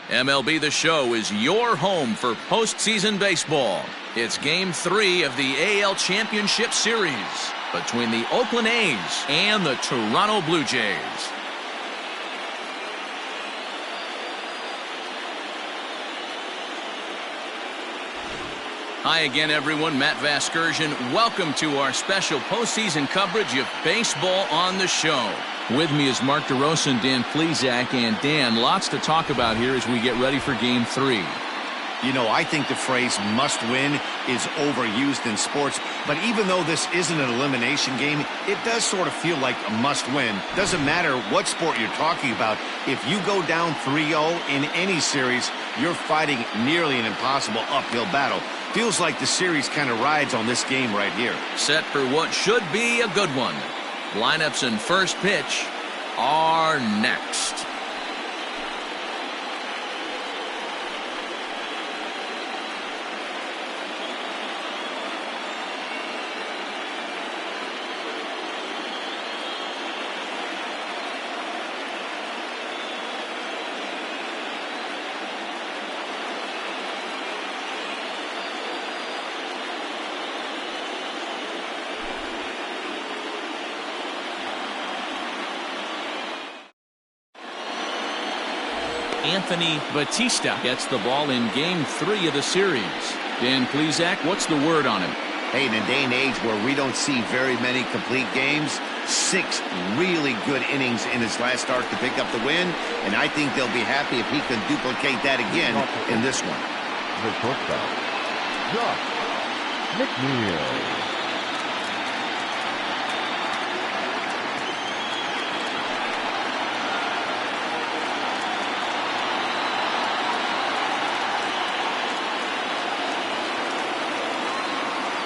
MLB The Show is your home for postseason baseball. It's Game 3 of the AL Championship Series between the Oakland A's and the Toronto Blue Jays. Hi again, everyone. Matt Vasgersian. Welcome to our special postseason coverage of Baseball on the Show. With me is Mark DeRosa and Dan Plesac. And Dan, lots to talk about here as we get ready for Game 3. You know, I think the phrase must win is overused in sports, but even though this isn't an elimination game, it does sort of feel like a must win. Doesn't matter what sport you're talking about. If you go down 3-0 in any series, you're fighting nearly an impossible uphill battle. Feels like the series kind of rides on this game right here. Set for what should be a good one. Lineups and first pitch are next. Anthony Batista gets the ball in Game 3 of the series. Dan Plesac, what's the word on him? Hey, in a day and age where we don't see very many complete games, 6 really good innings in his last start to pick up the win, and I think they'll be happy if he can duplicate that again in this one. The shortstop, Josh McNeil.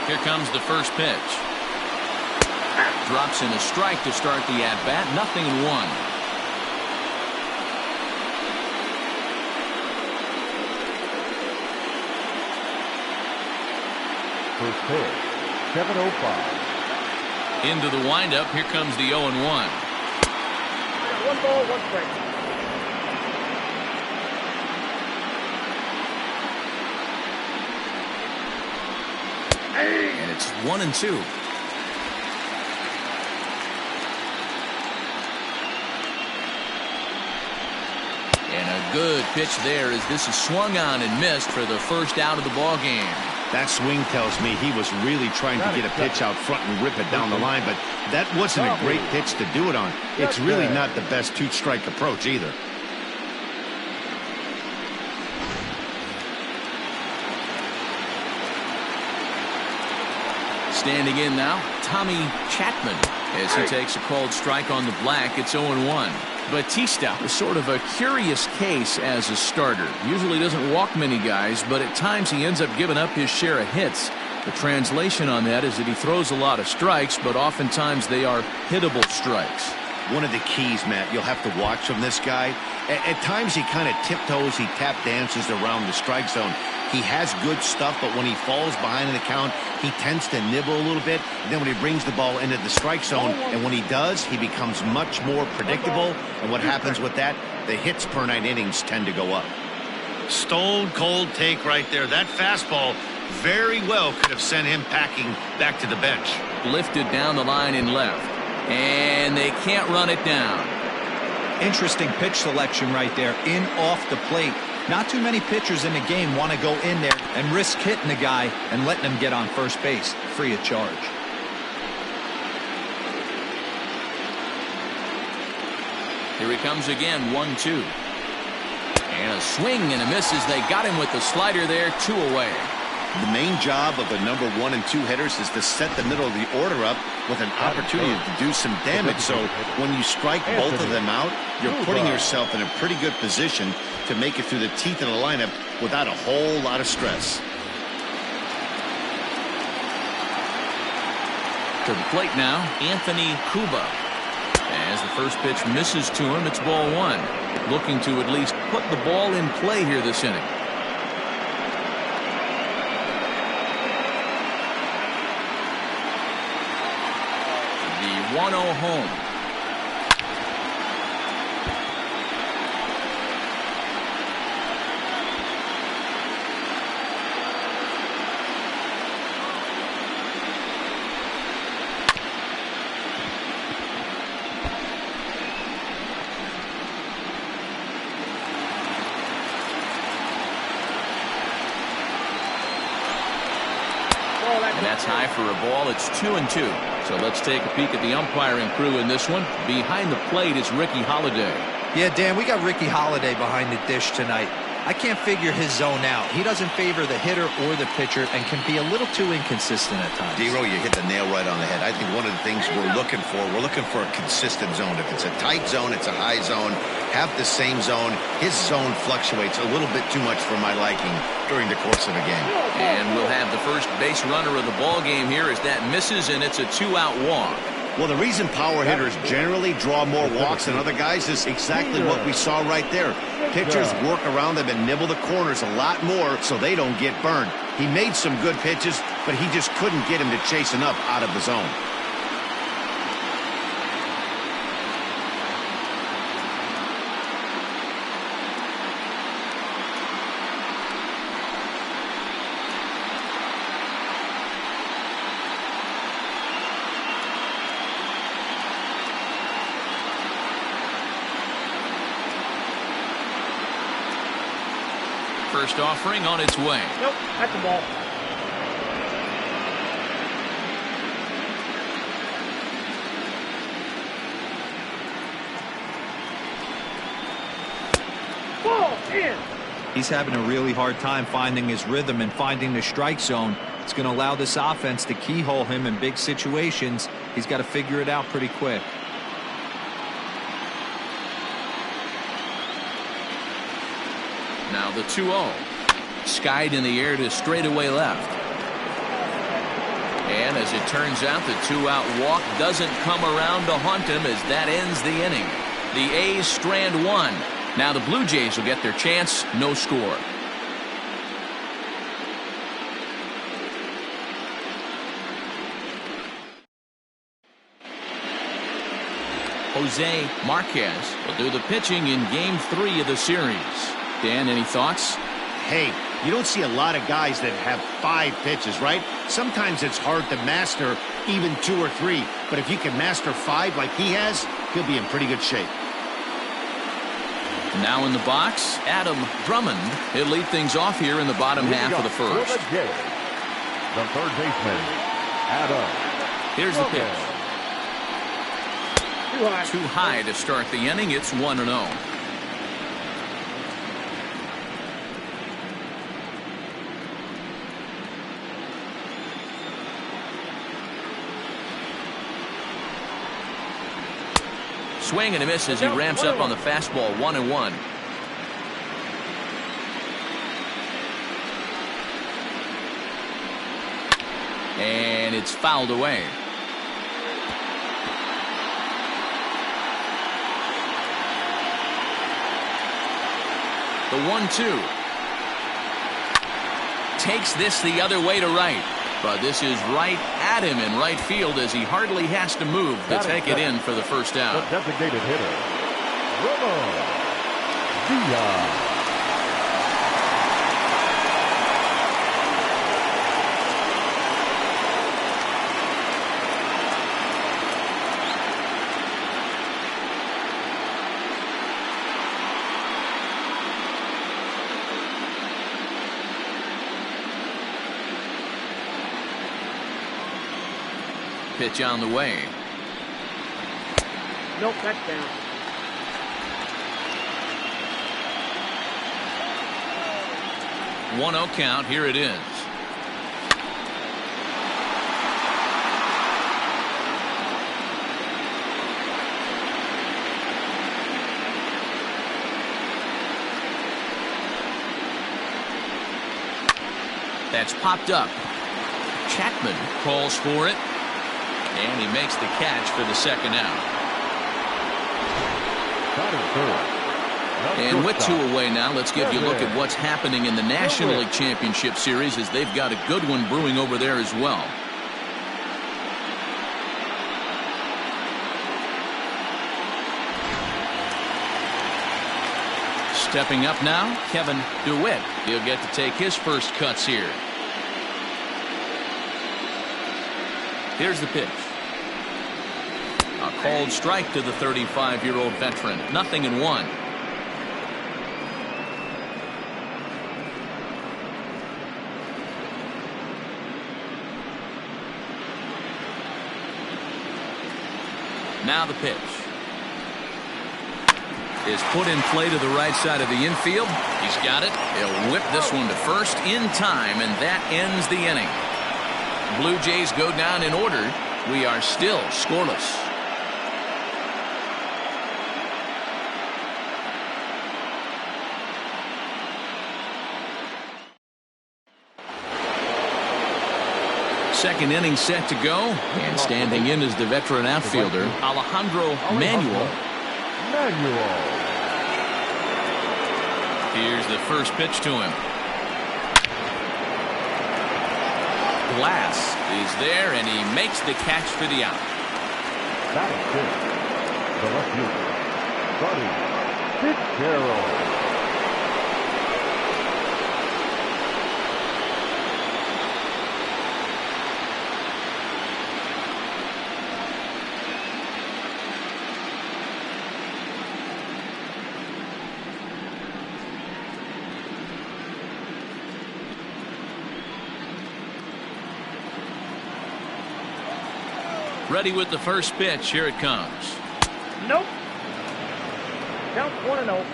Here comes the first pitch. Drops in a strike to start the at-bat. 0-1. First pitch, 7:05. Into the windup. Here comes the 0-1. One ball, one strike. And it's 1-2. And a good pitch there as this is swung on and missed for the first out of the ball game. That swing tells me he was really trying to get a pitch out front and rip it down the line, but that wasn't a great pitch to do it on. It's really not the best two-strike approach either. Standing in now, Tommy Chapman, as he takes a called strike on the black. It's 0-1. Batista is sort of a curious case as a starter. Usually doesn't walk many guys, but at times he ends up giving up his share of hits. The translation on that is that he throws a lot of strikes, but oftentimes they are hittable strikes. One of the keys, Matt, you'll have to watch from this guy. At times he kind of tiptoes, he tap dances around the strike zone. He has good stuff, but when he falls behind in the count, he tends to nibble a little bit. And then when he brings the ball into the strike zone, and when he does, he becomes much more predictable. And what happens with that? The hits per 9 innings tend to go up. Stone cold take right there. That fastball very well could have sent him packing back to the bench. Lifted down the line in left. And they can't run it down. Interesting pitch selection right there, in off the plate. Not too many pitchers in the game want to go in there and risk hitting the guy and letting him get on first base free of charge. Here he comes again, 1-2. And a swing and a miss as they got him with the slider there, 2 away. The main job of the number 1 and 2 hitters is to set the middle of the order up with an opportunity to do some damage. So when you strike both of them out, you're putting yourself in a pretty good position to make it through the teeth of the lineup without a whole lot of stress. To the plate now, Anthony Cuba. As the first pitch misses to him, it's ball 1. Looking to at least put the ball in play here this inning. The 1-0 home. That's high for a ball. It's 2-2. So let's take a peek at the umpiring crew in this one. Behind the plate is Ricky Holiday. Yeah, Dan, we got Ricky Holiday behind the dish tonight. I can't figure his zone out. He doesn't favor the hitter or the pitcher and can be a little too inconsistent at times. D-Row, you hit the nail right on the head. I think one of the things we're looking for a consistent zone. If it's a tight zone, it's a high zone. Have the same zone. His zone fluctuates a little bit too much for my liking during the course of a game. And we'll have the first base runner of the ball game here as that misses, and it's a 2-out walk. Well, the reason power hitters generally draw more walks than other guys is exactly what we saw right there. Pitchers work around them and nibble the corners a lot more so they don't get burned. He made some good pitches, but he just couldn't get him to chase enough out of the zone. First offering on its way. Nope, that's the ball. Ball in. He's having a really hard time finding his rhythm and finding the strike zone. It's going to allow this offense to keyhole him in big situations. He's got to figure it out pretty quick. Now the 2-0. Skied in the air to straightaway left. And as it turns out, the 2-out walk doesn't come around to haunt him as that ends the inning. The A's strand one. Now the Blue Jays will get their chance. No score. Jose Marquez will do the pitching in Game 3 of the series. Dan, any thoughts? Hey, you don't see a lot of guys that have 5 pitches, right? Sometimes it's hard to master even 2 or 3. But if you can master 5 like he has, he'll be in pretty good shape. Now in the box, Adam Drummond. He'll lead things off here in the bottom half of the first. The third baseman, Adam. Here's the pitch. Too high to start the inning. It's 1-0. Swing and a miss as he ramps up on the fastball. 1-1. And it's fouled away. The 1-2. Takes this the other way to right. But this is right at him in right field as he hardly has to move to take it in for the first out. The designated hitter, Drummond. Diaz. Pitch on the way. Nope, that's down. One 0 count. Here it is. That's popped up. Chapman calls for it. And he makes the catch for the second out. And with 2 away now, let's give you a look at what's happening in the National League Championship Series as they've got a good one brewing over there as well. Stepping up now, Kevin DeWitt. He'll get to take his first cuts here. Here's the pitch. A called strike to the 35-year-old veteran. 0-1. Now the pitch is put in play to the right side of the infield. He's got it. He'll whip this one to first in time, and that ends the inning. Blue Jays go down in order. We are still scoreless. Second inning set to go, and standing in is the veteran outfielder Alejandro Manuel. Here's the first pitch to him. Glass is there, and he makes the catch for the out. That is good. The left fielder, Buddy Fitzgerald. Ready with the first pitch. Here it comes. Nope. Count 1-0.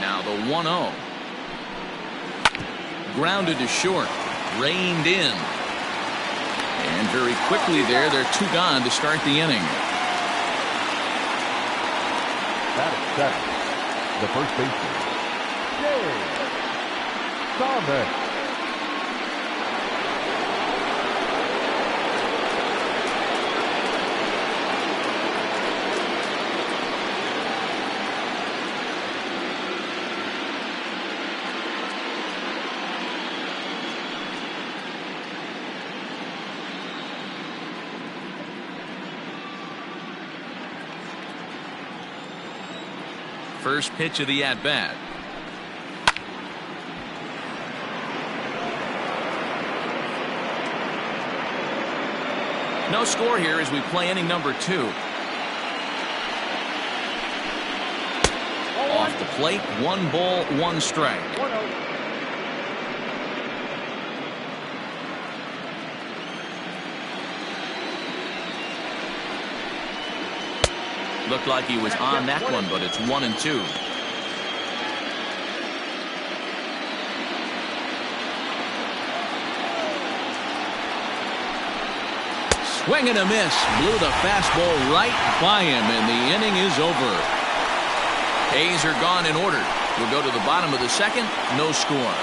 Now the 1-0. Grounded to short. Reined in. And very quickly there, they're two gone to start the inning. That is second. The first baseman, Chavez. First pitch of the at-bat. No score here as we play inning number 2. Off the plate, 1 ball, 1 strike. 1-0. Looked like he was on that one, but it's 1-2. Swing and a miss. Blew the fastball right by him, and the inning is over. A's are gone in order. We'll go to the bottom of the second. No score.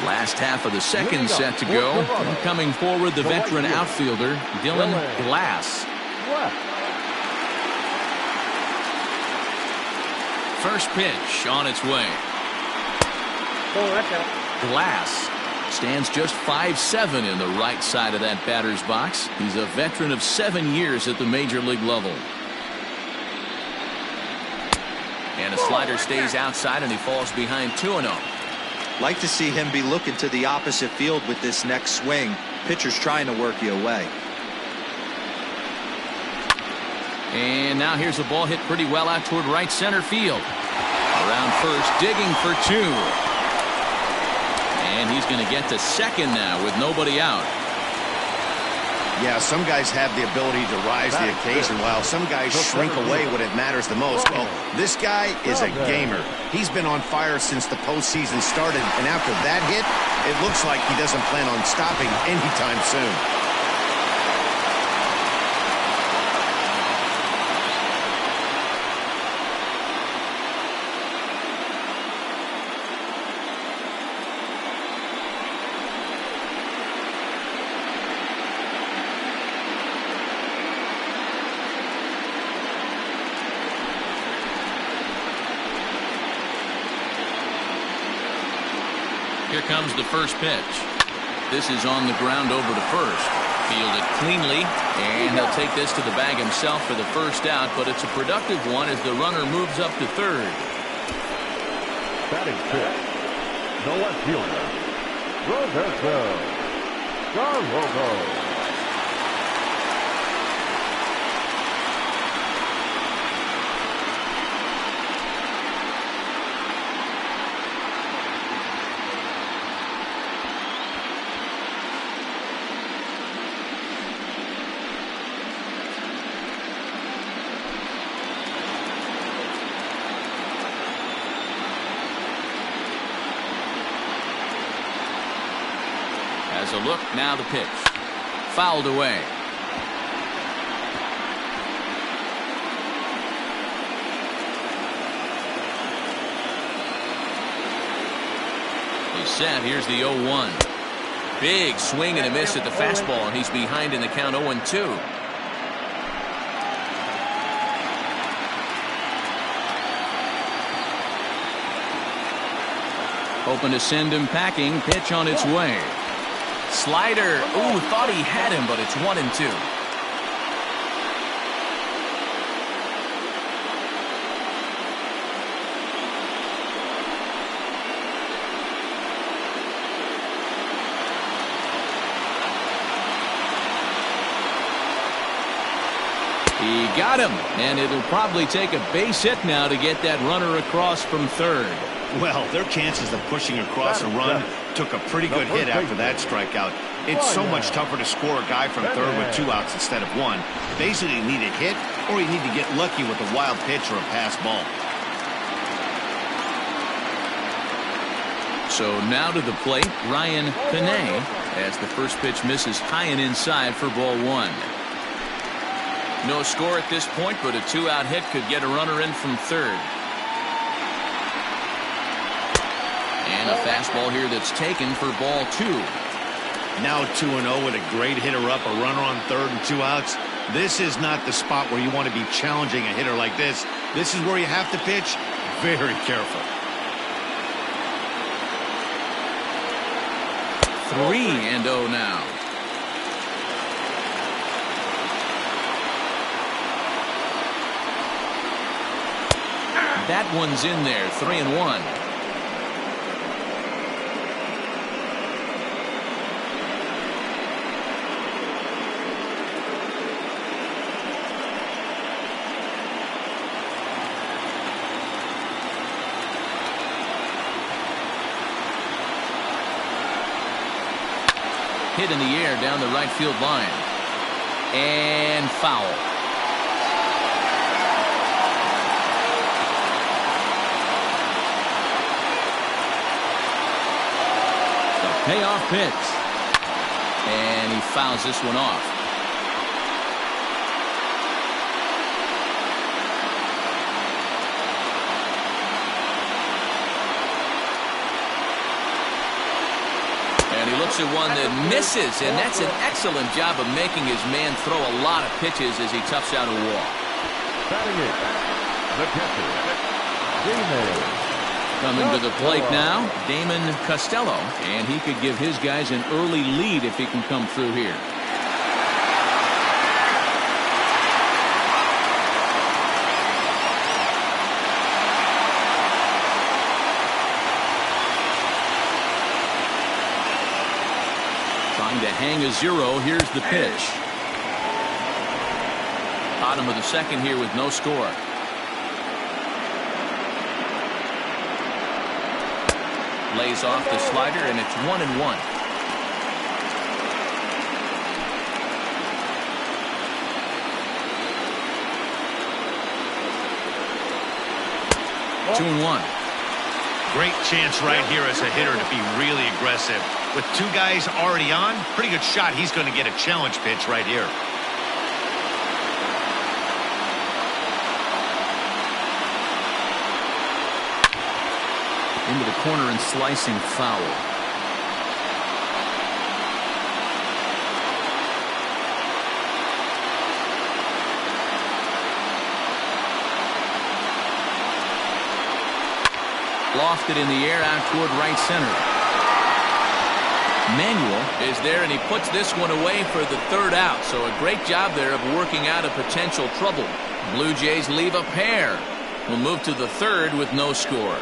Last half of the second set to go. And coming forward, the veteran outfielder, Dylan Glass. First pitch on its way. Oh, that's out. Glass stands just 5'7" in the right side of that batter's box. He's a veteran of 7 years at the major league level. And a slider stays outside, and he falls behind 2-0. Like to see him be looking to the opposite field with this next swing. Pitcher's trying to work you away. And now here's a ball hit pretty well out toward right center field. Around first, digging for 2. And he's going to get to second now with nobody out. Yeah, some guys have the ability to rise the occasion while some guys shrink away when it matters the most. Well, this guy is a gamer. He's been on fire since the postseason started, and after that hit, it looks like he doesn't plan on stopping anytime soon. Here comes the first pitch. This is on the ground over to first. Fielded cleanly, and he'll take this to the bag himself for the first out, but it's a productive one as the runner moves up to third. Batting fifth, the right fielder, Drummond. 1-0. 2-0 The left fielder, Roberto Garrobo. As a look, now the pitch. Fouled away. He's set. Here's the 0-1. Big swing and a miss at the fastball, and he's behind in the count 0-2. Hoping to send him packing. Pitch on its way. Slider. Ooh, thought he had him, but it's 1-2. He got him, and it'll probably take a base hit now to get that runner across from third. Well, their chances of pushing across a run took a pretty good hit after that strikeout. It's so much tougher to score a guy from third with 2 outs instead of 1. Basically, you need a hit, or you need to get lucky with a wild pitch or a pass ball. So now to the plate, Ryan Panay, as the first pitch misses high and inside for ball 1. No score at this point, but a 2-out hit could get a runner in from third. And a fastball here that's taken for ball 2. Now 2-0 with a great hitter up, a runner on third and 2 outs. This is not the spot where you want to be challenging a hitter like this. This is where you have to pitch very careful. 3-0 now. That one's in there. 3-1. Hit in the air down the right field line. And foul. The payoff pitch. And he fouls this one off. And he looks at one that misses, and that's an excellent job of making his man throw a lot of pitches as he toughs out a walk. Batting it, the catcher, Damon. Coming to the plate now, Damon Costello, and he could give his guys an early lead if he can come through here. Trying to hang a 0. Here's the pitch. Bottom of the second here with no score. Lays off the slider, and it's 1-1. Two and 1. Great chance right here as a hitter to be really aggressive. With 2 guys already on, pretty good shot. He's going to get a challenge pitch right here. Into the corner and slicing foul. Lofted in the air out toward right center. Manuel is there, and he puts this one away for the 3rd out. So a great job there of working out a potential trouble. Blue Jays leave a pair. We'll move to the 3rd with no score.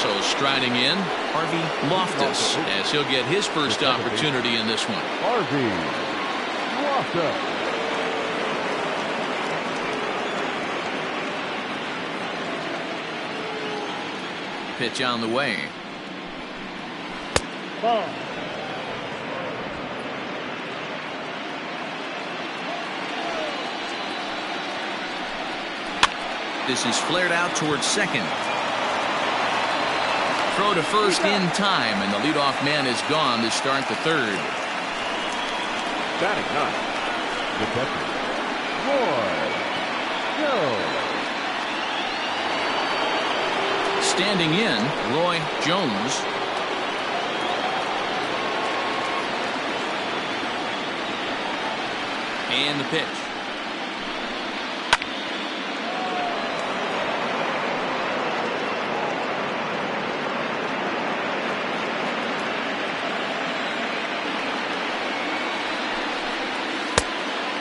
So striding in, Harvey Loftus, as he'll get his first opportunity in this one. Harvey Loftus. Pitch on the way. Ball. This is flared out towards second. Throw to first in time, and the leadoff man is gone to start the third. Batting ninth, the catcher, Roy Jones. Standing in, Roy Jones. And the pitch.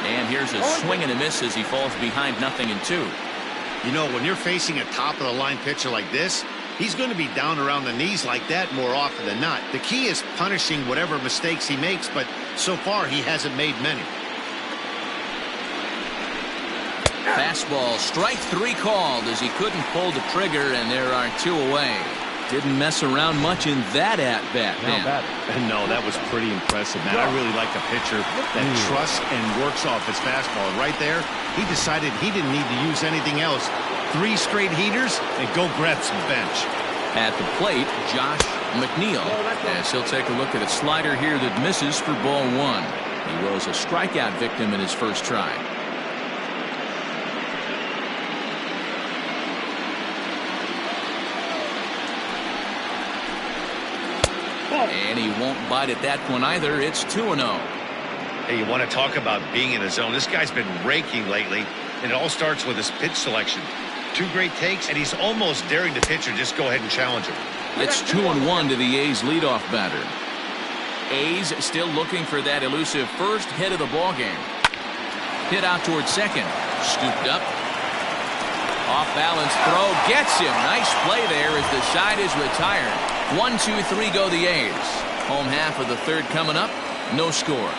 And here's a swing and a miss as he falls behind 0-2. You know, when you're facing a top-of-the-line pitcher like this, he's going to be down around the knees like that more often than not. The key is punishing whatever mistakes he makes, but so far he hasn't made many. Fastball, strike 3 called as he couldn't pull the trigger, and there are 2 away. Didn't mess around much in that at-bat, man. No, that was pretty impressive, man. I really like a pitcher that trusts and works off his fastball. Right there, he decided he didn't need to use anything else. 3 straight heaters and go grab some bench. At the plate, Josh McNeil, as he'll take a look at a slider here that misses for ball 1. He was a strikeout victim in his first try. And he won't bite at that one either. It's 2-0. Hey, you want to talk about being in a zone? This guy's been raking lately, and it all starts with his pitch selection. 2 great takes, and he's almost daring the pitcher just go ahead and challenge him. It's 2-1 to the A's leadoff batter. A's still looking for that elusive first hit of the ball game. Hit out towards second. Scooped up. Off balance throw gets him. Nice play there as the side is retired. 1-2-3 go the A's. Home half of the third coming up. No score.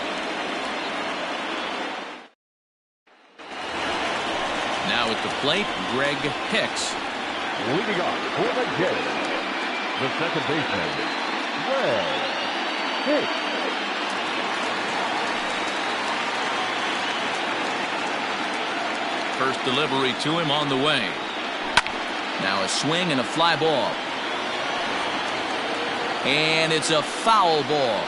Now at the plate, Greg Hicks. Leading off for the Jays, the second baseman, Greg Hicks. First delivery to him on the way. Now a swing and a fly ball. And it's a foul ball.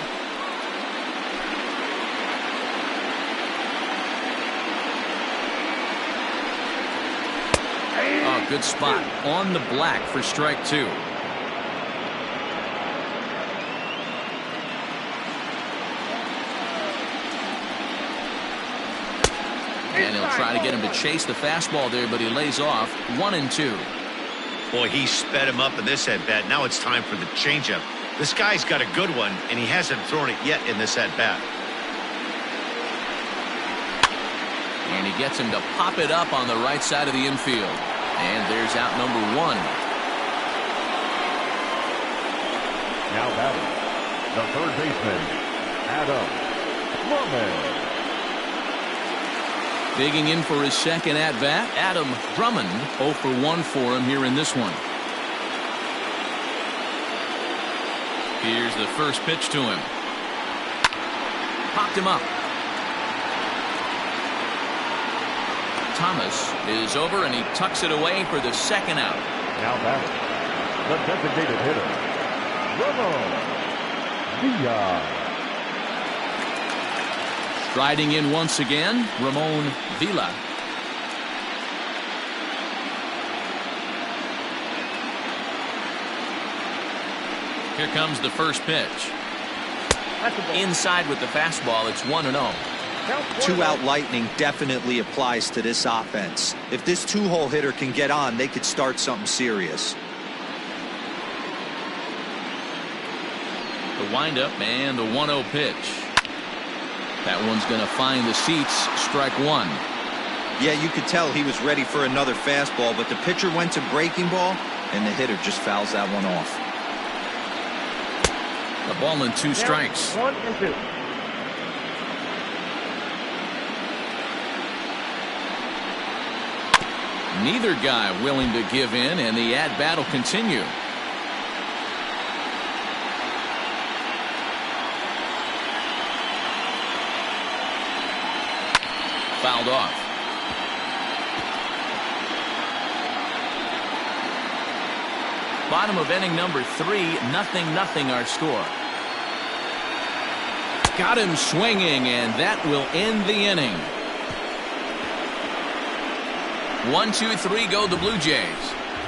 Oh, good spot on the black for strike 2. And he'll try to get him to chase the fastball there, but he lays off. 1-2. Boy, he sped him up in this at-bat. Now it's time for the changeup. This guy's got a good one, and he hasn't thrown it yet in this at-bat. And he gets him to pop it up on the right side of the infield. And there's out number 1. Now batting, the third baseman, Adam Drummond. Digging in for his second at-bat, Adam Drummond. 0 for 1 for him here in this one. Here's the first pitch to him. Popped him up. Thomas is over, and he tucks it away for the second out. Now batting, the designated hitter, Ramon Villa. Striding in once again, Ramon Villa. Here comes the first pitch. Inside with the fastball, it's 1-0. 2-out lightning definitely applies to this offense. If this 2-hole hitter can get on, they could start something serious. The windup and the 1-0 pitch. That one's going to find the seats. Strike 1. Yeah, you could tell he was ready for another fastball, but the pitcher went to breaking ball, and the hitter just fouls that one off. The ball and 2 strikes. 1 and 2. Neither guy willing to give in, and the at-bat will continue. Fouled off. Bottom of inning number 3, 0-0 our score. Got him swinging, and that will end the inning. 1, 2, 3 go the Blue Jays.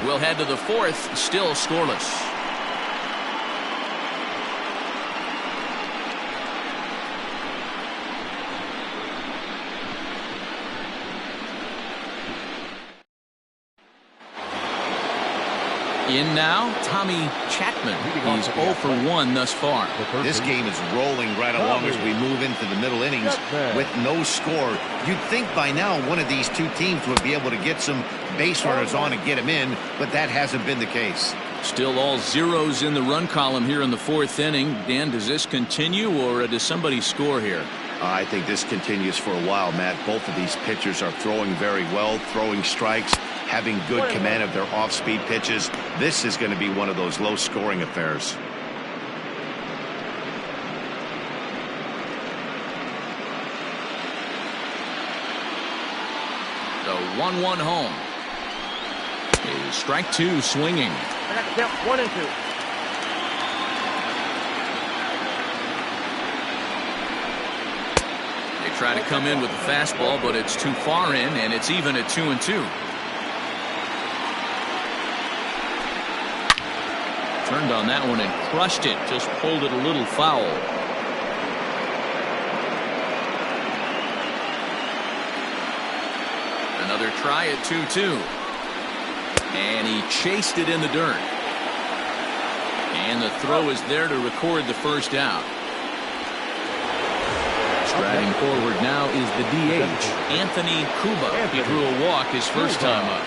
We'll head to the 4th, still scoreless. In now, Tommy Chapman. He's 0 for 1 thus far. This game is rolling right along as we move into the middle innings with no score. You'd think by now one of these two teams would be able to get some base runners on and get them in, but that hasn't been the case. Still all zeros in the run column here in the 4th inning. Dan, does this continue, or does somebody score here? I think this continues for a while, Matt. Both of these pitchers are throwing very well, throwing strikes, having good command of their off-speed pitches. This is going to be one of those low-scoring affairs. The 1-1 home. Is strike 2 swinging. I got to count 1 and 2. They try to come in with the fastball, but it's too far in, and it's even at 2 and 2. Turned on that one and crushed it. Just pulled it a little foul. Another try at 2-2. And he chased it in the dirt. And the throw is there to record the first out. Striding forward now is the DH, Anthony Cuba. He drew a walk his first time up.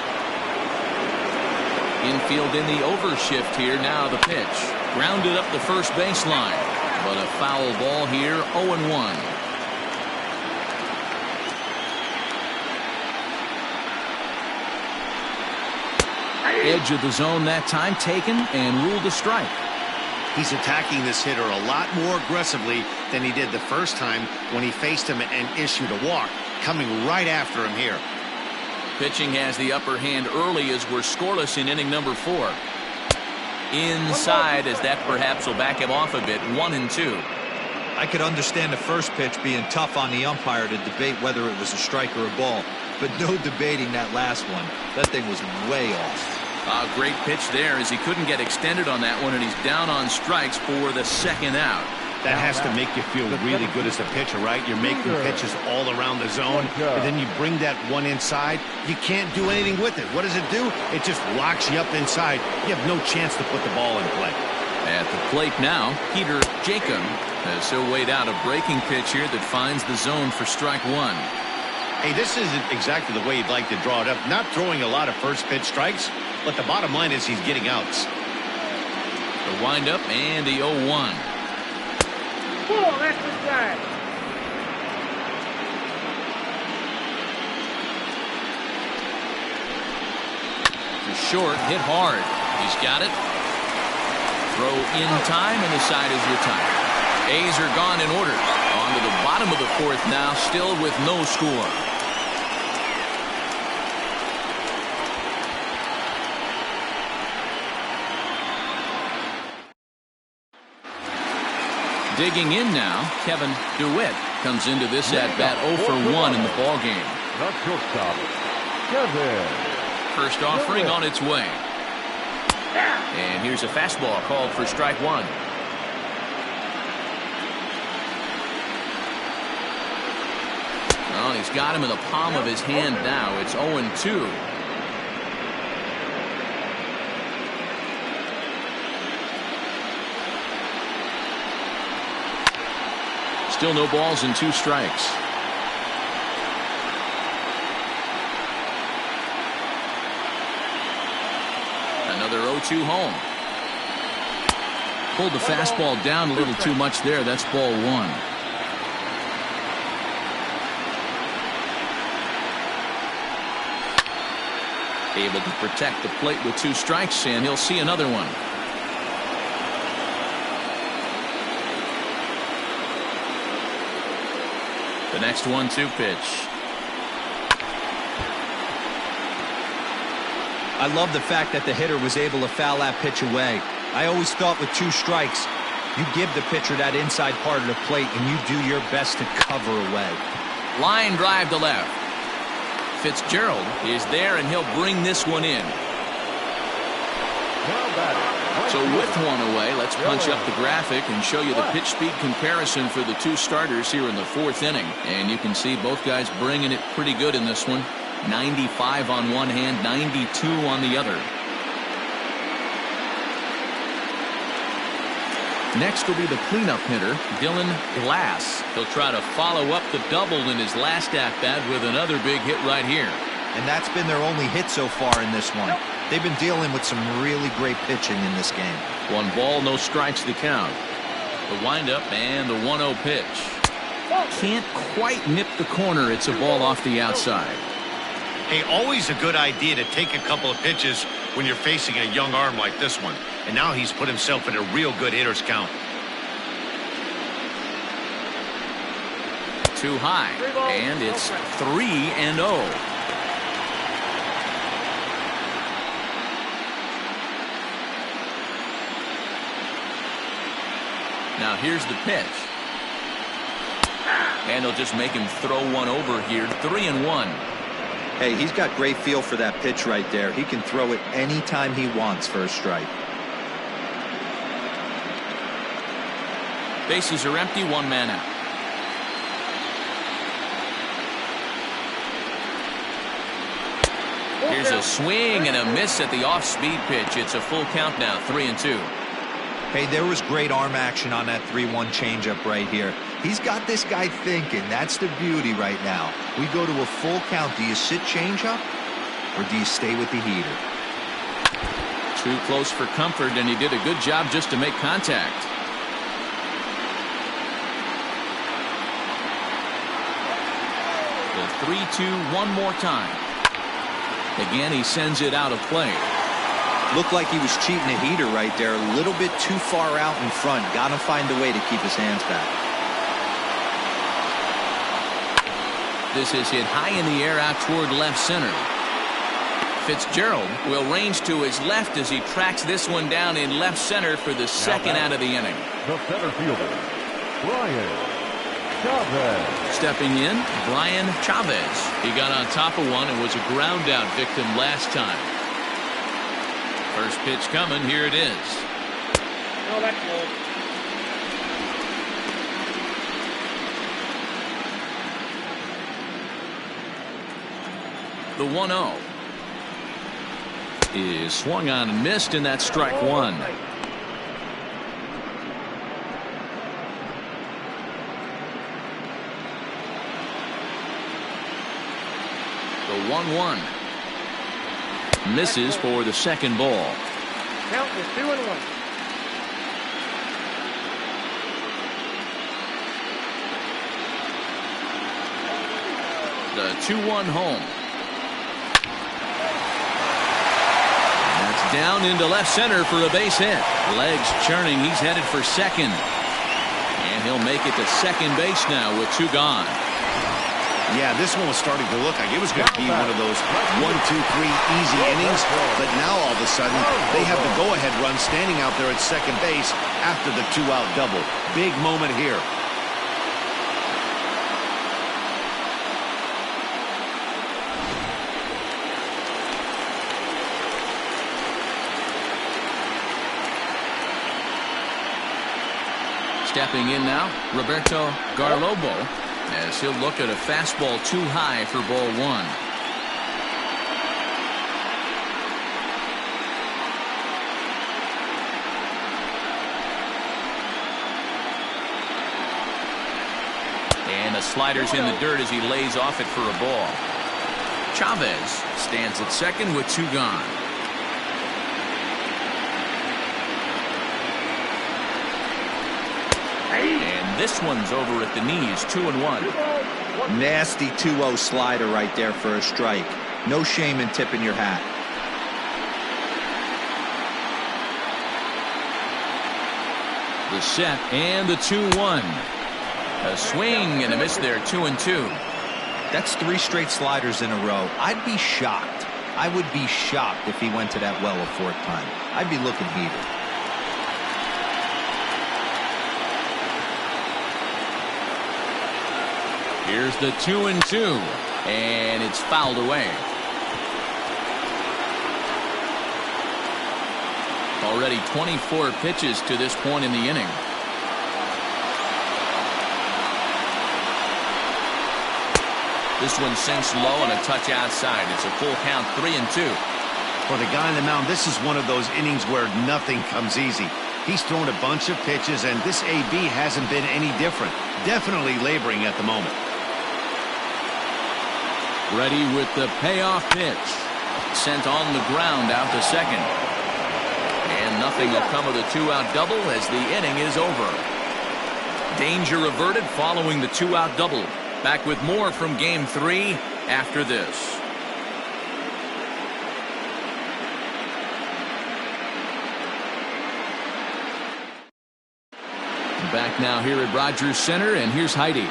Infield in the overshift here. Now the pitch. Grounded up the first baseline. But a foul ball here, 0-1. Edge of the zone that time taken and ruled a strike. He's attacking this hitter a lot more aggressively than he did the first time when he faced him and issued a walk. Coming right after him here. Pitching has the upper hand early as we're scoreless in inning number 4. Inside, as that perhaps will back him off a bit. 1-2. I could understand the first pitch being tough on the umpire to debate whether it was a strike or a ball, but no debating that last one. That thing was way off. A great pitch there as he couldn't get extended on that one, and he's down on strikes for the second out. That has to make you feel really good as a pitcher, right? You're making pitches all around the zone, and then you bring that one inside. You can't do anything with it. What does it do? It just locks you up inside. You have no chance to put the ball in play. At the plate now, Peter Jacob has so weighed out a breaking pitch here that finds the zone for strike 1. Hey, this isn't exactly the way you'd like to draw it up. Not throwing a lot of first pitch strikes, but the bottom line is he's getting outs. The windup and the 0-1. Oh, that's the side. To short, hit hard. He's got it. Throw in time, and the side is retired. A's are gone in order. On to the bottom of the 4th now, still with no score. Digging in now, Kevin DeWitt comes into this at-bat 0 for 1 in the ballgame. The shortstop, Chavez. First offering on its way. And here's a fastball called for strike 1. Well, he's got him in the palm of his hand now. It's 0-2. Still no balls and 2 strikes. Another 2 home. Pulled the fastball down a little too much there. That's ball 1. Able to protect the plate with 2 strikes, and he'll see another one. The next 1-2 pitch. I love the fact that the hitter was able to foul that pitch away. I always thought with 2 strikes, you give the pitcher that inside part of the plate and you do your best to cover away. Line drive to left. Fitzgerald is there, and he'll bring this one in. So with 1 away, let's punch up the graphic and show you the pitch speed comparison for the 2 starters here in the 4th inning. And you can see both guys bringing it pretty good in this one. 95 on one hand, 92 on the other. Next will be the cleanup hitter, Dylan Glass. He'll try to follow up the double in his last at-bat with another big hit right here. And that's been their only hit so far in this one. They've been dealing with some really great pitching in this game. 1 ball, no strikes to count. The windup and the 1-0 pitch. Can't quite nip the corner. It's a ball off the outside. Hey, always a good idea to take a couple of pitches when you're facing a young arm like this one. And now he's put himself in a real good hitter's count. Too high, and it's 3-0. Now here's the pitch. And he'll just make him throw one over here. 3-1. Hey, he's got great feel for that pitch right there. He can throw it anytime he wants for a strike. Bases are empty, 1 man out. Here's a swing and a miss at the off-speed pitch. It's a full count now, 3-2. Hey, there was great arm action on that 3-1 changeup right here. He's got this guy thinking. That's the beauty right now. We go to a full count. Do you sit changeup or do you stay with the heater? Too close for comfort, and he did a good job just to make contact. The 3-2 one more time. Again, he sends it out of play. Looked like he was cheating a heater right there. A little bit too far out in front. Got to find a way to keep his hands back. This is hit high in the air out toward left center. Fitzgerald will range to his left as he tracks this one down in left center for the second out of the inning. The center fielder, Brian Chavez. Stepping in, Brian Chavez. He got on top of one and was a ground out victim last time. First pitch coming. Here it is. No, that's low. The 1-0 is swung on and missed, and that's strike 1. The 1-1 misses for the second ball. Count is 2-1. The 2-1 home. That's down into left center for a base hit. Legs churning. He's headed for second. And he'll make it to second base now with 2 gone. Yeah, this one was starting to look like it was going to be one of those 1, 2, 3 easy innings. But now all of a sudden, they have the go-ahead run standing out there at second base after the 2-out double. Big moment here. Stepping in now, Roberto Garlobo, as he'll look at a fastball too high for ball 1. And the slider's in the dirt as he lays off it for a ball. Chavez stands at second with 2 gone. And this one's over at the knees, 2-1. Nasty 2-0 slider right there for a strike. No shame in tipping your hat. The set and the 2-1. A swing and a miss there, 2-2. That's 3 straight sliders in a row. I'd be shocked. I would be shocked if he went to that well a 4th time. I'd be looking heated. Here's the 2-2, and it's fouled away. Already 24 pitches to this point in the inning. This one sinks low and a touch outside. It's a full count, 3-2. For the guy on the mound, this is one of those innings where nothing comes easy. He's thrown a bunch of pitches, and this AB hasn't been any different. Definitely laboring at the moment. Ready with the payoff pitch. Sent on the ground out to second. And nothing will come of the 2-out double as the inning is over. Danger averted following the 2-out double. Back with more from Game 3 after this. Back now here at Rogers Center, and here's Heidi.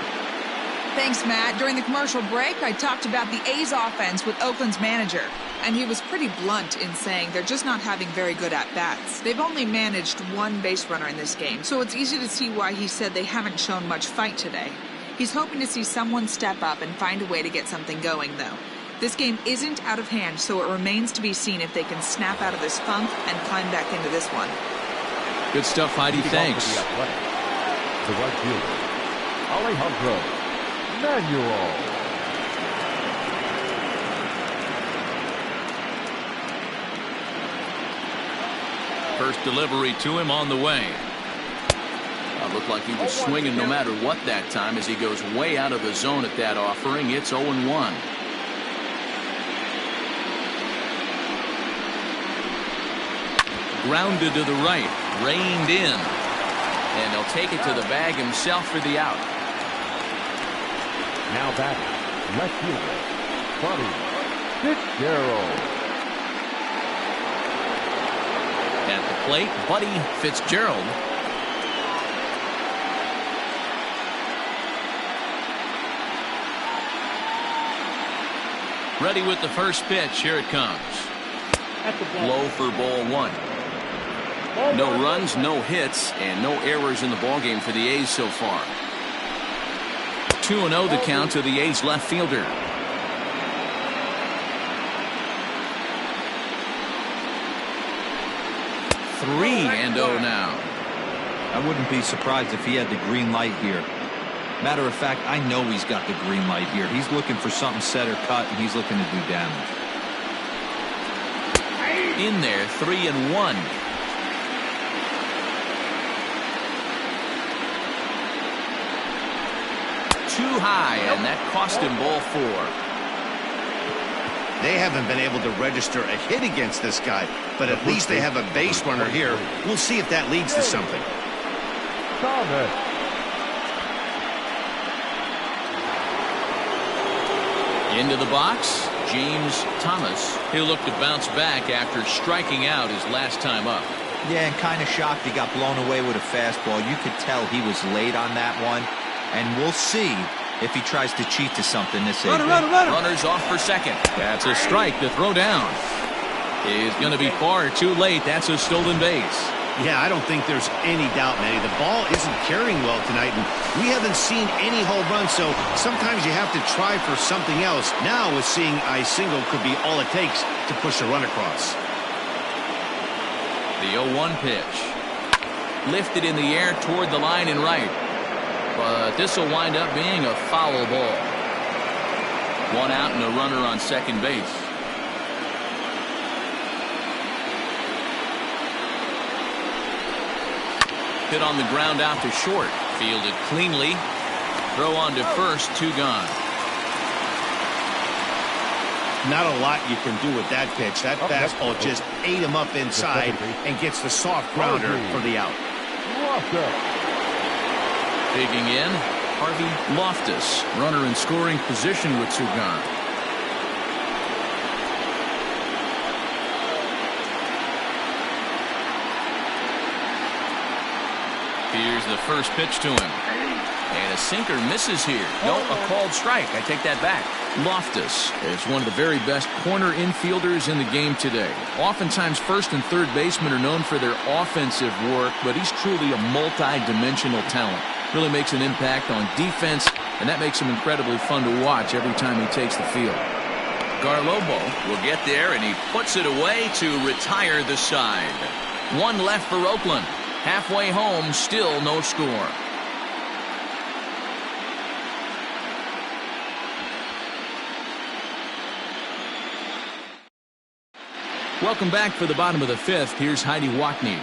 Thanks, Matt. During the commercial break, I talked about the A's offense with Oakland's manager, and he was pretty blunt in saying they're just not having very good at-bats. They've only managed 1 base runner in this game, so it's easy to see why he said they haven't shown much fight today. He's hoping to see someone step up and find a way to get something going, though. This game isn't out of hand, so it remains to be seen if they can snap out of this funk and climb back into this one. Good stuff, Heidi. Thanks. The right fielder, Alejandro Manuel. First delivery to him on the way. Looked like he was swinging no matter what that time as he goes way out of the zone at that offering. It's 0-1. Grounded to the right, reined in, and he'll take it to the bag himself for the out. Now batting, left fielder, Buddy Fitzgerald. At the plate, Buddy Fitzgerald. Ready with the first pitch. Here it comes. Low for ball 1. No runs, no hits, and no errors in the ballgame for the A's so far. 2-0 the count to the A's left fielder. 3-0 now. I wouldn't be surprised if he had the green light here. Matter of fact, I know he's got the green light here. He's looking for something set or cut, and he's looking to do damage. In there, 3-1. Too high, and that cost him ball 4. They haven't been able to register a hit against this guy, but at least they have a base runner here. We'll see if that leads to something. Chavez. Into the box, James Thomas. He'll look to bounce back after striking out his last time up. Yeah, and kind of shocked he got blown away with a fastball. You could tell he was late on that one, and we'll see if he tries to cheat to something this evening. Runners off for second. That's a strike to throw down. Is going to be far too late. That's a stolen base. Yeah, I don't think there's any doubt, Manny. The ball isn't carrying well tonight, and we haven't seen any home runs, so sometimes you have to try for something else. Now, with seeing a single could be all it takes to push a run across. The 0-1 pitch. Lifted in the air toward the line and right. But this will wind up being a foul ball. 1 out and a runner on second base. Hit on the ground out to short. Fielded cleanly. Throw on to first. 2 gone. Not a lot you can do with that pitch. That fastball just ate him up inside and gets the soft grounder for the out. Digging in, Harvey Loftus, runner in scoring position with two gone. Here's the first pitch to him. And a sinker misses here. No, a called strike. I take that back. Loftus is one of the very best corner infielders in the game today. Oftentimes, first and third basemen are known for their offensive work, but he's truly a multi-dimensional talent. Really makes an impact on defense, and that makes him incredibly fun to watch every time he takes the field. Garlobo will get there, and he puts it away to retire the side. One left for Oakland. Halfway home, still no score. Welcome back for the bottom of the fifth. Here's Heidi Watney.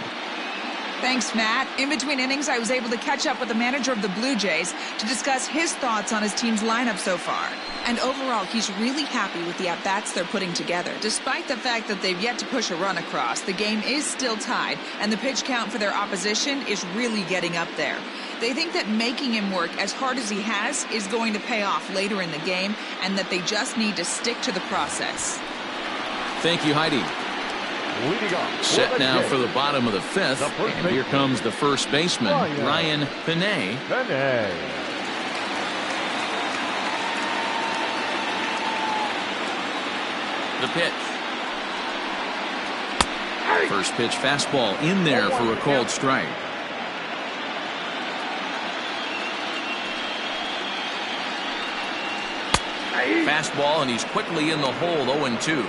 Thanks, Matt. In between innings, I was able to catch up with the manager of the Blue Jays to discuss his thoughts on his team's lineup so far. And overall, he's really happy with the at-bats they're putting together. Despite the fact that they've yet to push a run across, the game is still tied, and the pitch count for their opposition is really getting up there. They think that making him work as hard as he has is going to pay off later in the game, and that they just need to stick to the process. Thank you, Heidi. Set now for the bottom of the fifth, and here comes the first baseman, Ryan Pinay. The pitch. First pitch fastball in there for a called strike. Fastball, and he's quickly in the hole, 0-2.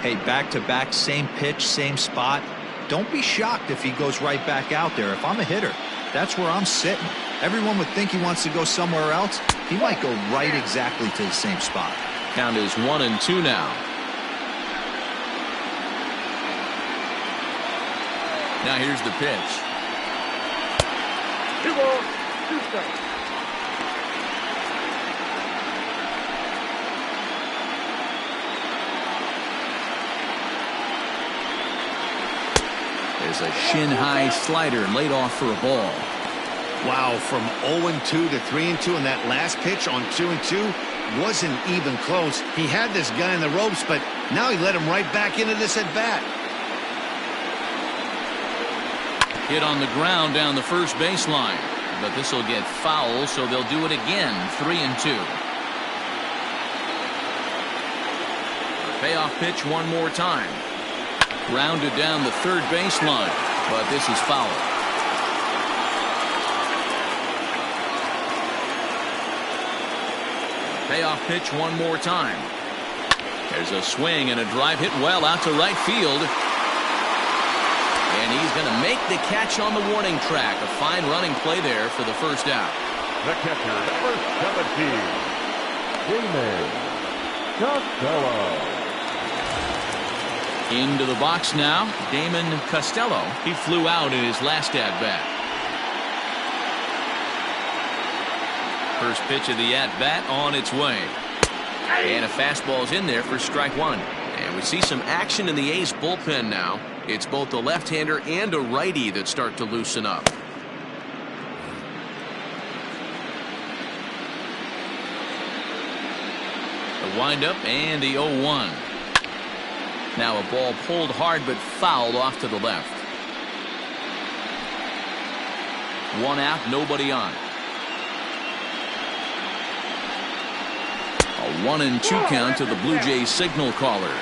Hey, back-to-back, same pitch, same spot. Don't be shocked if he goes right back out there. If I'm a hitter, that's where I'm sitting. Everyone would think he wants to go somewhere else. He might go right exactly to the same spot. Count is 1-2 now. Now here's the pitch. 2 balls, 2 strikes. There's a shin-high slider laid off for a ball. Wow, from 0-2 to 3-2, and that last pitch on 2-2 wasn't even close. He had this guy in the ropes, but now he let him right back into this at-bat. Hit on the ground down the first baseline, but this will get foul, so they'll do it again. 3-2. Payoff pitch one more time. Grounded down the third baseline, but this is foul. Payoff pitch one more time. There's a swing and a drive hit well out to right field. And he's going to make the catch on the warning track. A fine running play there for the first out. The catcher, number 17, Damon Costello. Into the box now, Damon Costello. He flew out in his last at-bat. First pitch of the at-bat on its way. And a fastball's in there for strike one. And we see some action in the A's bullpen now. It's both a left-hander and a righty that start to loosen up. The windup and the 0-1. Now a ball pulled hard but fouled off to the left. One out, nobody on. A 1-2 count to the Blue Jays signal caller.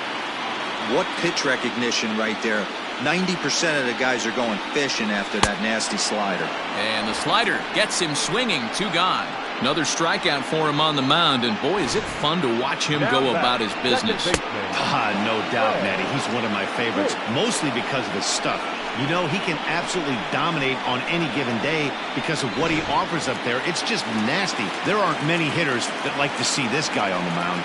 What pitch recognition right there. 90% of the guys are going fishing after that nasty slider. And the slider gets him swinging. 2 gone. Another strikeout for him on the mound, and boy, is it fun to watch him go about his business. No doubt, Matty. He's one of my favorites, mostly because of his stuff. You know, he can absolutely dominate on any given day because of what he offers up there. It's just nasty. There aren't many hitters that like to see this guy on the mound.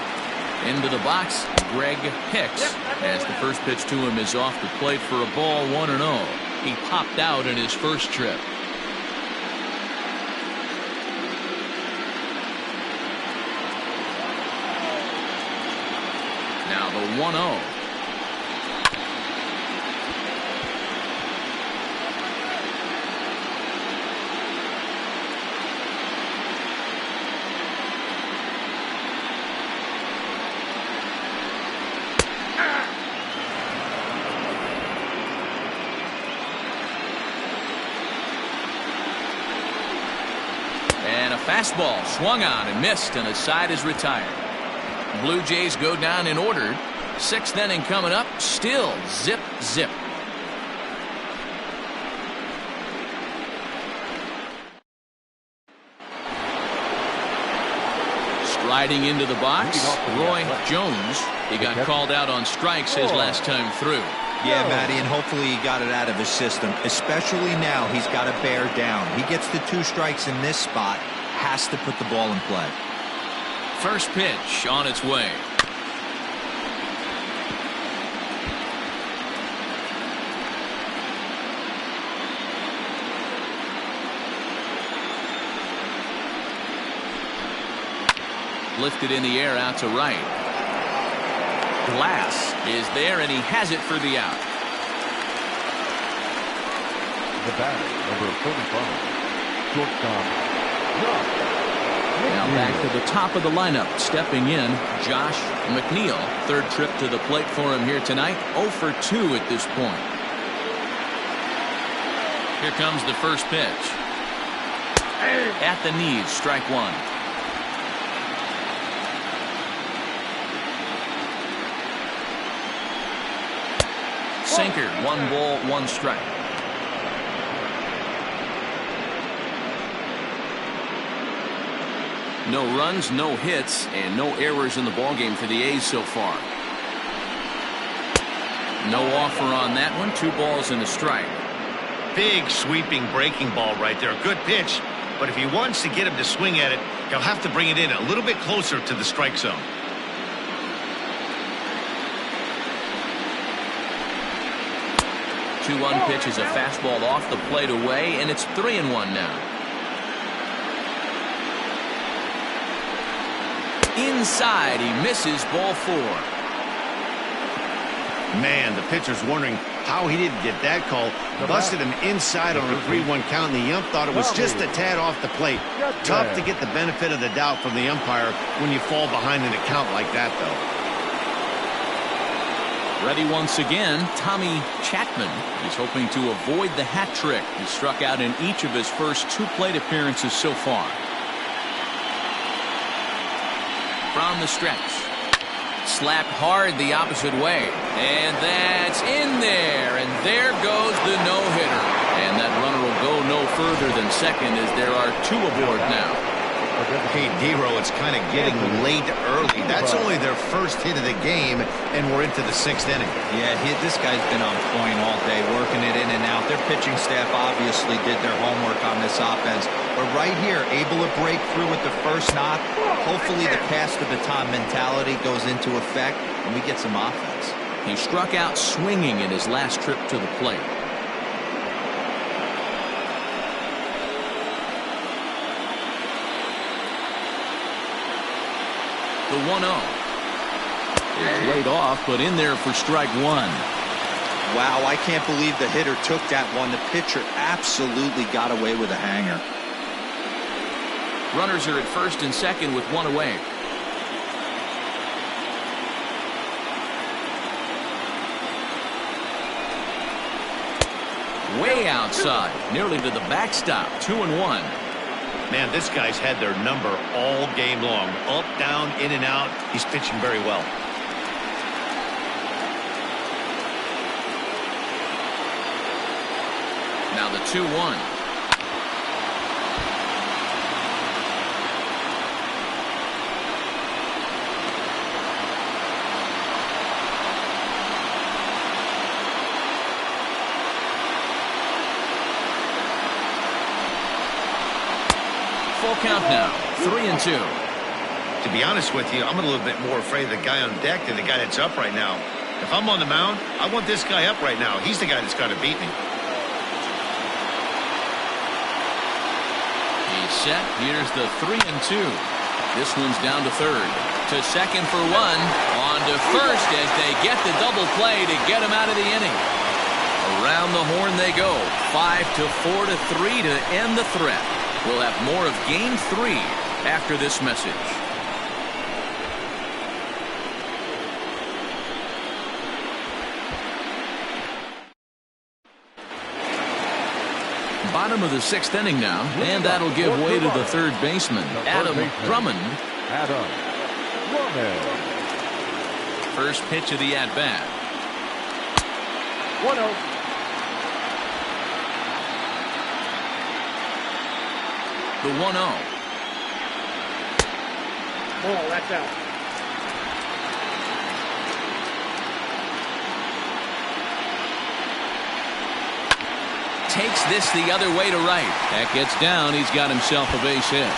Into the box, Greg Hicks, as the first pitch to him is off the plate for a ball, 1-0. He popped out in his first trip. Now the 1-0. Fastball swung on and missed, and a side is retired. Blue Jays go down in order. 6th inning coming up. Still zip, zip. Riding into the box, Roy Jones. He got called out on strikes his last time through. Yeah, Matty, and hopefully he got it out of his system. Especially now, he's got to bear down. He gets the 2 strikes in this spot, has to put the ball in play. First pitch on its way. Lifted in the air out to right. Glass is there, and he has it for the out. The batter, number 45, shortstop, Now back to the top of the lineup. Stepping in, Josh McNeil. 3rd trip to the plate for him here tonight. 0 for 2 at this point. Here comes the first pitch. At the knees, strike 1. Sinker, 1 ball, 1 strike. No runs, no hits, and no errors in the ballgame for the A's so far. No offer on that one. 2 balls and a strike. Big sweeping breaking ball right there. Good pitch, but if he wants to get him to swing at it, he'll have to bring it in a little bit closer to the strike zone. 2-1 pitch is a fastball off the plate away, and it's 3-1 now. Inside, he misses, ball 4. Man, the pitcher's wondering how he didn't get that call. Busted him inside on a 3-1 count, and the ump thought it was just a tad off the plate. Tough to get the benefit of the doubt from the umpire when you fall behind in a count like that, though. Ready once again, Tommy Chapman. He's hoping to avoid the hat trick. He struck out in each of his first 2 plate appearances so far. From the stretch. Slapped hard the opposite way. And that's in there. And there goes the no-hitter. And that runner will go no further than second as there are 2 aboard now. Hey, D-Row, it's kind of getting late early. That's only their first hit of the game, and we're into the 6th inning. Yeah, this guy's been on point all day, working it in and out. Their pitching staff obviously did their homework on this offense. But right here, able to break through with the first knock. Hopefully the pass the baton mentality goes into effect, and we get some offense. He struck out swinging in his last trip to the plate. The 1-0 is laid off, but in there for strike 1. Wow, I can't believe the hitter took that one. The pitcher absolutely got away with a hanger. Runners are at first and second with 1 away. Way outside, nearly to the backstop. 2-1. Man, this guy's had their number all game long. Up, down, in and out. He's pitching very well. Now the 2-1. Full count now, 3-2. To be honest with you, I'm a little bit more afraid of the guy on deck than the guy that's up right now. If I'm on the mound, I want this guy up right now. He's the guy that's got to beat me. He's set. Here's the 3-2. This one's down to third. To second for 1. On to first as they get the double play to get him out of the inning. Around the horn they go. 5-4-3 to end the threat. We'll have more of Game 3 after this message. Bottom of the 6th inning now, and that'll give way to the third baseman, Adam Drummond. Adam Manuel. First pitch of the at-bat. 1-0. The 1-0. Ball, that's out. Takes this the other way to right. That gets down. He's got himself a base hit.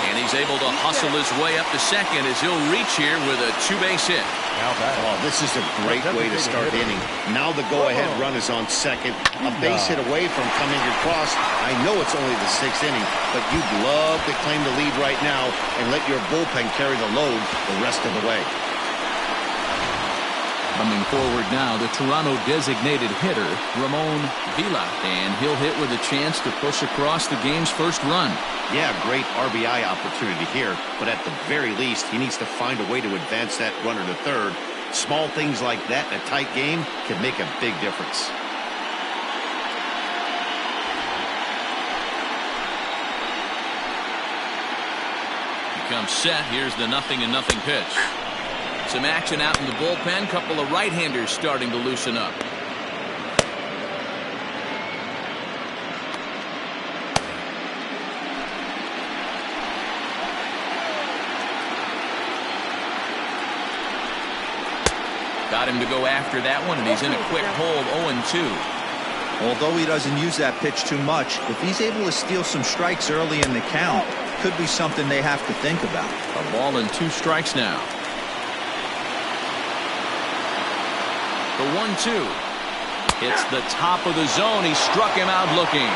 And he's able to hustle his way up to second as he'll reach here with a 2-base hit. Oh, this is a great way to start the inning. Now the go-ahead run is on second. A base hit away from coming across. I know it's only the 6th inning, but you'd love to claim the lead right now and let your bullpen carry the load the rest of the way. Coming forward now, the Toronto designated hitter, Ramon Villa, and he'll hit with a chance to push across the game's first run. Yeah, great RBI opportunity here, but at the very least, he needs to find a way to advance that runner to third. Small things like that in a tight game can make a big difference. He comes set. Here's the 0-0 pitch. Some action out in the bullpen. Couple of right-handers starting to loosen up. Got him to go after that one, and he's in a quick hold, 0-2. Although he doesn't use that pitch too much, if he's able to steal some strikes early in the count, could be something they have to think about. A ball and 2 strikes now. The 1-2. Hits the top of the zone. He struck him out looking.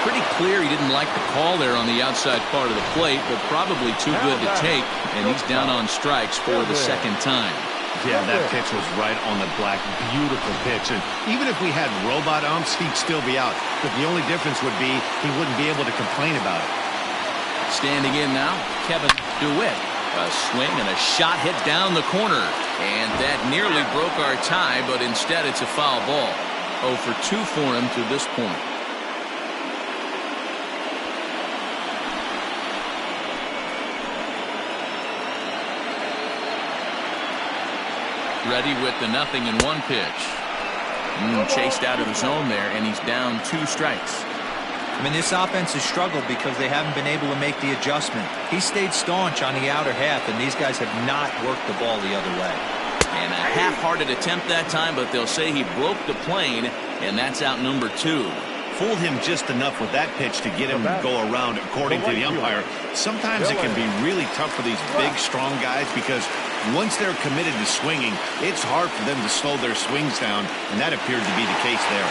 Pretty clear he didn't like the call there on the outside part of the plate, but probably too good to take, and he's down on strikes for the second time. Yeah, that pitch was right on the black. Beautiful pitch. And even if we had robot umps, he'd still be out. But the only difference would be he wouldn't be able to complain about it. Standing in now, Kevin DeWitt. A swing and a shot hit down the corner. And that nearly broke our tie, but instead it's a foul ball. 0 for 2 for him to this point. Ready with the 0-1 pitch. Chased out of the zone there, and he's down 2 strikes. I mean, this offense has struggled because they haven't been able to make the adjustment. He stayed staunch on the outer half, and these guys have not worked the ball the other way. And a half-hearted attempt that time, but they'll say he broke the plane, and that's out number 2. Fooled him just enough with that pitch to get him to go around, according to the umpire. Sometimes it can be really tough for these big, strong guys because once they're committed to swinging, it's hard for them to slow their swings down, and that appeared to be the case there.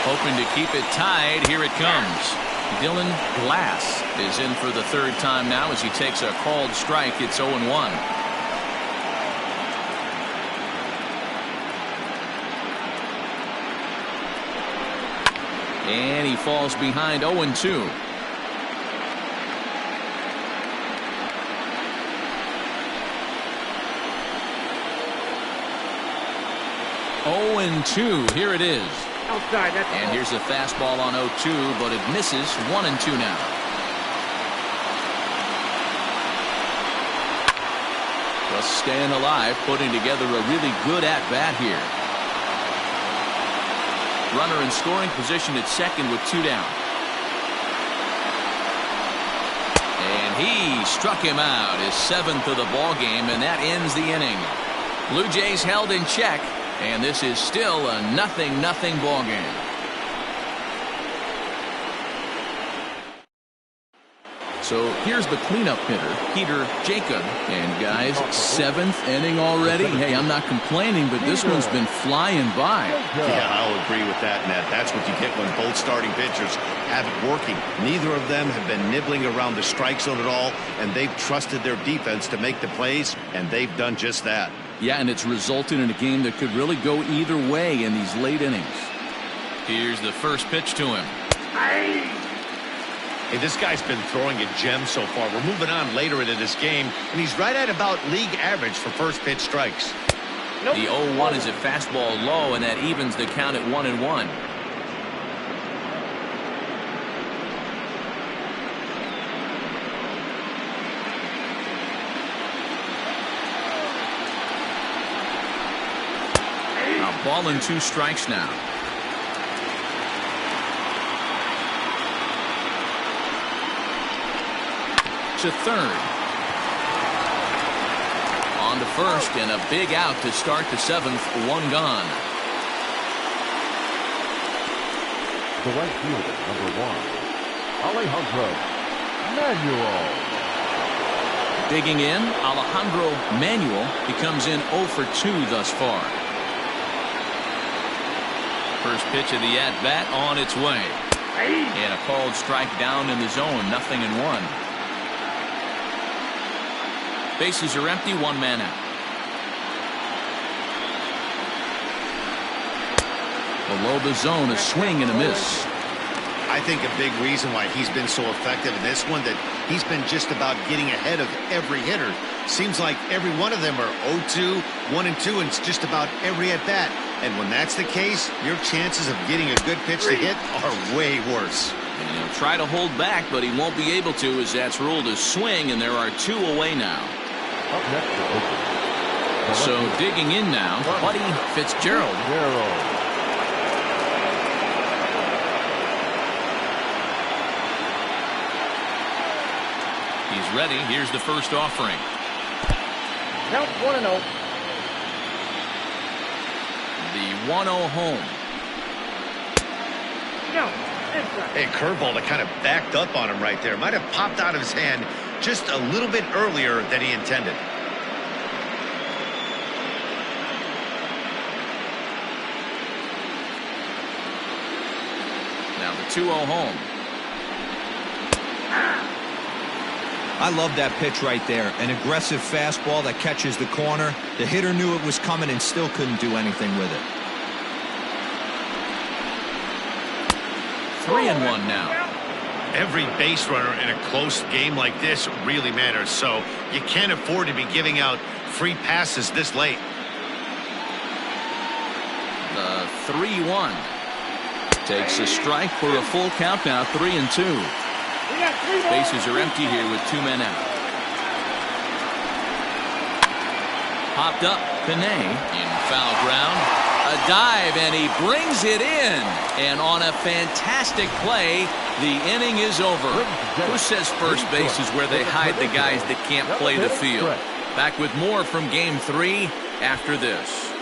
Hoping to keep it tied. Here it comes. Dylan Glass is in for the 3rd time now as he takes a called strike. It's 0-1. And he falls behind 0-2. Here it is. Outside, that's and here's a fastball on 0-2, but it misses. 1-2 now. Just staying alive, putting together a really good at-bat here. Runner in scoring position at second with 2 down. And he struck him out, his 7th of the ball game, and that ends the inning. Blue Jays held in check, and this is still a 0-0 ball game. So here's the cleanup hitter, Peter Jacob. And guys, 7th inning already. Hey, I'm not complaining, but this one's been flying by. Yeah, I'll agree with that, Matt. That's what you get when both starting pitchers have it working. Neither of them have been nibbling around the strike zone at all, and they've trusted their defense to make the plays, and they've done just that. Yeah, and it's resulted in a game that could really go either way in these late innings. Here's the first pitch to him. Hey, this guy's been throwing a gem so far. We're moving on later into this game, and he's right at about league average for first pitch strikes. Nope. The 0-1 is a fastball low, and that evens the count at 1-1. A ball and 2 strikes now. To third. On to first, and a big out to start the 7th. 1 gone. The right fielder, number 1, Alejandro Manuel. Digging in, Alejandro Manuel. He comes in 0 for 2 thus far. First pitch of the at-bat on its way. And a called strike down in the zone. 0-1. Bases are empty, 1 man out. Below the zone, a swing and a miss. I think a big reason why he's been so effective in this one, that he's been just about getting ahead of every hitter. Seems like every one of them are 0-2, 1-2, and it's just about every at-bat. And when that's the case, your chances of getting a good pitch to hit are way worse. And he'll try to hold back, but he won't be able to, as that's ruled a swing, and there are 2 away now. Up next to Oakland. So digging in now, Buddy Fitzgerald. He's ready. Here's the first offering. Count 1-0. The 1-0 home. No. Hey, curveball that kind of backed up on him right there. Might have popped out of his hand just a little bit earlier than he intended. Now the 2-0 home. I love that pitch right there. An aggressive fastball that catches the corner. The hitter knew it was coming and still couldn't do anything with it. 3-1 now. Every base runner in a close game like this really matters, so you can't afford to be giving out free passes this late. The 3-1 takes a strike for a full count now. 3-2. Bases are empty here with 2 men out. Popped up, Panay in foul ground. A dive, and he brings it in. And on a fantastic play, the inning is over. Who says first base is where they hide the guys that can't play the field? Back with more from Game 3 after this.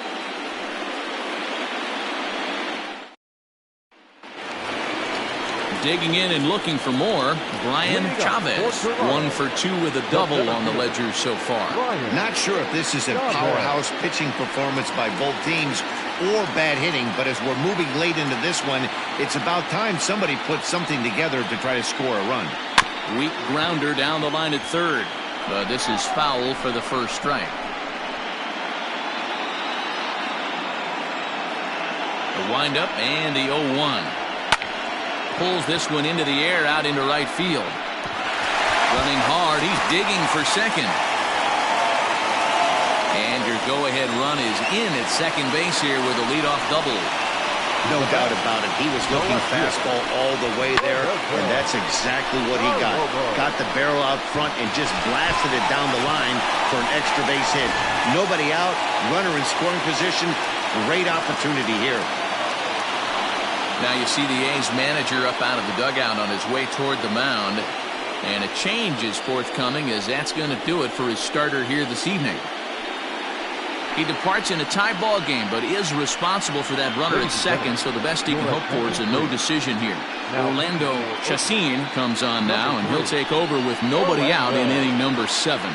Digging in and looking for more, Brian Chavez. 1 for 2 with a double on the ledger so far. Not sure if this is a powerhouse pitching performance by both teams or bad hitting, but as we're moving late into this one, it's about time somebody put something together to try to score a run. Weak grounder down the line at third, but this is foul for the first strike. The windup and the 0-1. Pulls this one into the air out into right field. Running hard, he's digging for second. And your go-ahead run is in at second base here with a leadoff double. No doubt about it. He was looking fastball all the way there, and that's exactly what he got. Got the barrel out front and just blasted it down the line for an extra base hit. Nobody out, runner in scoring position. Great opportunity here. Now you see the A's manager up out of the dugout on his way toward the mound. And a change is forthcoming, as that's going to do it for his starter here this evening. He departs in a tie ball game, but is responsible for that runner at second, so the best he can hope for is a no decision here. Orlando Chacin comes on now, and he'll take over with nobody out in inning number 7.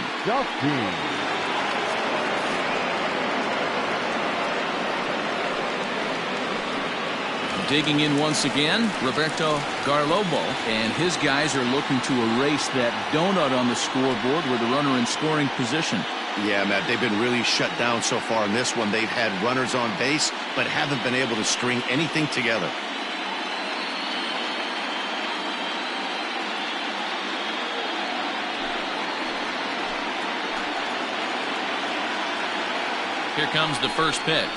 Digging in once again, Roberto Garlobo, and his guys are looking to erase that donut on the scoreboard with a runner in scoring position. Yeah, Matt, they've been really shut down so far in this one. They've had runners on base, but haven't been able to string anything together. Here comes the first pitch.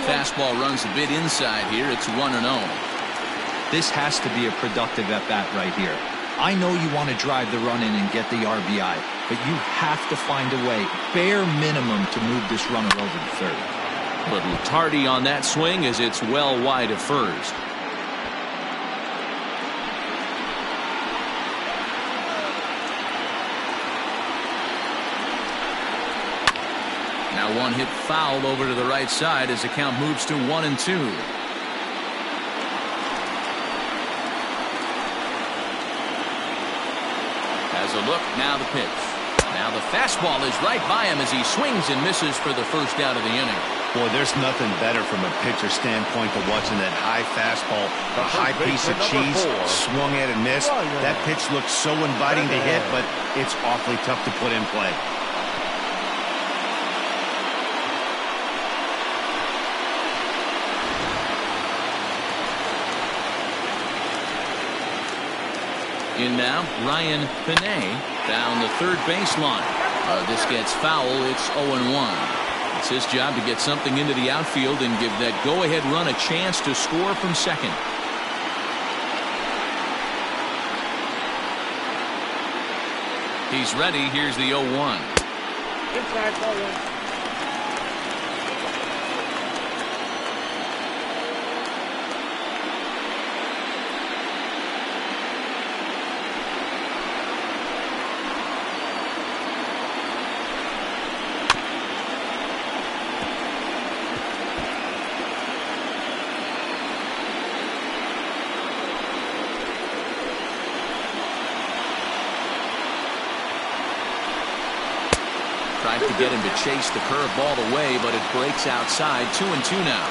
Fastball runs a bit inside here. It's 1-0. This has to be a productive at-bat right here. I know you want to drive the run in and get the RBI, but you have to find a way, bare minimum, to move this runner over to third. A little tardy on that swing as it's well wide of first. Now one hit foul over to the right side as the count moves to 1-2. Has a look, now the pitch. Now the fastball is right by him as he swings and misses for the first out of the inning. Boy, there's nothing better from a pitcher standpoint than watching that high fastball, a high piece of cheese, swung at and missed. That pitch looks so inviting to hit, but it's awfully tough to put in play. In now, Ryan Pinay down the third baseline. This gets foul. It's 0-1. It's his job to get something into the outfield and give that go-ahead run a chance to score from second. He's ready. Here's the 0-1. Inside ball one. Tried to get him to chase the curveball away, but it breaks outside. 2-2 now.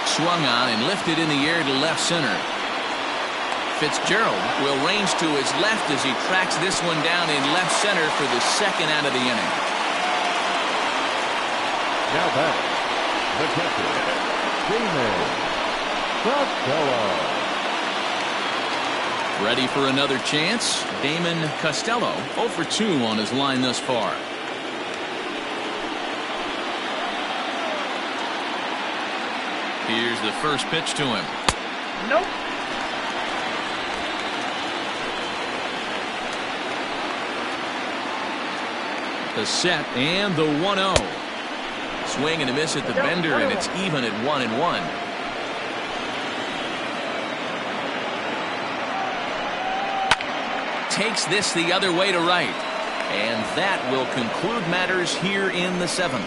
Swung on and lifted in the air to left center. Fitzgerald will range to his left as he tracks this one down in left center for the second out of the inning. Now back, the catcher, Costello. Ready for another chance. Damon Costello 0 for 2 on his line thus far. Here's the first pitch to him. Nope. The set and the 1-0. Swing and a miss at the bender, and it's even at 1-1. Takes this the other way to right, and that will conclude matters here in the 7th.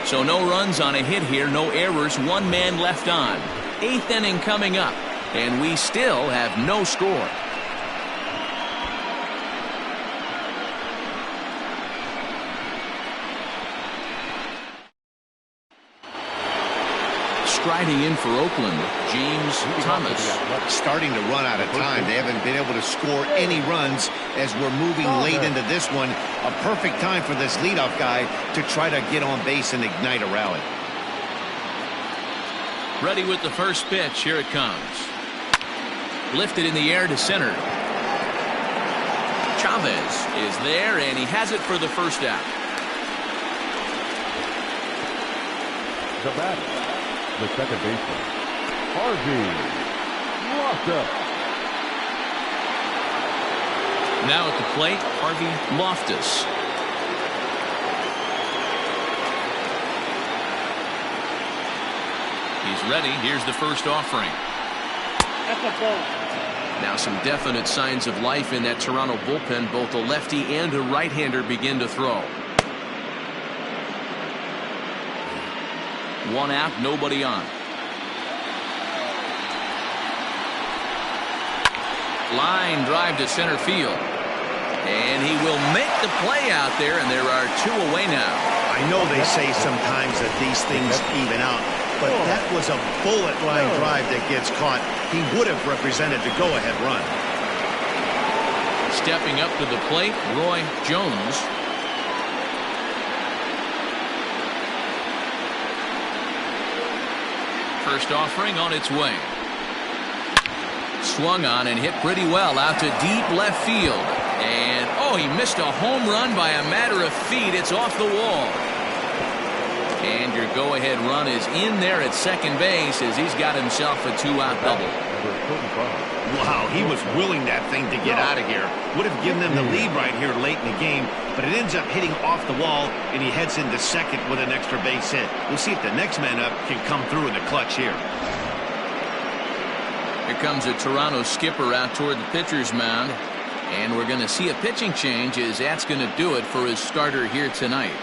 So no runs on a hit here, no errors, one man left on. 8th inning coming up, and we still have no score. Striding in for Oakland, James Thomas. Starting to run out of time. They haven't been able to score any runs as we're moving late into this one. A perfect time for this leadoff guy to try to get on base and ignite a rally. Ready with the first pitch. Here it comes. Lifted in the air to center. Chavez is there, and he has it for the first out. The batter, the second baseman, Harvey Loftus. Now at the plate, Harvey Loftus. He's ready. Here's the first offering. That's a ball. Now some definite signs of life in that Toronto bullpen. Both a lefty and a right-hander begin to throw. One out, nobody on. Line drive to center field. And he will make the play out there, and there are two away now. I know they say sometimes that these things even out, but that was a bullet line drive that gets caught. He would have represented the go-ahead run. Stepping up to the plate, Roy Jones. First offering on its way. Swung on and hit pretty well out to deep left field. And, oh, he missed a home run by a matter of feet. It's off the wall. And your go-ahead run is in there at second base as he's got himself a two-out double. Wow, he was willing that thing to get out of here. Would have given them the lead right here late in the game, but it ends up hitting off the wall, and he heads into second with an extra base hit. We'll see if the next man up can come through in the clutch here. Here comes a Toronto skipper out toward the pitcher's mound, and we're going to see a pitching change as that's going to do it for his starter here tonight.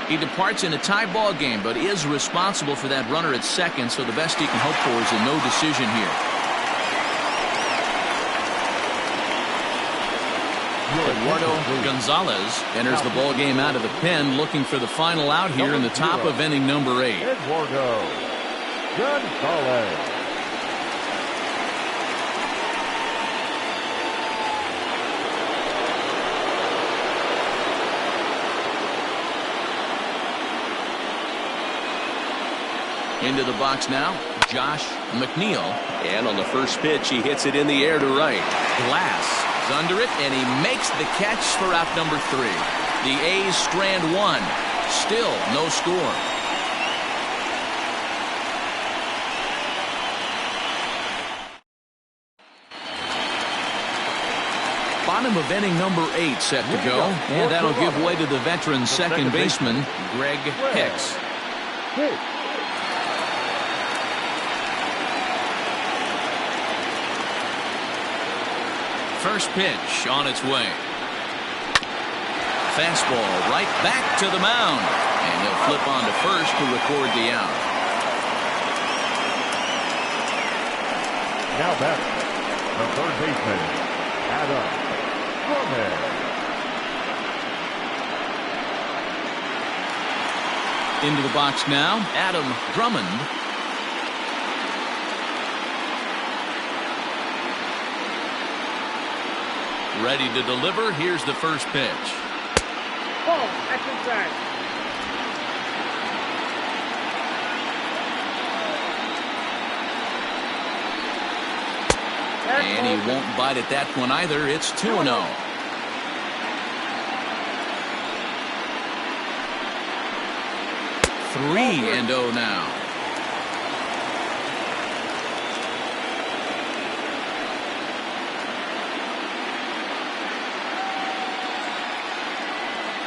He departs in a tie ball game, but is responsible for that runner at second, so the best he can hope for is a no decision here. Eduardo Gonzalez enters the ball game out of the pen, looking for the final out here in the top of inning number 8. Eduardo Gonzalez. Into the box now, Josh McNeil. And on the first pitch, he hits it in the air to right. Glass is under it, and he makes the catch for out number 3. The A's strand 1. Still no score. Bottom of inning number 8 set to go. And that'll give way to the veteran second baseman, Greg Hicks. First pitch on its way. Fastball right back to the mound. And he'll flip on to first to record the out. Now back, the third baseman, Adam Drummond. Into the box now, Adam Drummond. Ready to deliver. Here's the first pitch. Ball, that's inside. And he won't bite at that one either. It's 2-0. Three and 0 now.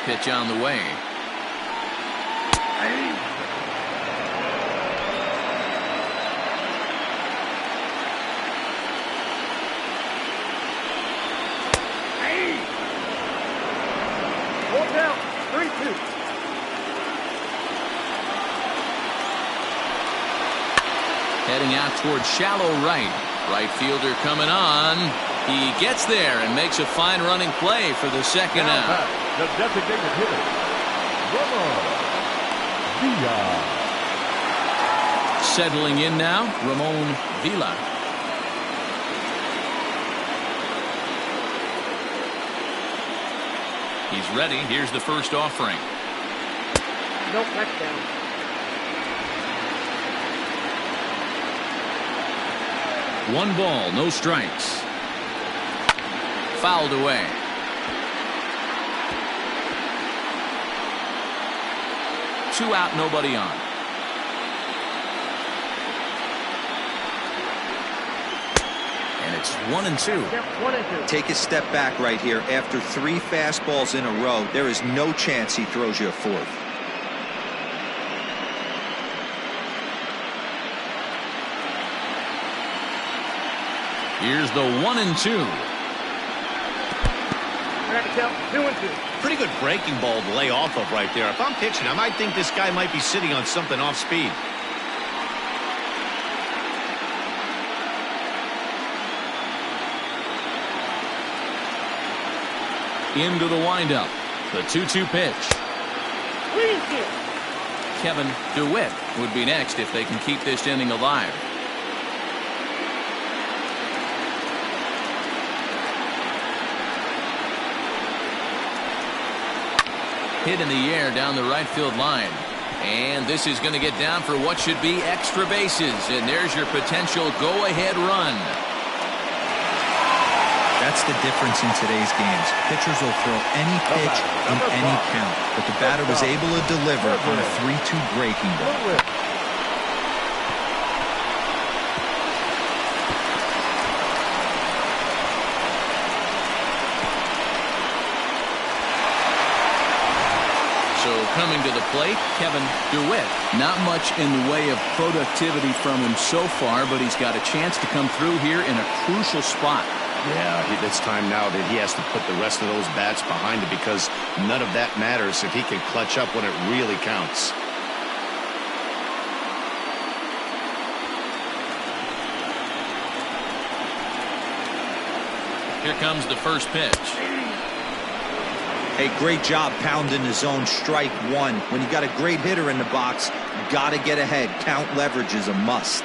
Pitch on the way. Hold down, 3-2. Heading out towards shallow right. Right fielder coming on. He gets there and makes a fine running play for the second out. The designated hitter, Drummond. Settling in now, Ramon Villa. He's ready. Here's the first offering. No touchdown. One ball, no strikes. Fouled away. Two out, nobody on. And it's 1-2. Yep, 1-2. Take a step back right here. After 3 fastballs in a row, there is no chance he throws you a fourth. Here's the 1-2. I got to count 2-2. Pretty good breaking ball to lay off of right there. If I'm pitching, I might think this guy might be sitting on something off speed. Into the windup. The 2-2 pitch. Kevin DeWitt would be next if they can keep this inning alive. Hit in the air down the right field line. And this is going to get down for what should be extra bases. And there's your potential go-ahead run. That's the difference in today's games. Pitchers will throw any pitch in any count, but the batter was able to deliver on a 3-2 breaking ball. So coming to the plate, Kevin DeWitt. Not much in the way of productivity from him so far, but he's got a chance to come through here in a crucial spot. Yeah, it's time now that he has to put the rest of those bats behind it, because none of that matters if he can clutch up when it really counts. Here comes the first pitch. Hey, great job pounding the zone. Strike one. When you got a great hitter in the box, got to get ahead. Count leverage is a must.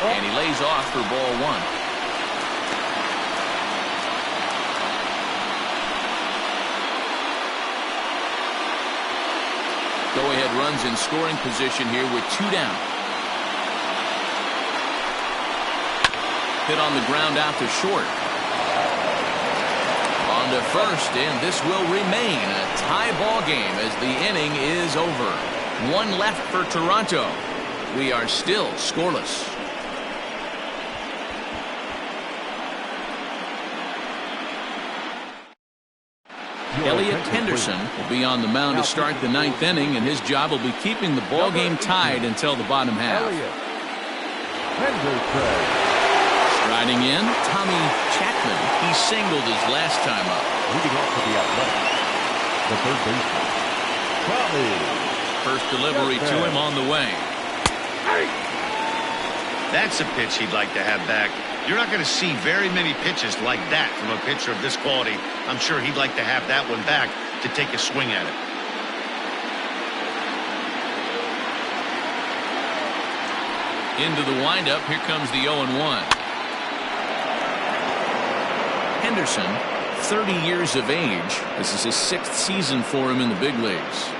And he lays off for ball one. Go-ahead runs in scoring position here with 2 down. Hit on the ground out to short. On to first, and this will remain a tie ball game as the inning is over. 1 left for Toronto. We are still scoreless. Elliot Henderson will be on the mound to start the 9th inning, and his job will be keeping the ball game tied until the bottom half. Striding in, Tommy Chapman. He singled his last time up. Leading off to the Athletic, the third baseman, Chavez. First delivery to him on the way. That's a pitch he'd like to have back. You're not going to see very many pitches like that from a pitcher of this quality. I'm sure he'd like to have that one back to take a swing at it. Into the windup, here comes the 0-1. Henderson, 30 years of age. This is his 6th season for him in the big leagues.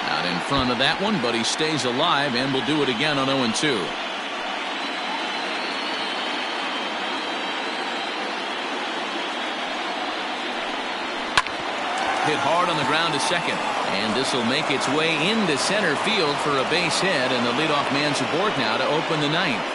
Not in front of that one, but he stays alive and will do it again on 0-2. Hit hard on the ground to second, and this will make its way into center field for a base hit, and the leadoff man's aboard now to open the 9th.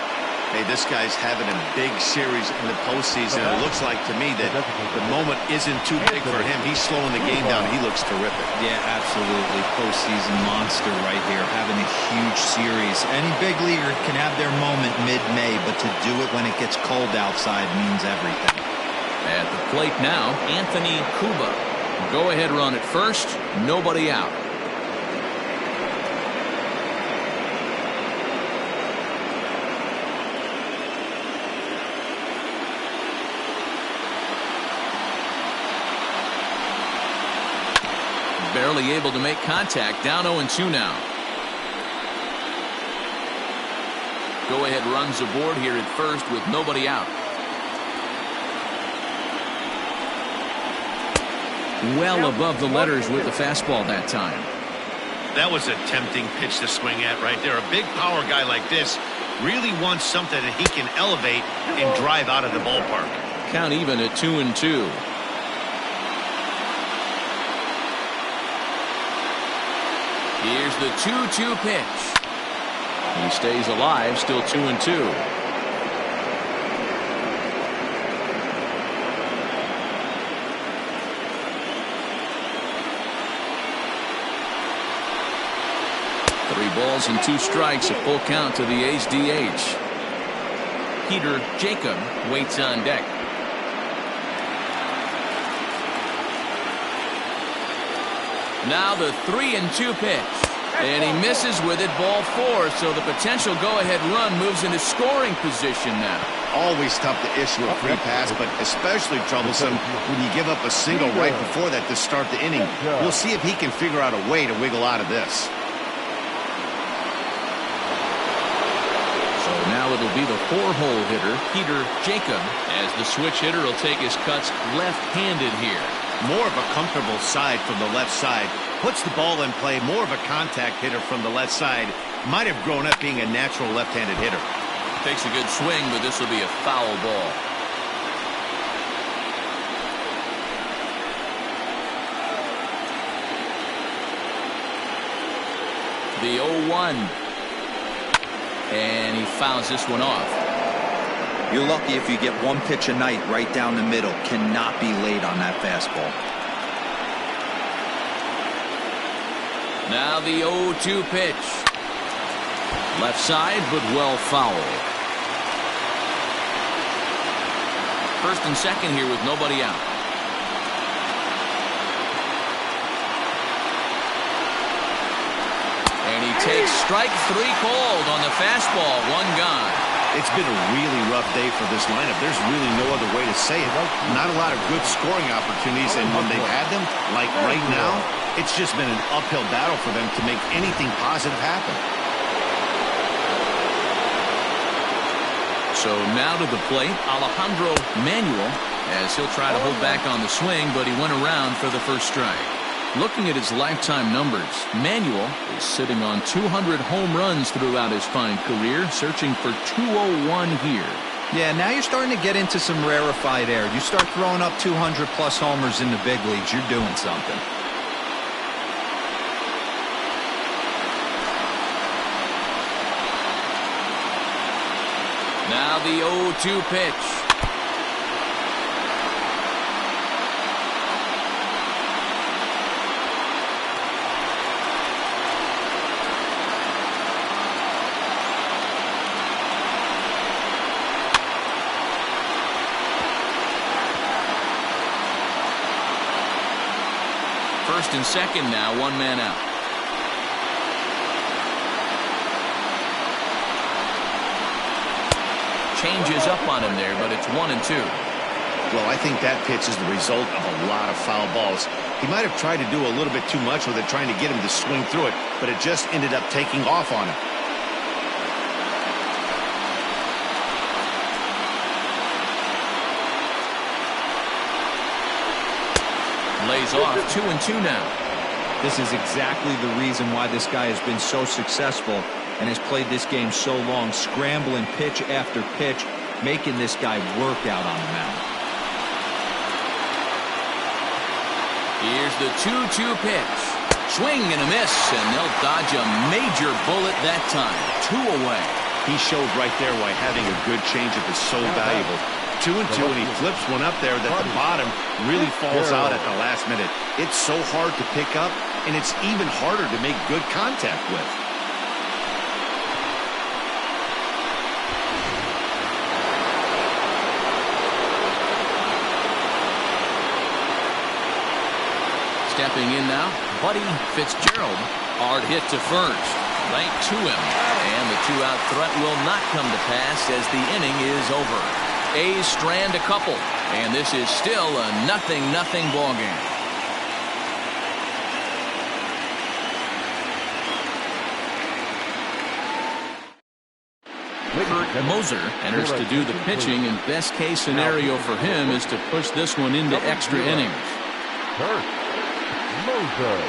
Hey, this guy's having a big series in the postseason. It looks like to me that the moment isn't too big for him. He's slowing the game down. He looks terrific. Yeah, absolutely. Postseason monster right here, having a huge series. Any big leaguer can have their moment mid-May, but to do it when it gets cold outside means everything. At the plate now, Anthony Cuba. Go-ahead run at first, nobody out. Barely able to make contact, down 0-2 now. Go-ahead runs aboard here at first with nobody out. Well above the letters with the fastball that time. That was a tempting pitch to swing at right there. A big power guy like this really wants something that he can elevate and drive out of the ballpark. Count even at 2-2. Here's the 2-2 pitch. He stays alive, still 2-2. Three balls and 2 strikes, a full count to the A's DH. Peter Jacob waits on deck. Now the 3-2 pitch. And he misses with it, ball 4. So the potential go-ahead run moves into scoring position now. Always tough to issue a free pass, but especially troublesome when you give up a single right before that to start the inning. We'll see if he can figure out a way to wiggle out of this. it'll be the 4-hole hitter, Peter Jacob, as the switch hitter will take his cuts left-handed here. More of a comfortable side from the left side. Puts the ball in play. More of a contact hitter from the left side. Might have grown up being a natural left-handed hitter. Takes a good swing, but this will be a foul ball. The 0-1. And he fouls this one off. You're lucky if you get one pitch a night right down the middle. Cannot be late on that fastball. Now the 0-2 pitch. Left side, but well foul. First and second here with nobody out. And he takes strike 3 called on the fastball. 1 gone. It's been a really rough day for this lineup. There's really no other way to say it. Not a lot of good scoring opportunities, and when they've had them, like right now, it's just been an uphill battle for them to make anything positive happen. So now to the plate, Alejandro Manuel, as he'll try to hold back on the swing, but he went around for the first strike. Looking at his lifetime numbers, Manuel is sitting on 200 home runs throughout his fine career, searching for 201 here. Yeah, now you're starting to get into some rarefied air. You start throwing up 200-plus homers in the big leagues, you're doing something. Now the 0-2 pitch. First and second now, 1 man out. Changes up on him there, but it's 1-2. Well, I think that pitch is the result of a lot of foul balls. He might have tried to do a little bit too much with it, trying to get him to swing through it, but it just ended up taking off on him. Lays off 2-2 now. This is exactly the reason why this guy has been so successful and has played this game so long, scrambling pitch after pitch, making this guy work out on the mound. Here's the 2-2 pitch. Swing and a miss, and they'll dodge a major bullet that time. 2 away. He showed right there why having a good changeup is so valuable. 2-2, and he flips one up there that the bottom really falls out at the last minute. It's so hard to pick up, and it's even harder to make good contact with. Stepping in now, Buddy Fitzgerald. Hard hit to first. Right to him. And the 2-out threat will not come to pass as the inning is over. A's strand a couple. And this is still a 0-0 ball game. Kurt Moser enters to do the pitching, and best case scenario for him is to push this one into extra innings. Kurt Moser.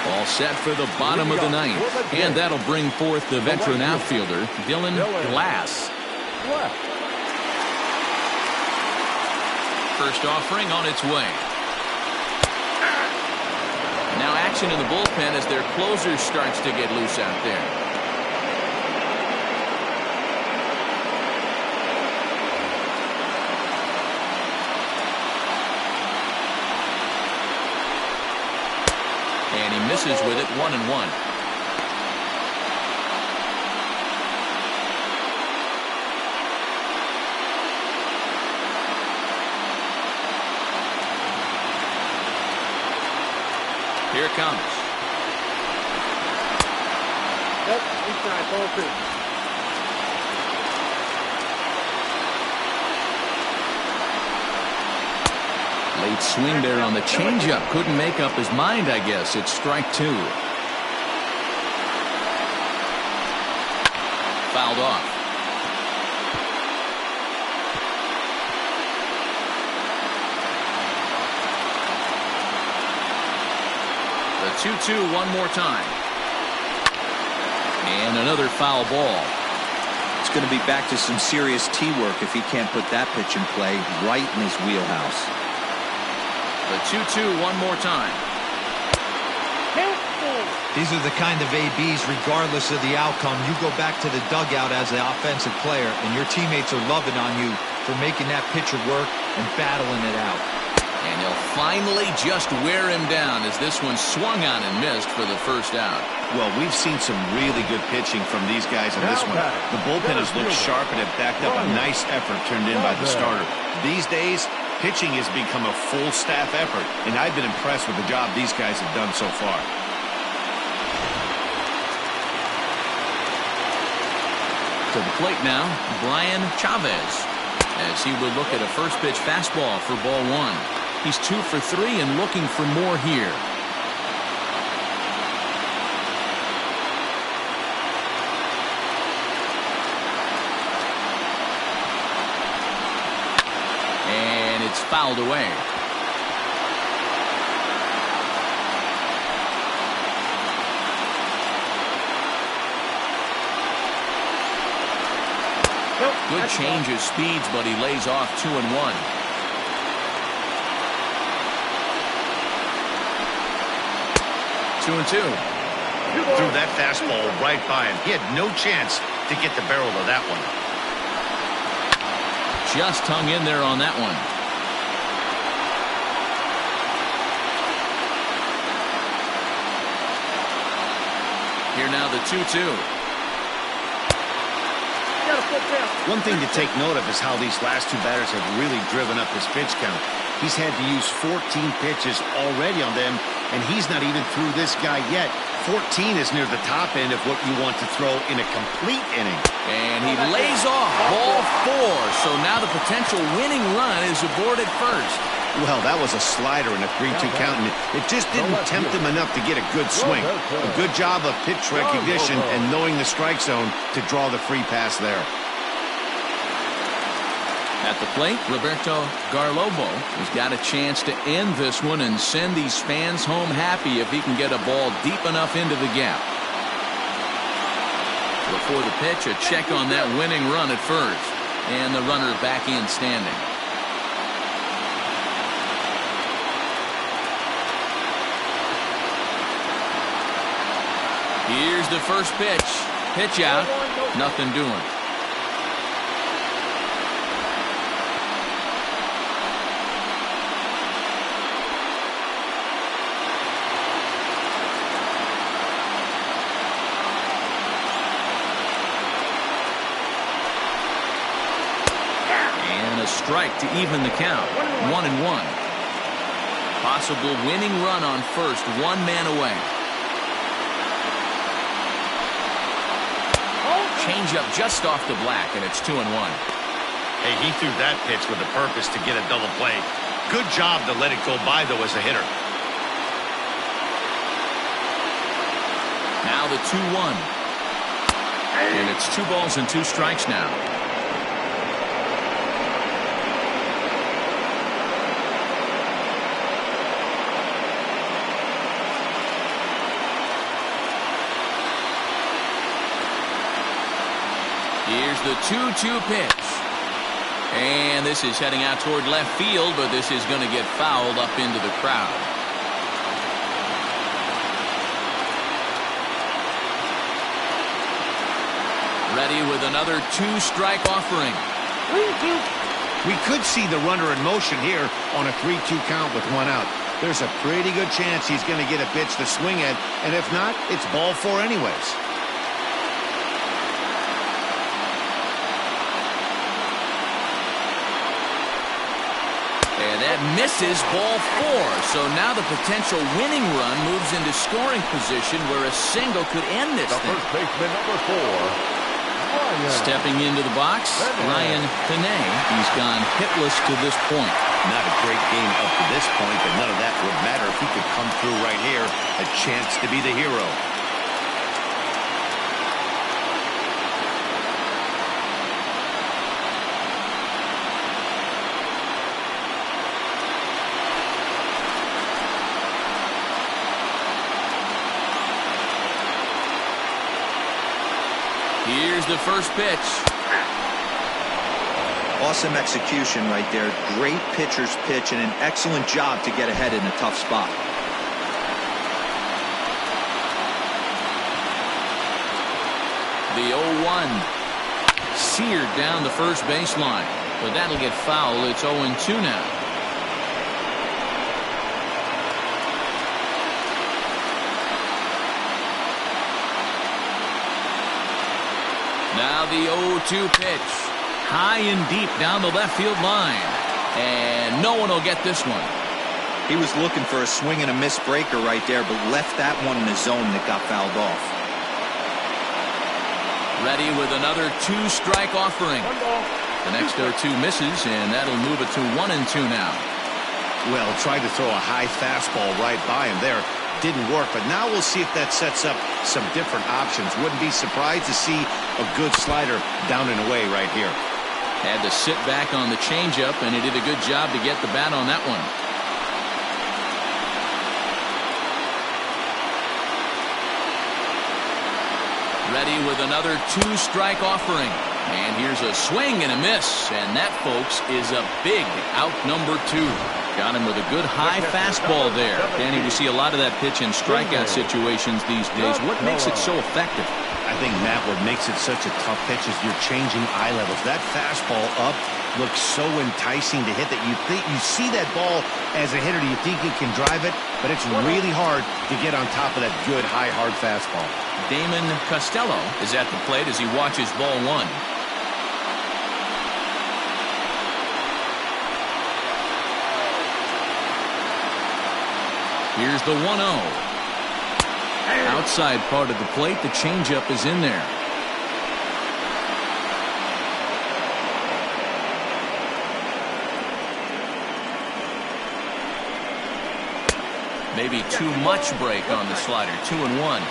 All set for the bottom of the ninth, and that'll bring forth the veteran outfielder, Dylan Glass. First offering on its way. Now action in the bullpen as their closer starts to get loose out there. And he misses with it, 1-1. Here it comes. Nope, inside, ball 2. Late swing there on the changeup. Couldn't make up his mind, I guess. It's strike 2. fouled off. The 2-2 one more time. And another foul ball. It's going to be back to some serious tee work if he can't put that pitch in play right in his wheelhouse. The 2-2 one more time. These are the kind of ABs, regardless of the outcome, you go back to the dugout as the offensive player, and your teammates are loving on you for making that pitcher work and battling it out. And he'll finally just wear him down as this one swung on and missed for the first out. Well, we've seen some really good pitching from these guys in this one. The bullpen has looked sharp and have backed up a nice effort turned in by the starter. These days, pitching has become a full staff effort, and I've been impressed with the job these guys have done so far. To the plate now, Brian Chavez, as he will look at a first pitch fastball for ball one. He's 2 for 3 and looking for more here. And it's fouled away. Good change of speeds, but he lays off 2-1. Two and two. Threw that fastball right by him. He had no chance to get the barrel of that one. Just hung in there on that one. Here now the 2-2. One thing to take note of is how these last two batters have really driven up his pitch count. He's had to use 14 pitches already on them, and he's not even through this guy yet. 14 is near the top end of what you want to throw in a complete inning. And he lays off ball 4, so now the potential winning run is aboard at first. Well, that was a slider in a 3-2 count, and it just didn't tempt him enough to get a good swing. A good job of pitch recognition and knowing the strike zone to draw the free pass there. At the plate, Roberto Garlobo has got a chance to end this one and send these fans home happy if he can get a ball deep enough into the gap. Before the pitch, a check on that winning run at first, and the runner back in standing. Here's the first pitch. Pitch out. Nothing doing. And a strike to even the count. 1-1. Possible winning run on first. One man away. Change up just off the black, and it's 2-1. Hey, he threw that pitch with a purpose to get a double play. Good job to let it go by, though, as a hitter. Now the 2-1. And it's 2 balls and 2 strikes now. Here's the 2-2 pitch. And this is heading out toward left field, but this is going to get fouled up into the crowd. Ready with another 2-strike offering. 3-2. We could see the runner in motion here on a 3-2 count with 1 out. There's a pretty good chance he's going to get a pitch to swing at, and if not, it's ball 4 anyways. And that misses ball 4. So now the potential winning run moves into scoring position where a single could end this thing. First baseman number 4. Ryan. Stepping into the box, Ryan Pinay. He's gone hitless to this point. Not a great game up to this point, but none of that would matter if he could come through right here. A chance to be the hero. Here's the first pitch. Awesome execution right there. Great pitcher's pitch and an excellent job to get ahead in a tough spot. The 0-1. Seared down the first baseline. But that'll get foul. It's 0-2 now. Now the 0-2 pitch. High and deep down the left field line. And no one will get this one. He was looking for a swing and a miss breaker right there, but left that one in the zone that got fouled off. Ready with another 2-strike offering. The next 0-2 misses, and that'll move it to 1-2 now. Well, tried to throw a high fastball right by him there. Didn't work, but now we'll see if that sets up some different options. Wouldn't be surprised to see a good slider down and away right here. Had to sit back on the changeup, and he did a good job to get the bat on that one. Ready with another 2-strike offering. And here's a swing and a miss. And that, folks, is a big out number 2. Got him with a good high fastball there. Danny, we see a lot of that pitch in strikeout situations these days. What makes it so effective? I think, Matt, what makes it such a tough pitch is you're changing eye levels. That fastball up looks so enticing to hit that you see that ball as a hitter. You think you can drive it, but it's really hard to get on top of that good, high, hard fastball. Damon Costello is at the plate as he watches ball 1. Here's the 1-0. Outside part of the plate, the changeup is in there. Maybe too much break on the slider. 2-1.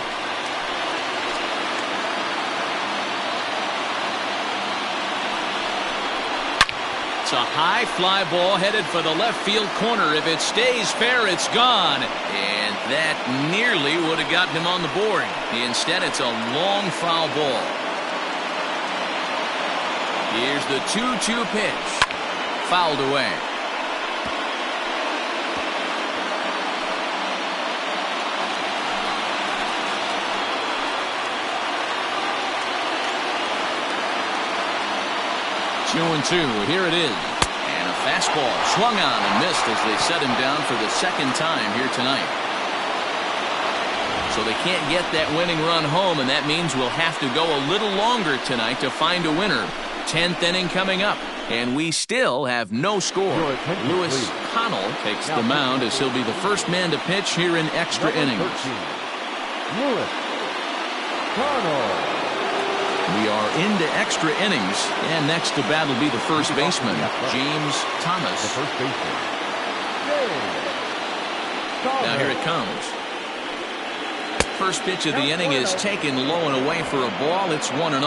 It's a high fly ball headed for the left field corner. If it stays fair, it's gone. And that nearly would have gotten him on the board. Instead, it's a long foul ball. Here's the 2-2 pitch. Fouled away. Two and 2. Here it is. And a fastball swung on and missed as they set him down for the second time here tonight. So they can't get that winning run home, and that means we'll have to go a little longer tonight to find a winner. 10th inning coming up, and we still have no score. Lewis Connell takes the mound as he'll be the first man to pitch here in extra innings. Lewis Connell. We are into extra innings, and next to bat will be the first baseman, James Thomas. The first baseman. Now here it comes. First pitch of the inning is taken low and away for a ball. It's 1-0.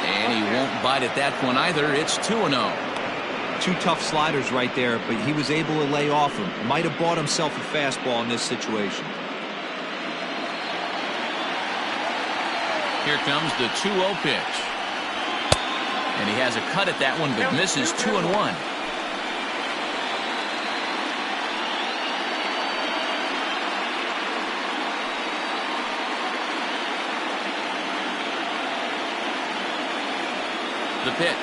And he won't bite at that one either. It's 2-0. 2 tough sliders right there, but he was able to lay off him. Might have bought himself a fastball in this situation. Here comes the 2-0 pitch. And he has a cut at that one, but misses. 2-1. The pitch.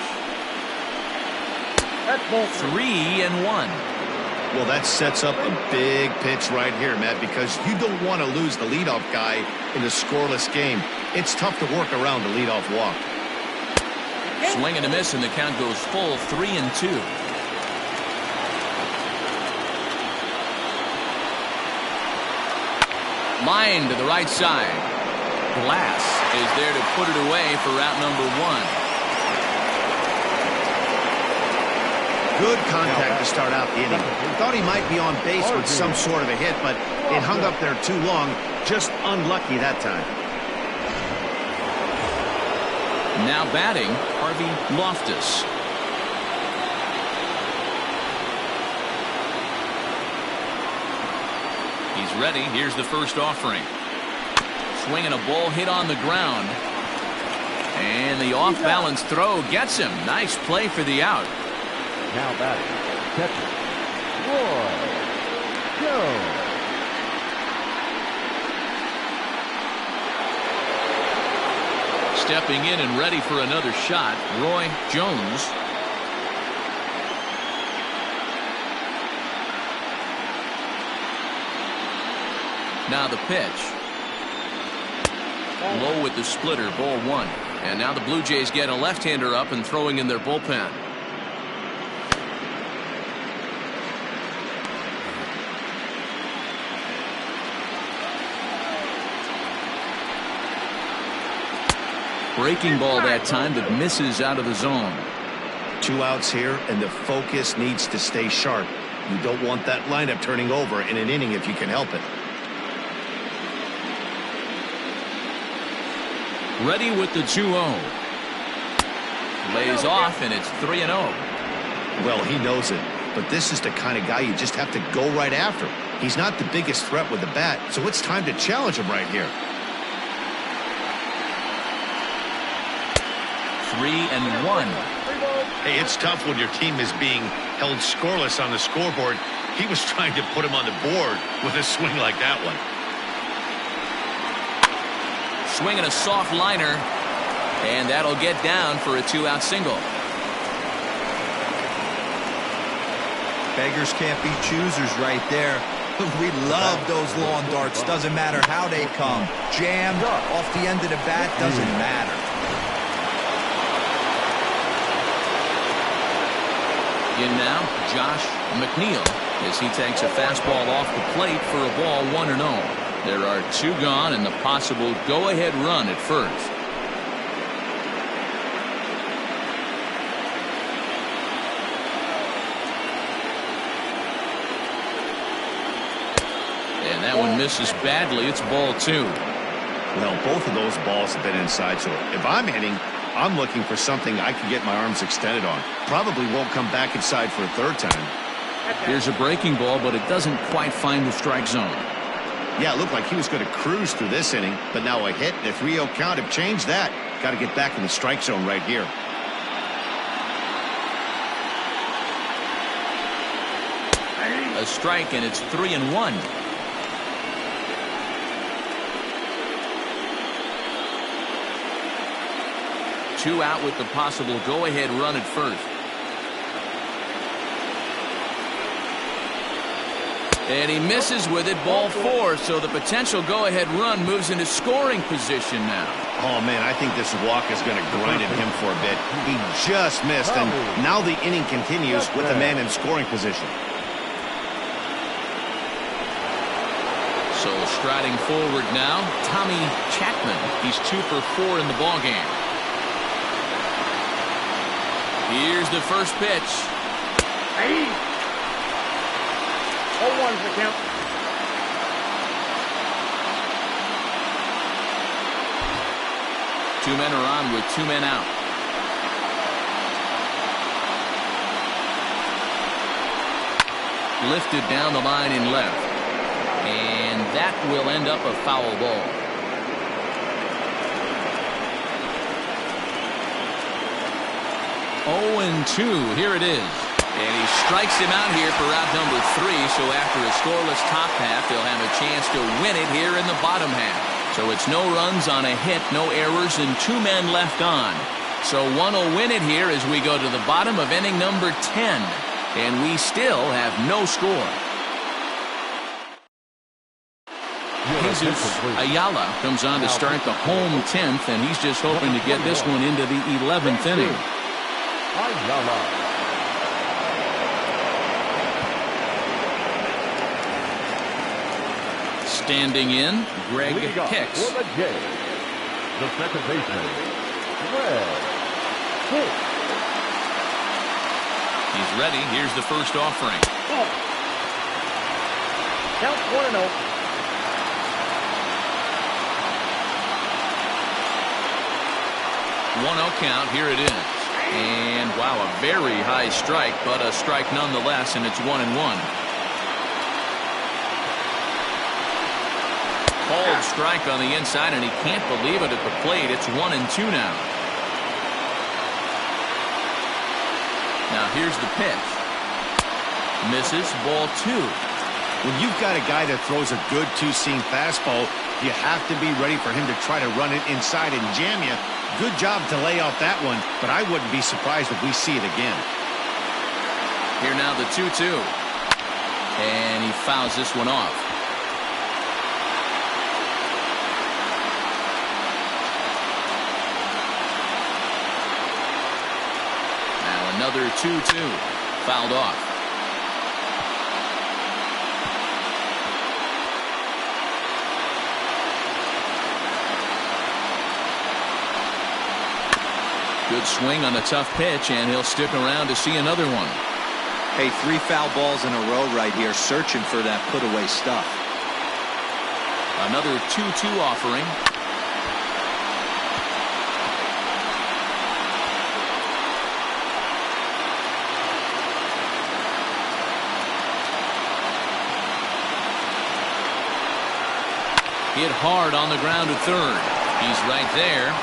3-1. Well, that sets up a big pitch right here, Matt, because you don't want to lose the leadoff guy in a scoreless game. It's tough to work around a leadoff walk. Swing and a miss, and the count goes full. 3-2. Line to the right side. Glass is there to put it away for out number 1. Good contact to start out the inning. Thought he might be on base with some sort of a hit, but it hung up there too long. Just unlucky that time. Now batting, Harvey Loftus. He's ready. Here's the first offering. Swinging a ball hit on the ground. And the off-balance throw gets him. Nice play for the out. Now batting, catcher, Roy Jones. Stepping in and ready for another shot, Roy Jones. Now the pitch. Low with the splitter, ball one. And now the Blue Jays get a left-hander up and throwing in their bullpen. Breaking ball that time that misses out of the zone. 2 outs here, and the focus needs to stay sharp. You don't want that lineup turning over in an inning if you can help it. Ready with the 2-0. Lays off, and it's 3-0. Well, he knows it, but this is the kind of guy you just have to go right after. He's not the biggest threat with the bat, so it's time to challenge him right here. 3-1. Hey, it's tough when your team is being held scoreless on the scoreboard. He was trying to put him on the board with a swing like that one. Swinging a soft liner, and that'll get down for a 2-out single. Beggars can't be choosers right there. We love those lawn darts. Doesn't matter how they come. Jammed off the end of the bat, doesn't matter. In now, Josh McNeil as he takes a fastball off the plate for a ball 1-0. There are 2 gone and the possible go-ahead run at first. And that one misses badly. It's ball 2. Well, both of those balls have been inside, so if I'm hitting, I'm looking for something I can get my arms extended on. Probably won't come back inside for a third time. Here's a breaking ball, but it doesn't quite find the strike zone. Yeah, it looked like he was going to cruise through this inning, but now a hit and a 3-0 count have changed that. Got to get back in the strike zone right here. A strike, and it's 3-1. Two out with the possible go-ahead run at first. And he misses with it, ball 4, so the potential go-ahead run moves into scoring position now. Oh, man, I think this walk is going to grind at him for a bit. He just missed, and now the inning continues with the man in scoring position. So striding forward now, Tommy Chapman. He's 2 for 4 in the ballgame. Here's the first pitch. Hey. 0-1 for count. Two men are on with 2 men out. Lifted down the line in left. And that will end up a foul ball. Oh, 2. Here it is. And he strikes him out here for out number 3. So after a scoreless top half, they'll have a chance to win it here in the bottom half. So it's no runs on a hit, no errors, and 2 men left on. So one will win it here as we go to the bottom of inning number 10. And we still have no score. Jesus Ayala comes on to start the home 10th, and he's just hoping to get this one into the 11th inning. Ayala. Standing in, Greg Hicks. For the Jays, the second baseman, Hicks. He's ready. Here's the first offering. Count 1-0. 1-0 count. Here it is. And wow, a very high strike, but a strike nonetheless, and it's 1-1. Hard strike on the inside, and he can't believe it at the plate. It's 1-2 now. Now here's the pitch. Misses, ball 2. When you've got a guy that throws a good two-seam fastball, you have to be ready for him to try to run it inside and jam you. Good job to lay off that one, but I wouldn't be surprised if we see it again. Here now the 2-2. And he fouls this one off. Now another 2-2. Fouled off. Good swing on a tough pitch, and he'll stick around to see another one. Hey, 3 foul balls in a row right here, searching for that put-away stuff. Another 2-2 offering. Hit hard on the ground to third. He's right there.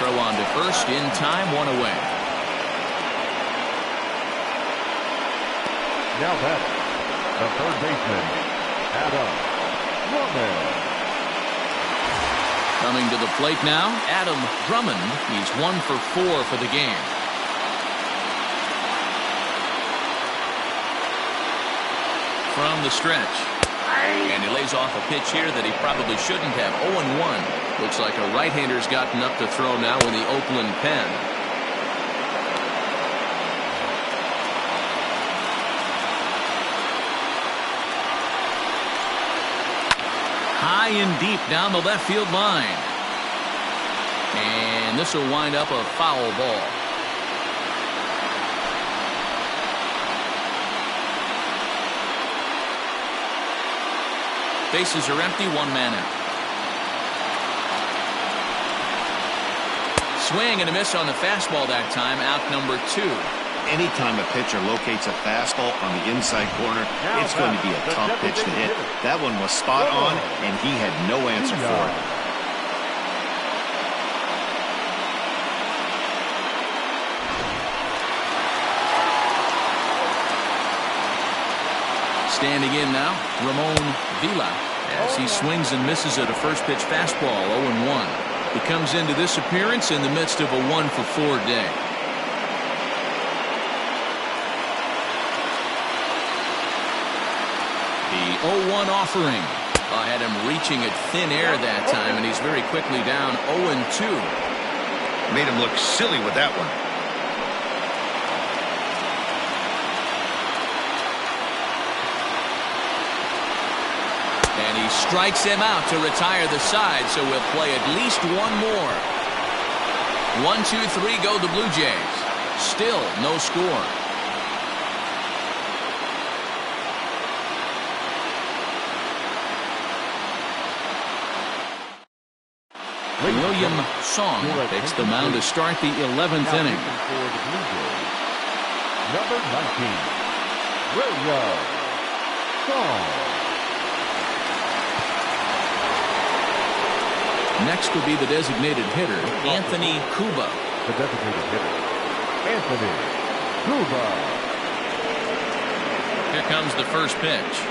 Throw on to first in time, 1 away. Now batting, the third baseman, Drummond. Coming to the plate now, Drummond. He's 1 for 4 for the game. From the stretch. And he lays off a pitch here that he probably shouldn't have. 0-1. Looks like a right-hander's gotten up to throw now in the Oakland pen. High and deep down the left field line. And this will wind up a foul ball. Bases are empty, 1 man out. Swing and a miss on the fastball that time, out number 2. Anytime a pitcher locates a fastball on the inside corner, it's going to be a tough pitch to hit. That one was spot on, and he had no answer for it. Standing in now, Ramon Vila, as he swings and misses at a first pitch fastball, 0-1. He comes into this appearance in the midst of a 1 for 4 day. The 0-1 offering. I had him reaching at thin air that time, and he's very quickly down 0-2. Made him look silly with that one. And he strikes him out to retire the side, so we'll play at least 1 more. 1, 2, 3 go the Blue Jays. Still no score. William Song takes the mound to start the 11th inning. For the Blue Jays, number 19, William Song. Next will be the designated hitter, Anthony Cuba. The designated hitter, Anthony Cuba. Here comes the first pitch.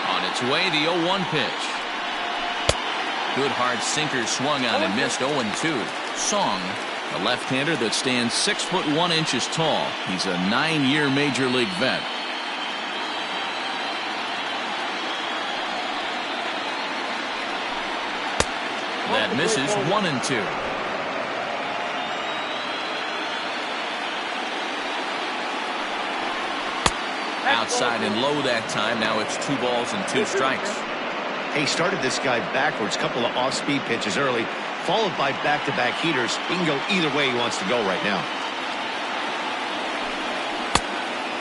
On its way, the 0-1 pitch. Good hard sinker swung on and missed. 0-2. Song, a left-hander that stands 6'1" tall. He's a 9-year major league vet. That misses. 1-2. Outside and low that time. Now it's 2 balls and 2 strikes. He started this guy backwards, couple of off-speed pitches early, followed by back-to-back heaters. He can go either way he wants to go right now.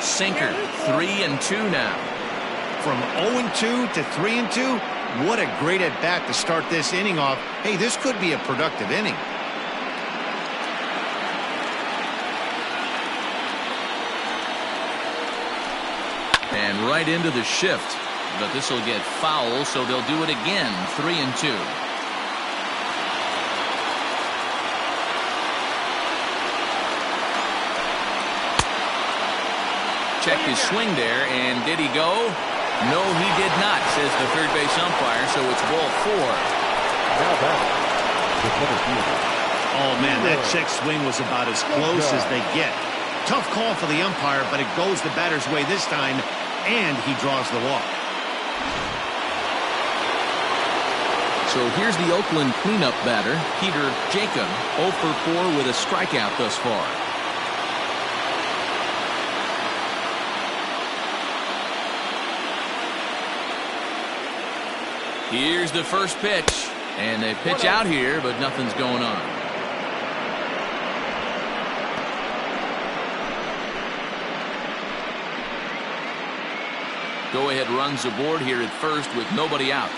Sinker, 3-2 now. From 0-2 to 3-2, what a great at-bat to start this inning off. Hey, this could be a productive inning. And right into the shift. But this will get foul, so they'll do it again. 3-2. Checked his swing there, and did he go? No, he did not, says the third base umpire, so it's ball 4. Now back to center fielder. Oh, man, that check swing was about as close as they get. Tough call for the umpire, but it goes the batter's way this time, and he draws the walk. So here's the Oakland cleanup batter, Peter Jacob, 0 for 4 with a strikeout thus far. Here's the first pitch, and they pitch out here, but nothing's going on. Go-ahead runs aboard here at first with nobody out.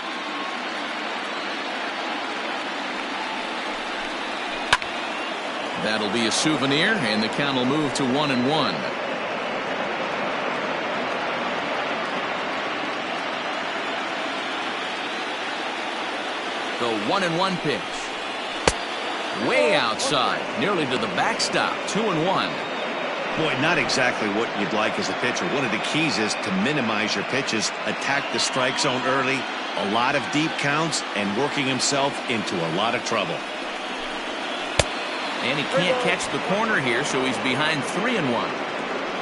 That'll be a souvenir, and the count will move to 1-1. The 1-1 pitch. Way outside, nearly to the backstop. 2-1. Boy, not exactly what you'd like as a pitcher. One of the keys is to minimize your pitches, attack the strike zone early, a lot of deep counts, and working himself into a lot of trouble. And he can't catch the corner here, so he's behind 3-1.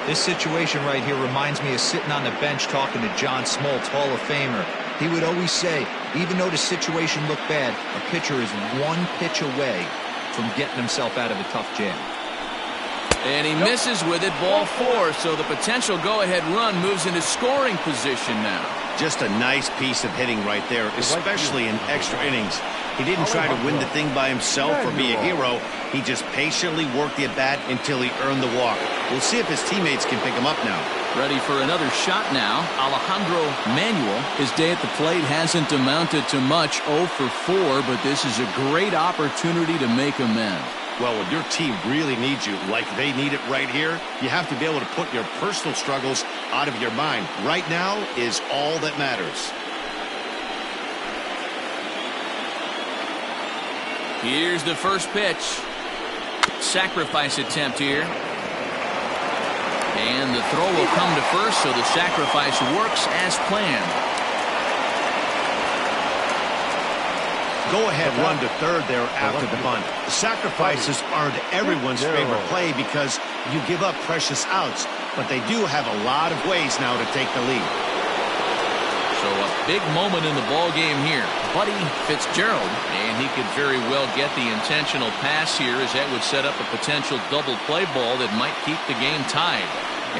This situation right here reminds me of sitting on the bench talking to John Smoltz, Hall of Famer. He would always say, even though the situation looked bad, a pitcher is one pitch away from getting himself out of a tough jam. And he misses with it, ball 4, so the potential go-ahead run moves into scoring position now. Just a nice piece of hitting right there, especially in extra innings. He didn't try to win the thing by himself or be a hero. He just patiently worked the at-bat until he earned the walk. We'll see if his teammates can pick him up now. Ready for another shot now. Alejandro Manuel. His day at the plate hasn't amounted to much, 0 for 4, but this is a great opportunity to make amends. Well, when your team really needs you, like they need it right here, you have to be able to put your personal struggles out of your mind. Right now is all that matters. Here's the first pitch. Sacrifice attempt here. And the throw will come to first, so the sacrifice works as planned. Go-ahead run to third there after the bunt. The sacrifices aren't everyone's favorite play because you give up precious outs, but they do have a lot of ways now to take the lead. So a big moment in the ball game here. Buddy Fitzgerald, and he could very well get the intentional pass here, as that would set up a potential double play ball that might keep the game tied.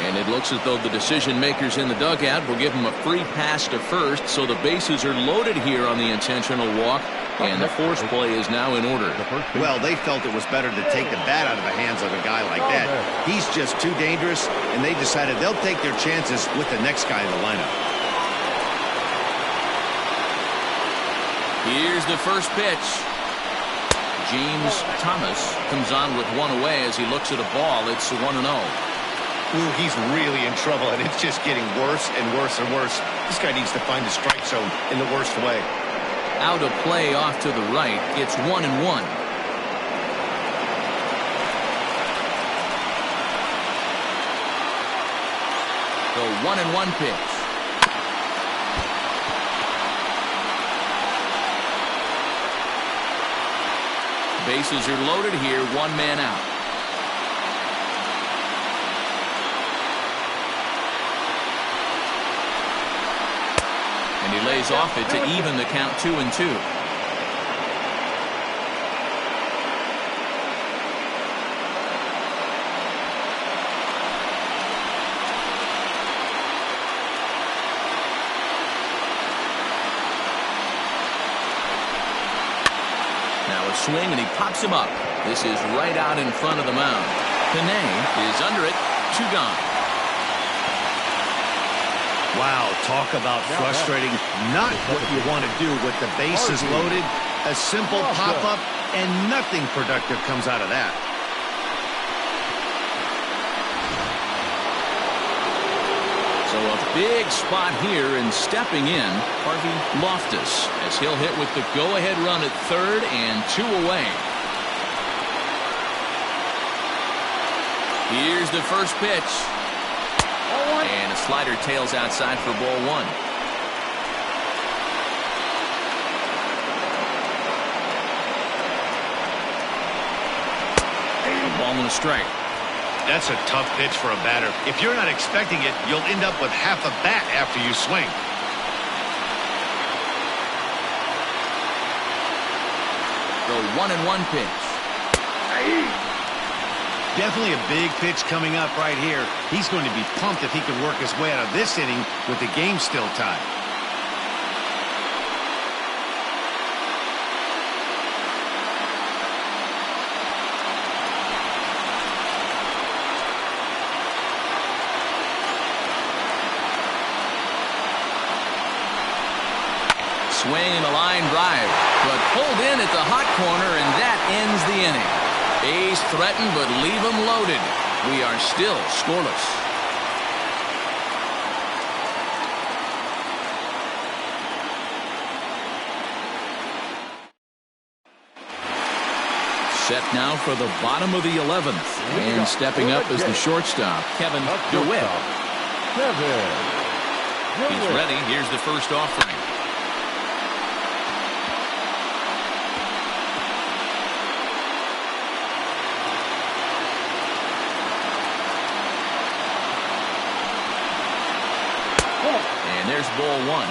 And it looks as though the decision makers in the dugout will give him a free pass to first, so the bases are loaded here on the intentional walk, and the force play is now in order. Well, they felt it was better to take the bat out of the hands of a guy like that. He's just too dangerous, and they decided they'll take their chances with the next guy in the lineup. Here's the first pitch. James Thomas comes on with one away as he looks at a ball. It's 1-0. Ooh, he's really in trouble, and it's just getting worse and worse and worse. This guy needs to find the strike zone in the worst way. Out of play off to the right. It's 1-1. The 1-1 pitch. Bases are loaded here, one man out. And he lays off it to even the count 2-2. Swing, and he pops him up. This is right out in front of the mound. Panay is under it. 2 gone. Wow, talk about frustrating. Not what you want to do with the bases loaded. A simple pop-up, and nothing productive comes out of that. So So a big spot here, and stepping in, Harvey Loftus, as he'll hit with the go-ahead run at third and 2 away. Here's the first pitch. And a slider tails outside for ball 1. A ball and a strike. That's a tough pitch for a batter. If you're not expecting it, you'll end up with half a bat after you swing. The 1-1 pitch. Definitely a big pitch coming up right here. He's going to be pumped if he can work his way out of this inning with the game still tied. Swing and a line drive, but pulled in at the hot corner, and that ends the inning. A's threaten, but leave them loaded. We are still scoreless. Set now for the bottom of the 11th. And stepping up is the shortstop, Kevin DeWitt. He's ready. Here's the first offering. And there's ball 1.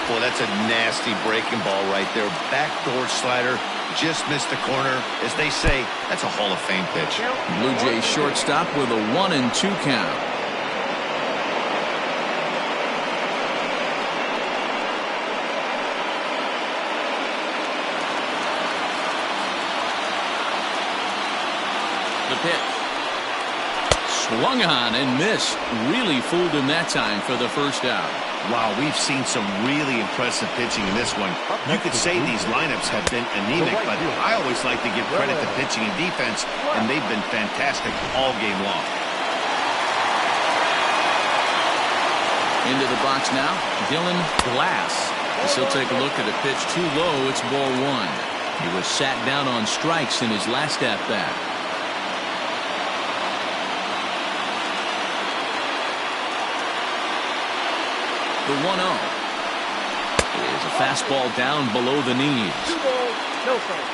Boy, that's a nasty breaking ball right there. Backdoor slider. Just missed the corner. As they say, that's a Hall of Fame pitch. Blue Jays shortstop with a 1-2 count. The pitch. Swung on and missed. Really fooled him that time for the first out. Wow, we've seen some really impressive pitching in this one. You could say these lineups have been anemic, but I always like to give credit to pitching and defense, and they've been fantastic all game long. Into the box now, Dylan Glass. As he'll take a look at a pitch too low, it's ball 1. He was sat down on strikes in his last at-bat. The 1-0 is a fastball down below the knees. 2 balls, no strikes.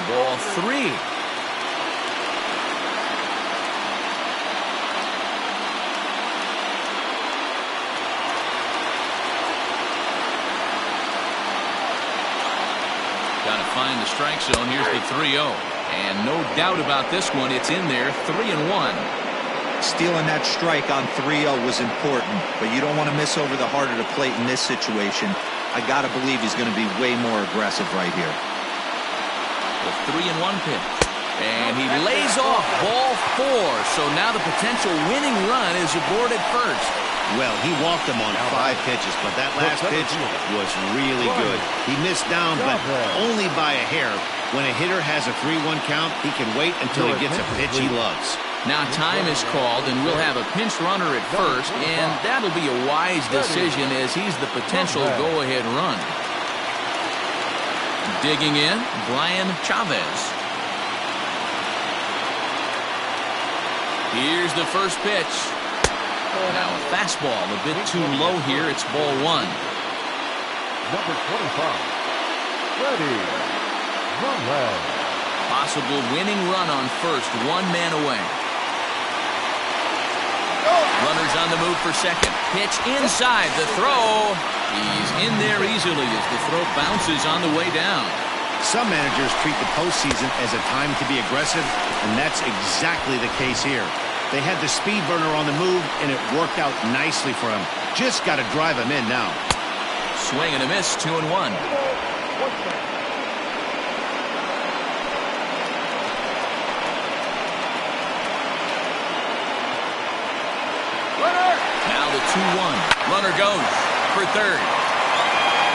Ball 3. Got to find the strike zone. Here's the 3-0. And no doubt about this one, it's in there, 3-1. Stealing that strike on 3-0 was important, but you don't want to miss over the heart of the plate in this situation. I got to believe he's going to be way more aggressive right here. The 3-1 pitch. And he lays off ball 4. So now the potential winning run is aboard at first. Well, he walked him on 5 pitches, but that last pitch was really good. He missed down, but only by a hair. When a hitter has a 3-1 count, he can wait until he gets a pitch he loves. Now time is called, and we'll have a pinch runner at first, and that'll be a wise decision as he's the potential go-ahead run. Digging in, Brian Chavez. Here's the first pitch. Now a fastball a bit too low here. It's ball 1. Number 25. Ready. Drummond. Possible winning run on first. 1 man away. Runners on the move for second. Pitch inside. The throw. He's in there easily as the throw bounces on the way down. Some managers treat the postseason as a time to be aggressive, and that's exactly the case here. They had the speed burner on the move, and it worked out nicely for him. Just got to drive him in now. Swing and a miss, 2-1. Now the 2-1. Runner goes for third.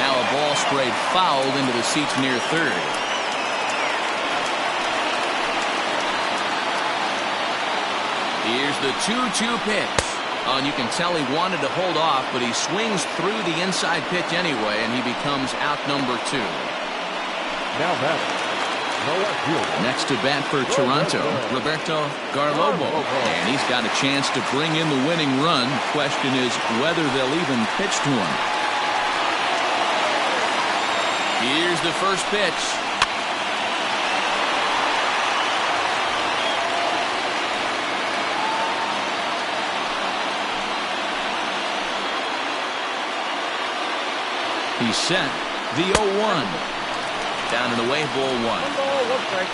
Now a ball sprayed foul into the seats near third. Here's the 2-2 pitch. Oh, and you can tell he wanted to hold off, but he swings through the inside pitch anyway, and he becomes out number 2. Now batting, the left fielder. Next to bat for Toronto, Roberto Garlobo. And he's got a chance to bring in the winning run. Question is whether they'll even pitch to him. Here's the first pitch. He's set. The 0-1. Down and away, ball 1. 1 ball, 1 strike.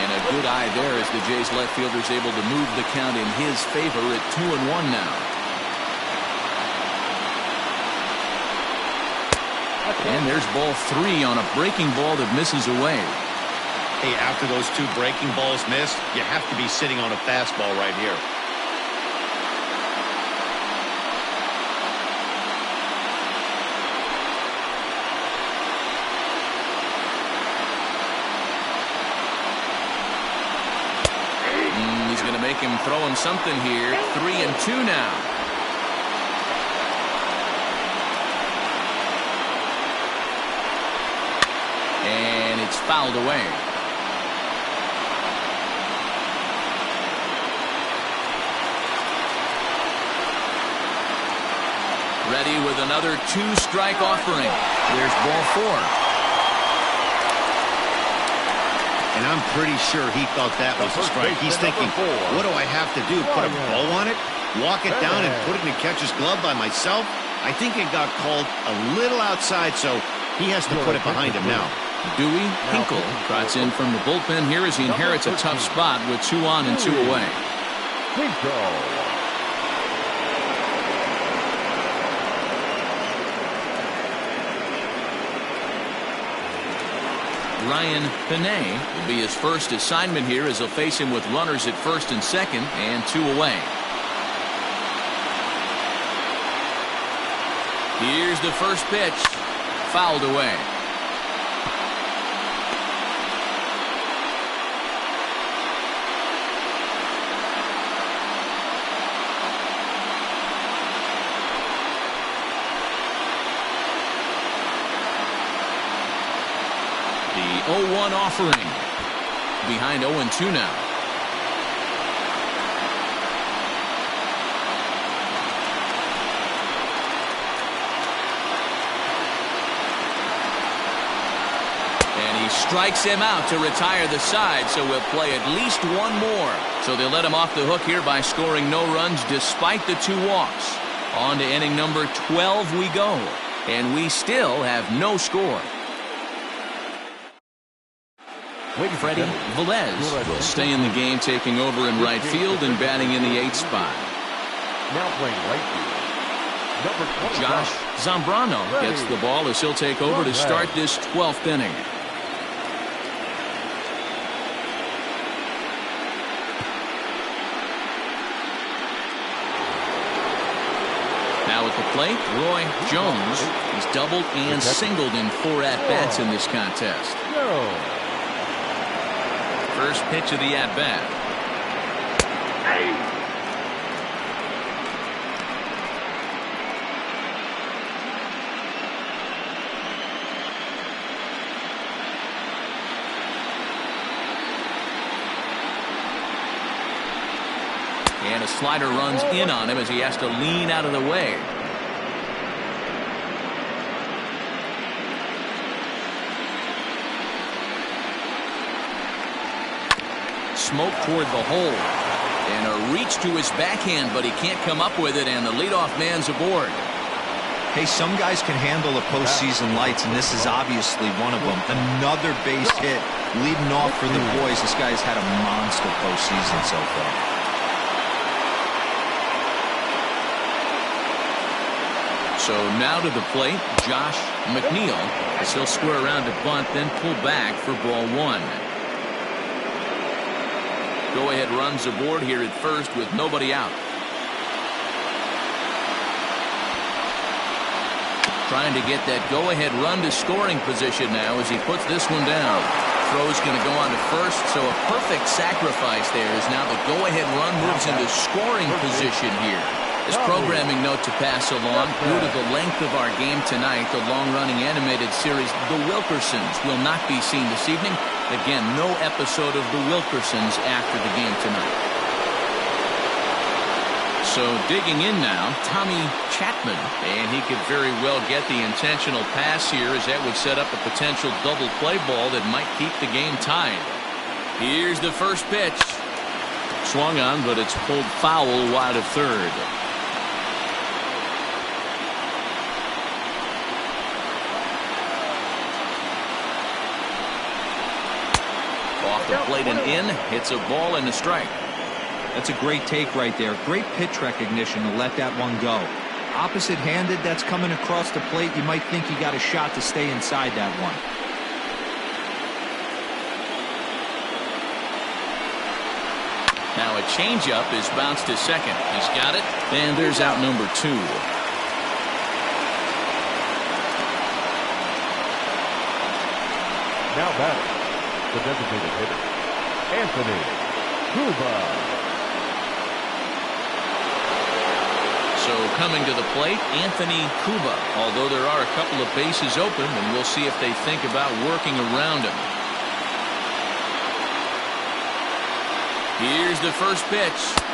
And a good eye there as the Jays left fielder is able to move the count in his favor at 2-1 now. And there's ball 3 on a breaking ball that misses away. Hey, after those 2 breaking balls missed, you have to be sitting on a fastball right here. He's going to make him throw him something here. 3-2 now. And it's fouled away. Ready with another 2-strike offering. There's ball 4. And I'm pretty sure he thought that was a strike. He's thinking, what do I have to do? Put a bow on it? Walk it down and put it in the catcher's glove by myself? I think it got called a little outside, so he has to put it behind him now. Dewey Hinkle trots in from the bullpen here as he inherits a tough spot with 2 on and 2 away. Ryan Pinay will be his first assignment here as he'll face him with runners at first and second and 2 away. Here's the first pitch. Fouled away. The 0-1 offering. Behind 0-2 now. And he strikes him out to retire the side, so we'll play at least 1 more. So they let him off the hook here by scoring no runs despite the 2 walks. On to inning number 12 we go. And we still have no score. Freddie Velez will stay in the game, taking over in right field and batting in the 8th spot. Now playing right field, number 25. Josh Zambrano gets the ball as he'll take over to start this 12th inning. Now at the plate, Roy Jones. He's doubled and singled in 4 at-bats in this contest. First pitch of the at-bat. And a slider runs in on him as he has to lean out of the way. Smoke toward the hole. And a reach to his backhand, but he can't come up with it, and the leadoff man's aboard. Hey, some guys can handle the postseason lights, and this is obviously one of them. Another base hit leading off for the boys. This guy's had a monster postseason so far. So now to the plate, Josh McNeil, as he'll square around to bunt, then pull back for ball 1. Go-ahead runs aboard here at first with nobody out. Trying to get that go-ahead run to scoring position now as he puts this one down. Throw's going to go on to first, so a perfect sacrifice there as now the go-ahead run moves into scoring position here. This programming note to pass along, due to the length of our game tonight, the long-running animated series The Wilkersons will not be seen this evening. Again, no episode of The Wilkersons after the game tonight. So digging in now, Tommy Chapman, and he could very well get the intentional pass here as that would set up a potential double play ball that might keep the game tied. Here's the first pitch. Swung on, but it's pulled foul wide of third. Off the plate and in, hits a ball and a strike. That's a great take right there. Great pitch recognition to let that one go. Opposite-handed, that's coming across the plate. You might think he got a shot to stay inside that one. Now a changeup is bounced to second. He's got it, and there's out number 2. Now batting, the designated hitter, Anthony Cuba. So coming to the plate, Anthony Cuba. Although there are a couple of bases open, and we'll see if they think about working around him. Here's the first pitch.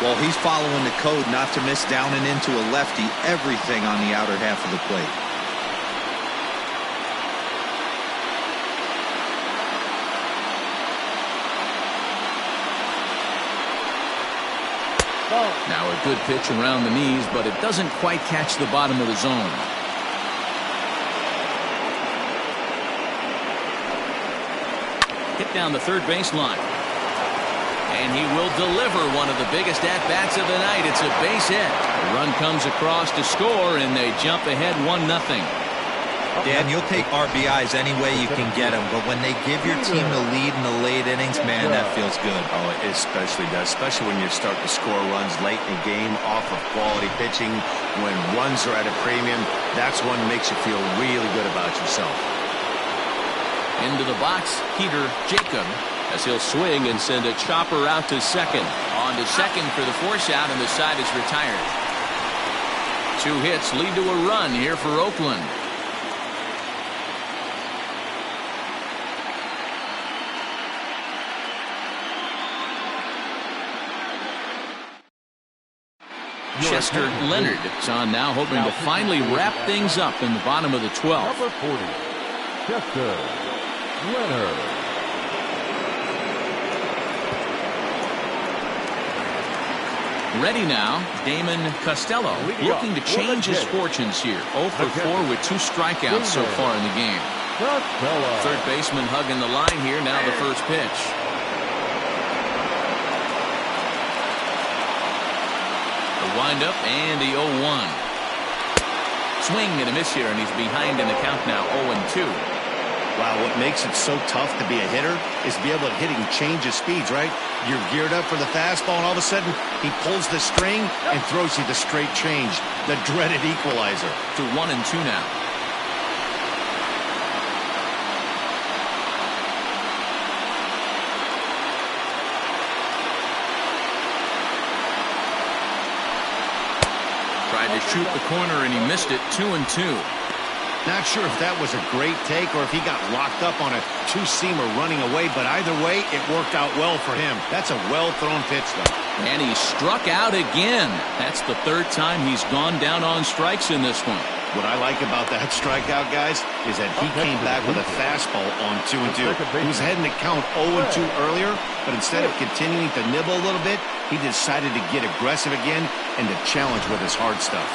Well, he's following the code not to miss down and into a lefty. Everything on the outer half of the plate. Now a good pitch around the knees, but it doesn't quite catch the bottom of the zone. Hit down the third baseline. And he will deliver one of the biggest at-bats of the night. It's a base hit. The run comes across to score, and they jump ahead 1-0. Dan, you'll take RBIs any way you can get them, but when they give your team the lead in the late innings, man, that feels good. Oh, it especially does, especially when you start to score runs late in the game off of quality pitching. When runs are at a premium, that's one that makes you feel really good about yourself. Into the box, Peter Jacob, as he'll swing and send a chopper out to second. On to second for the force out, and the side is retired. 2 hits lead to a run here for Oakland. Chester Leonard is on now, hoping to finally wrap things up in the bottom of the 12th. Number 40, Chester Leonard. Ready now, Damon Costello, looking to change his fortunes here. 0 for 4 with 2 strikeouts so far in the game. Third baseman hugging the line here, now the first pitch. The windup and the 0-1. Swing and a miss here, and he's behind in the count now, 0-2. Wow, what makes it so tough to be a hitter is to be able to hitting change of speeds, right? You're geared up for the fastball, and all of a sudden, he pulls the string and throws you the straight change, the dreaded equalizer. To 1-2 now. Tried to shoot the corner, and he missed it, 2-2. Not sure if that was a great take or if he got locked up on a 2-seamer running away, but either way, it worked out well for him. That's a well-thrown pitch, though. And he struck out again. That's the 3rd time he's gone down on strikes in this one. What I like about that strikeout, guys, is that he came back with a fastball on 2-2. He was ahead in the count 0-2 earlier, but instead of continuing to nibble a little bit, he decided to get aggressive again and to challenge with his hard stuff.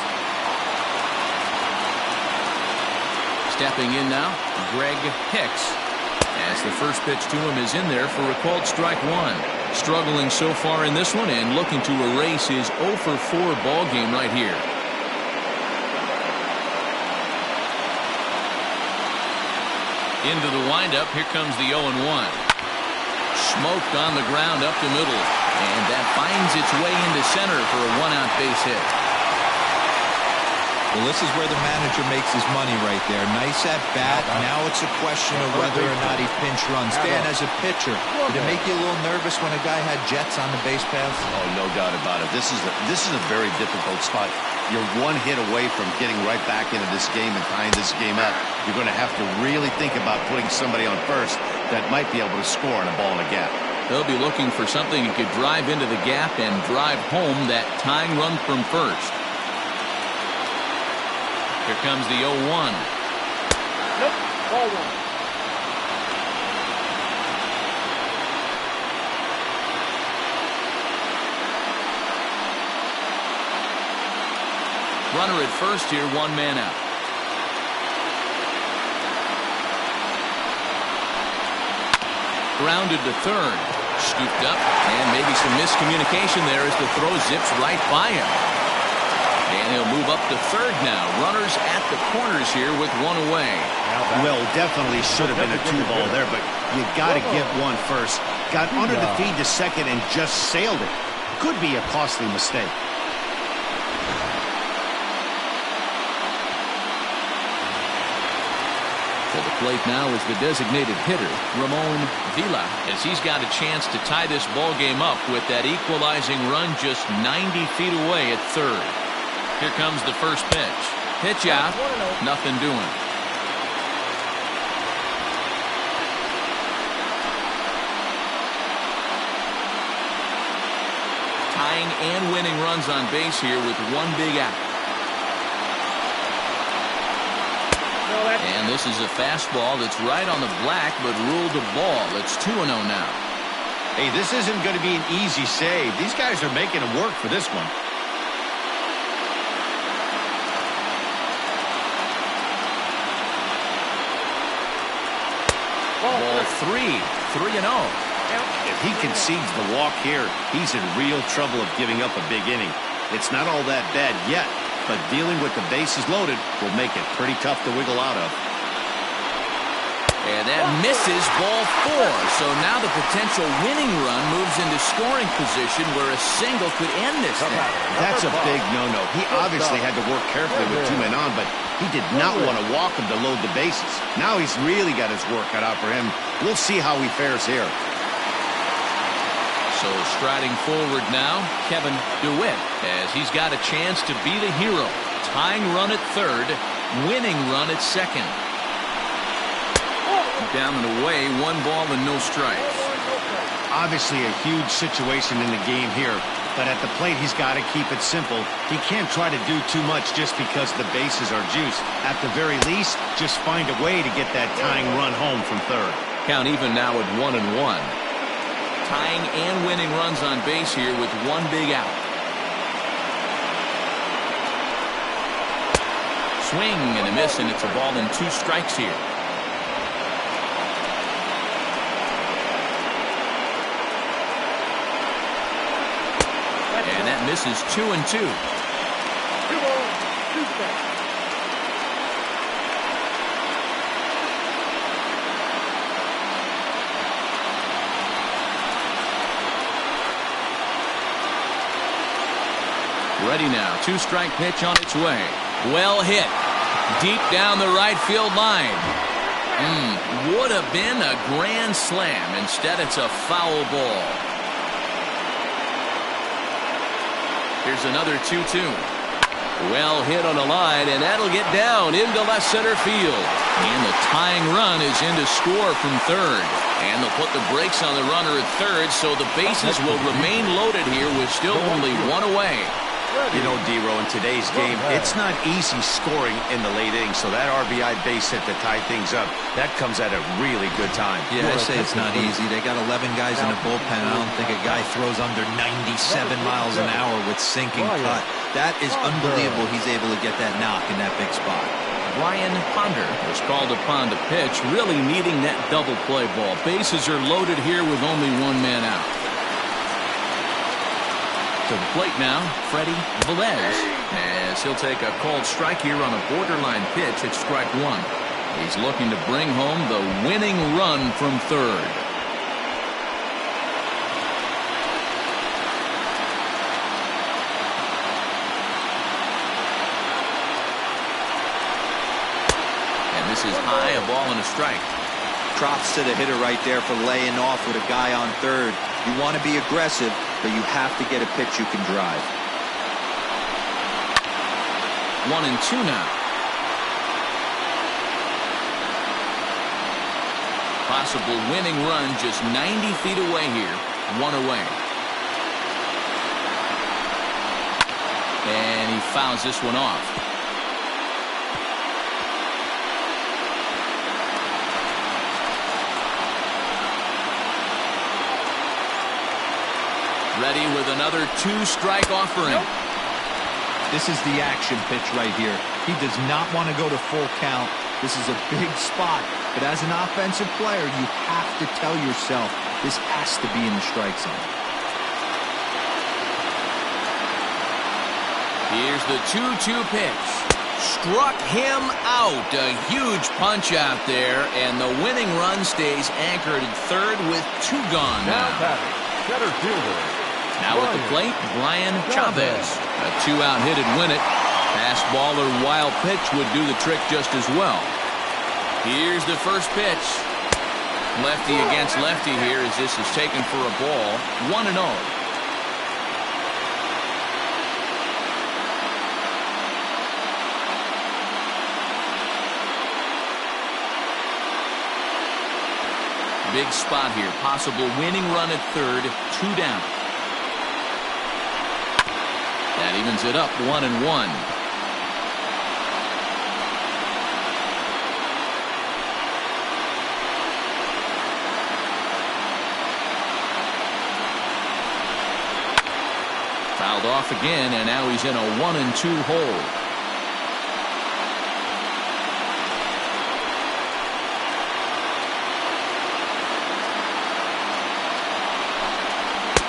Stepping in now, Greg Hicks, as the first pitch to him is in there for a called strike 1. Struggling so far in this one and looking to erase his 0 for 4 ball game right here. Into the windup. Here comes the 0-1. Smoked on the ground up the middle. And that finds its way into center for a one-out base hit. Well, this is where the manager makes his money right there. Nice at bat. Now it's a question of whether or not he pinch runs. Dan, as a pitcher, did it make you a little nervous when a guy had jets on the base paths? Oh, no doubt about it. This is a very difficult spot. You're one hit away from getting right back into this game and tying this game up. You're going to have to really think about putting somebody on first that might be able to score on a ball in a gap. They'll be looking for something that could drive into the gap and drive home that tying run from first. Here comes the 0-1. Nope. Ball one. Runner at first here, one man out. Grounded to third. Scooped up, and maybe some miscommunication there as the throw zips right by him. And he'll move up to third now. Runners at the corners here with one away. Well, definitely should have been a 2-ball there, but you got to get one first. Got under the feed to second and just sailed it. Could be a costly mistake. To the plate now is the designated hitter, Ramon Villa, as he's got a chance to tie this ball game up with that equalizing run just 90 feet away at third. Here comes the first pitch. Pitch out. Nothing doing. Tying and winning runs on base here with one big out. And this is a fastball that's right on the black, but ruled a ball. It's 2-0 now. Hey, this isn't going to be an easy save. These guys are making it work for this one. Ball 3-0. If he concedes the walk here, he's in real trouble of giving up a big inning. It's not all that bad yet, but dealing with the bases loaded will make it pretty tough to wiggle out of. And that misses ball 4. So now the potential winning run moves into scoring position where a single could end this thing. That's a big no-no. He obviously had to work carefully with 2 men on, but he did not want to walk him to load the bases. Now he's really got his work cut out for him. We'll see how he fares here. So striding forward now, Kevin DeWitt, as he's got a chance to be the hero. Tying run at third, winning run at second. Down and away, 1 ball and no strikes. Obviously a huge situation in the game here, but at the plate he's got to keep it simple. He can't try to do too much just because the bases are juiced. At the very least, just find a way to get that tying run home from third. Count even now at 1-1. Tying and winning runs on base here with 1 big out. Swing and a miss, and it's a ball and 2 strikes here. And that misses 2-2. 2 balls, 2 strikes. Ready now. 2-strike pitch on its way. Well hit. Deep down the right field line. Would have been a grand slam. Instead, it's a foul ball. Here's another 2-2. Well hit on a line, and that'll get down into left center field. And the tying run is in to score from third. And they'll put the brakes on the runner at third, so the bases will remain loaded here with still only 1 away. You know, D-Row, in today's game, it's not easy scoring in the late innings, so that RBI base hit to tie things up, that comes at a really good time. Yeah, I say it's not easy. They got 11 guys in the bullpen. I don't think a guy throws under 97 miles an hour with sinking cut. That is unbelievable. He's able to get that knock in that big spot. Ryan Ponder was called upon to pitch, really needing that double play ball. Bases are loaded here with only 1 man out. To the plate now, Freddie Velez, as he'll take a called strike here on a borderline pitch at strike 1. He's looking to bring home the winning run from third. And this is high, a ball and a strike. Props to the hitter right there for laying off with a guy on third. You want to be aggressive, but you have to get a pitch you can drive. 1-2 now. Possible winning run just 90 feet away here. One away. And he fouls this one off. Ready with another 2-strike offering. Nope. This is the action pitch right here. He does not want to go to full count. This is a big spot. But as an offensive player, you have to tell yourself this has to be in the strike zone. Here's the 2-2 pitch. Struck him out. A huge punch out there. And the winning run stays anchored at third with 2 gone Now now. batting, center fielder. Now at the plate, Brian Chavez. A 2-out hit would win it. Pass ball or wild pitch would do the trick just as well. Here's the first pitch. Lefty against lefty here as this is taken for a ball. 1-0. Big spot here. Possible winning run at third. 2 down. That evens it up. 1-1. Fouled off again, and now he's in a 1-2 hole.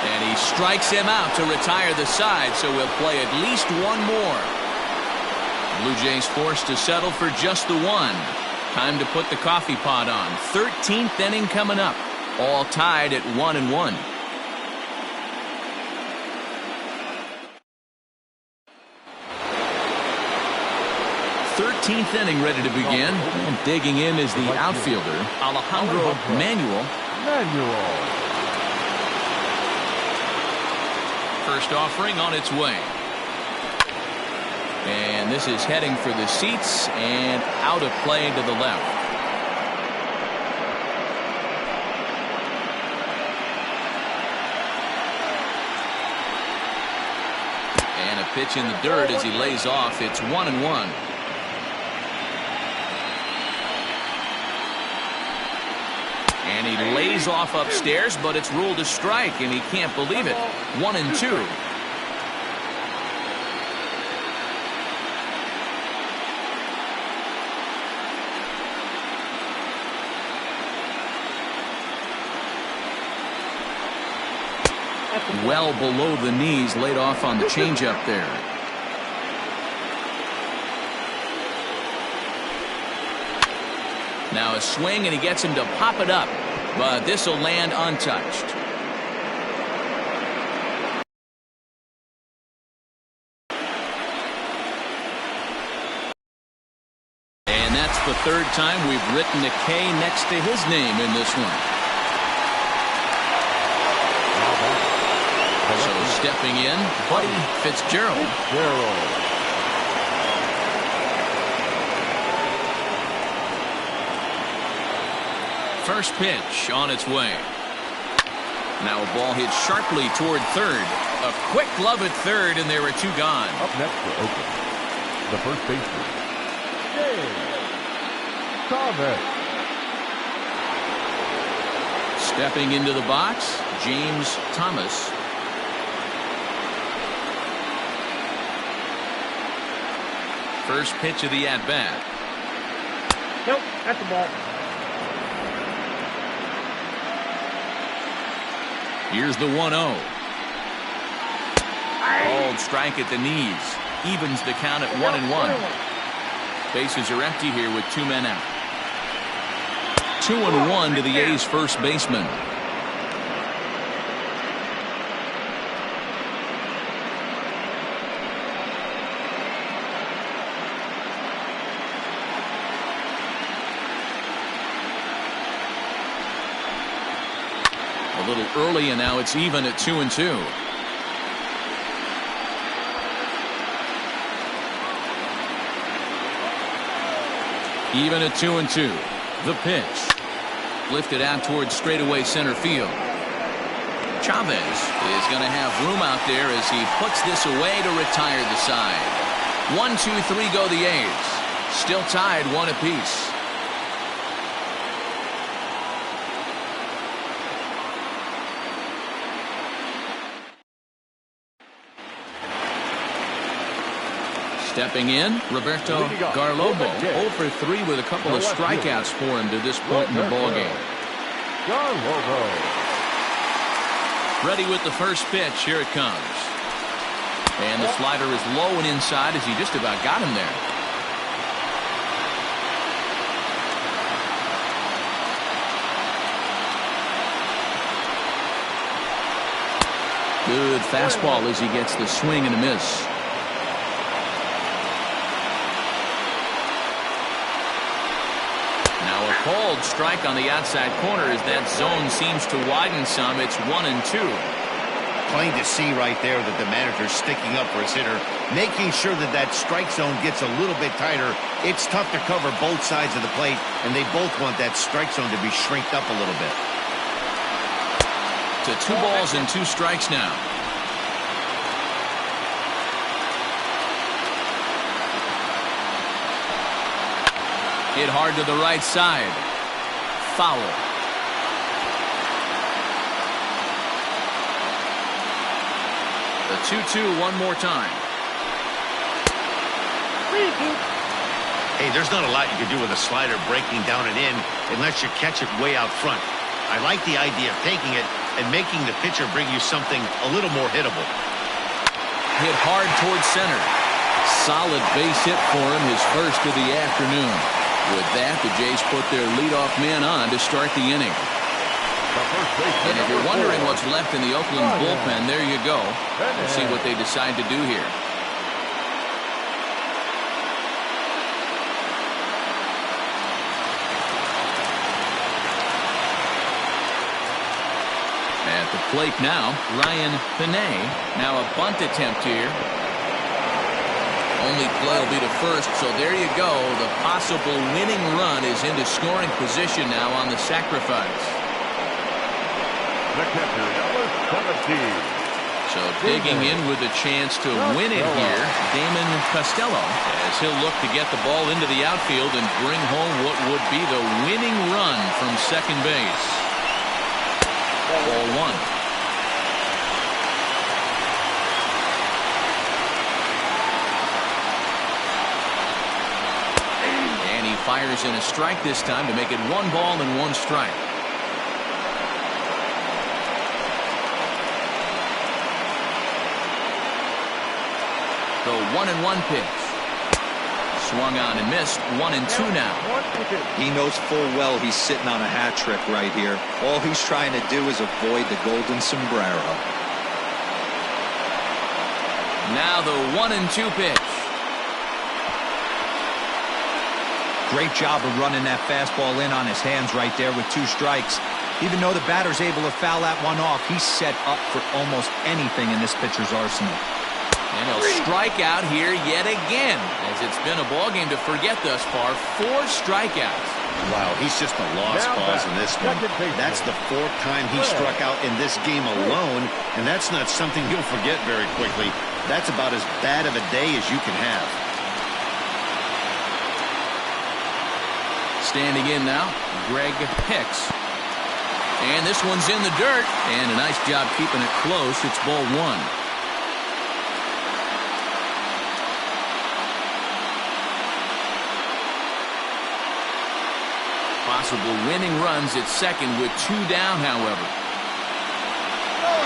And he strikes him out to retire the side, so we'll play at least one more. Blue Jays forced to settle for just the one. Time to put the coffee pot on. 13th inning coming up. All tied at 1-1. 13th inning ready to begin. And digging in is the outfielder, Alejandro Manuel. First offering on its way. And this is heading for the seats and out of play to the left. And a pitch in the dirt as he lays off. It's 1-1. And he lays off upstairs, but it's ruled a strike, and he can't believe it. 1-2. Well below the knees, laid off on the changeup there. Now a swing, and he gets him to pop it up, but this will land untouched. And that's the third time we've written a K next to his name in this one. So stepping in, Buddy Fitzgerald. First pitch on its way. Now a ball hit sharply toward third. A quick glove at third, and there are 2 gone. Up next for Oakland, the first baseman, Chavez. Stepping into the box, James Thomas. First pitch of the at-bat. Nope, that's the ball. Here's the 1-0. Called strike at the knees. Evens the count at 1-1. Bases are empty here with 2 men out. 2-1 to the A's first baseman. A little early, and now it's even at 2-2. Even at 2-2. The pitch. Lifted out towards straightaway center field. Chavez is going to have room out there as he puts this away to retire the side. 1-2-3 go the A's. Still tied 1 apiece. Stepping in, Roberto Garlobo, 0 for 3 with a couple of strikeouts for him to this point in the ballgame. Ready with the first pitch. Here it comes. And the slider is low and inside as he just about got him there. Good fastball as he gets the swing and a miss. Called strike on the outside corner as that zone seems to widen some. It's 1-2. Plain to see right there that the manager's sticking up for his hitter, making sure that that strike zone gets a little bit tighter. It's tough to cover both sides of the plate, and they both want that strike zone to be shrinked up a little bit. To 2 balls and 2 strikes now. Hit hard to the right side. Foul. The 2-2 one more time. Hey, there's not a lot you can do with a slider breaking down and in unless you catch it way out front. I like the idea of taking it and making the pitcher bring you something a little more hittable. Hit hard towards center. Solid base hit for him, his first of the afternoon. With that, the Jays put their leadoff man on to start the inning. And if you're wondering what's left in the Oakland bullpen, there you go. We'll see what they decide to do here. At the plate now, Ryan Pinay. Now a bunt attempt here. Only play will be to first, so there you go. The possible winning run is into scoring position now on the sacrifice. The catcher, number 17. So digging in with a chance to win it here, Damon Costello, as he'll look to get the ball into the outfield and bring home what would be the winning run from second base. Ball 1. Fires in a strike this time to make it 1 ball and 1 strike. The 1-1 pitch. Swung on and missed. 1-2 now. He knows full well he's sitting on a hat trick right here. All he's trying to do is avoid the golden sombrero. Now the 1-2 pitch. Great job of running that fastball in on his hands right there with 2 strikes. Even though the batter's able to foul that one off, he's set up for almost anything in this pitcher's arsenal. And he'll strike out here yet again, as it's been a ballgame to forget thus far. 4 strikeouts. Wow, he's just a lost cause in this one. That's the 4th time he struck out in this game alone, and that's not something you'll forget very quickly. That's about as bad of a day as you can have. Standing in now, Greg Hicks. And this one's in the dirt. And a nice job keeping it close. It's ball 1. Possible winning runs at second with 2 down, however.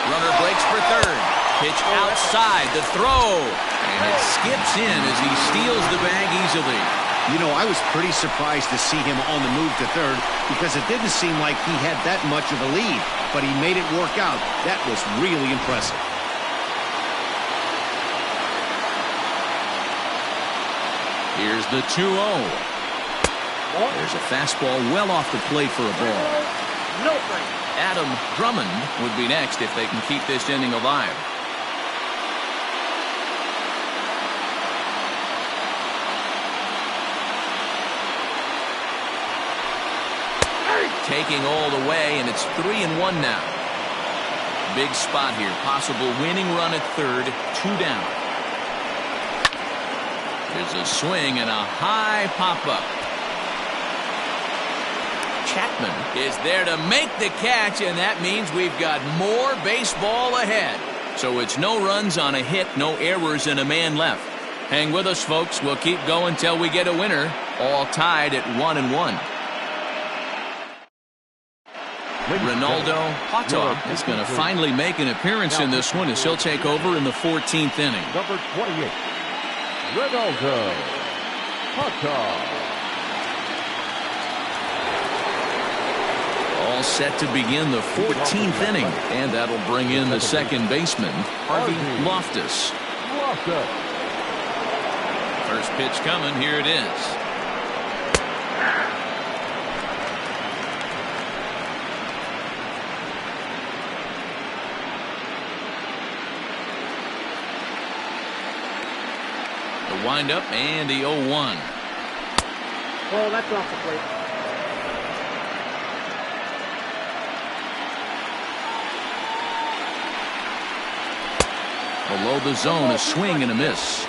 Runner breaks for third. Pitch outside, the throw. And it skips in as he steals the bag easily. You know, I was pretty surprised to see him on the move to third because it didn't seem like he had that much of a lead, but he made it work out. That was really impressive. Here's the 2-0. There's a fastball well off the plate for a ball. No break. Adam Drummond would be next if they can keep this inning alive. Taking all the way, and it's 3-1 now. Big spot here. Possible winning run at third. 2 down. There's a swing and a high pop-up. Chapman is there to make the catch, and that means we've got more baseball ahead. So it's no runs on a hit, no errors, and a man left. Hang with us, folks. We'll keep going till we get a winner. All tied at 1-1. Ronaldo Hotto is going to finally make an appearance in this one as he'll take over in the 14th inning. Number 28, Ronaldo Hotto. All set to begin the 14th inning, and that'll bring in the second baseman, Harvey Loftus. First pitch coming. Here it is. The windup and the 0-1. Oh, that's off the plate. Below the zone, a swing and a miss.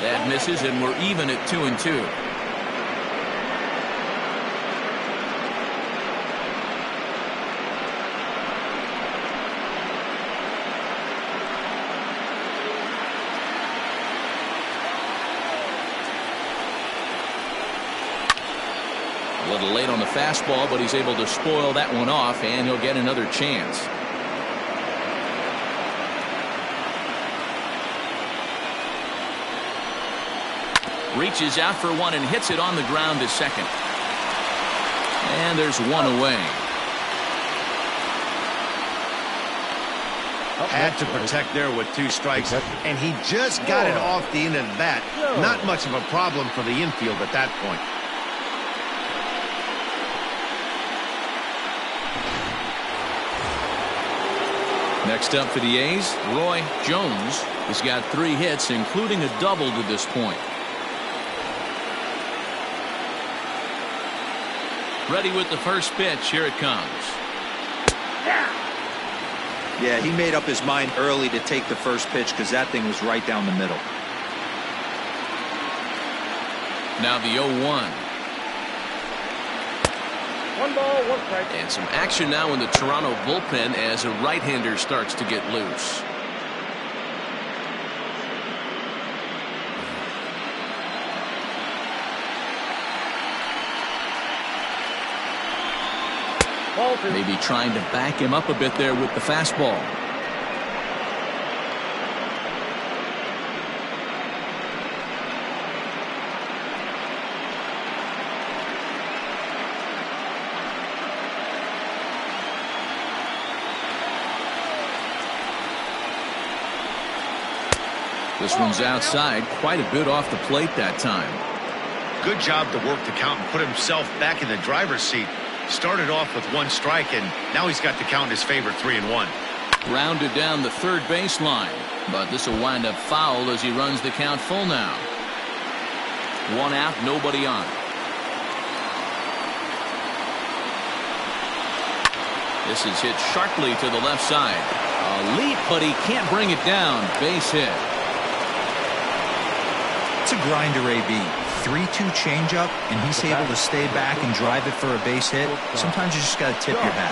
That misses, and we're even at 2-2. A little late on the fastball, but he's able to spoil that one off, and he'll get another chance. Reaches out for one and hits it on the ground to second. And there's one away. Had to protect there with 2 strikes, and he just got it off the end of the bat. Not much of a problem for the infield at that point. Next up for the A's, Roy Jones has got 3 hits, including a double to this point. Ready with the first pitch. Here it comes. Yeah, he made up his mind early to take the first pitch because that thing was right down the middle. Now the 0-1. 1 ball, 1 strike. And some action now in the Toronto bullpen as a right-hander starts to get loose. Maybe trying to back him up a bit there with the fastball. This one's outside, quite a bit off the plate that time. Good job to work the count and put himself back in the driver's seat. Started off with 1 strike, and now he's got the count in his favor, 3-1. Rounded down the third baseline, but this will wind up foul as he runs the count full now. 1 out, nobody on. This is hit sharply to the left side. A leap, but he can't bring it down. Base hit. It's a grinder, AB. 3-2 changeup, and he's able to stay back and drive it for a base hit. Sometimes you just got to tip your hat.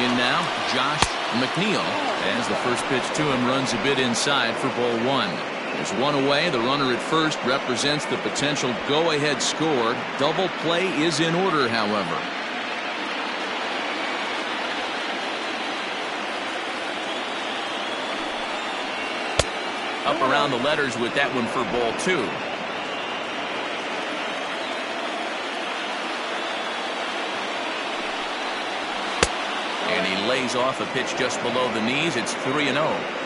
In now, Josh McNeil, as the first pitch to him runs a bit inside for ball 1. There's one away. The runner at first represents the potential go-ahead score. Double play is in order, however. Up around the letters with that one for ball 2. And he lays off a pitch just below the knees. It's 3-0.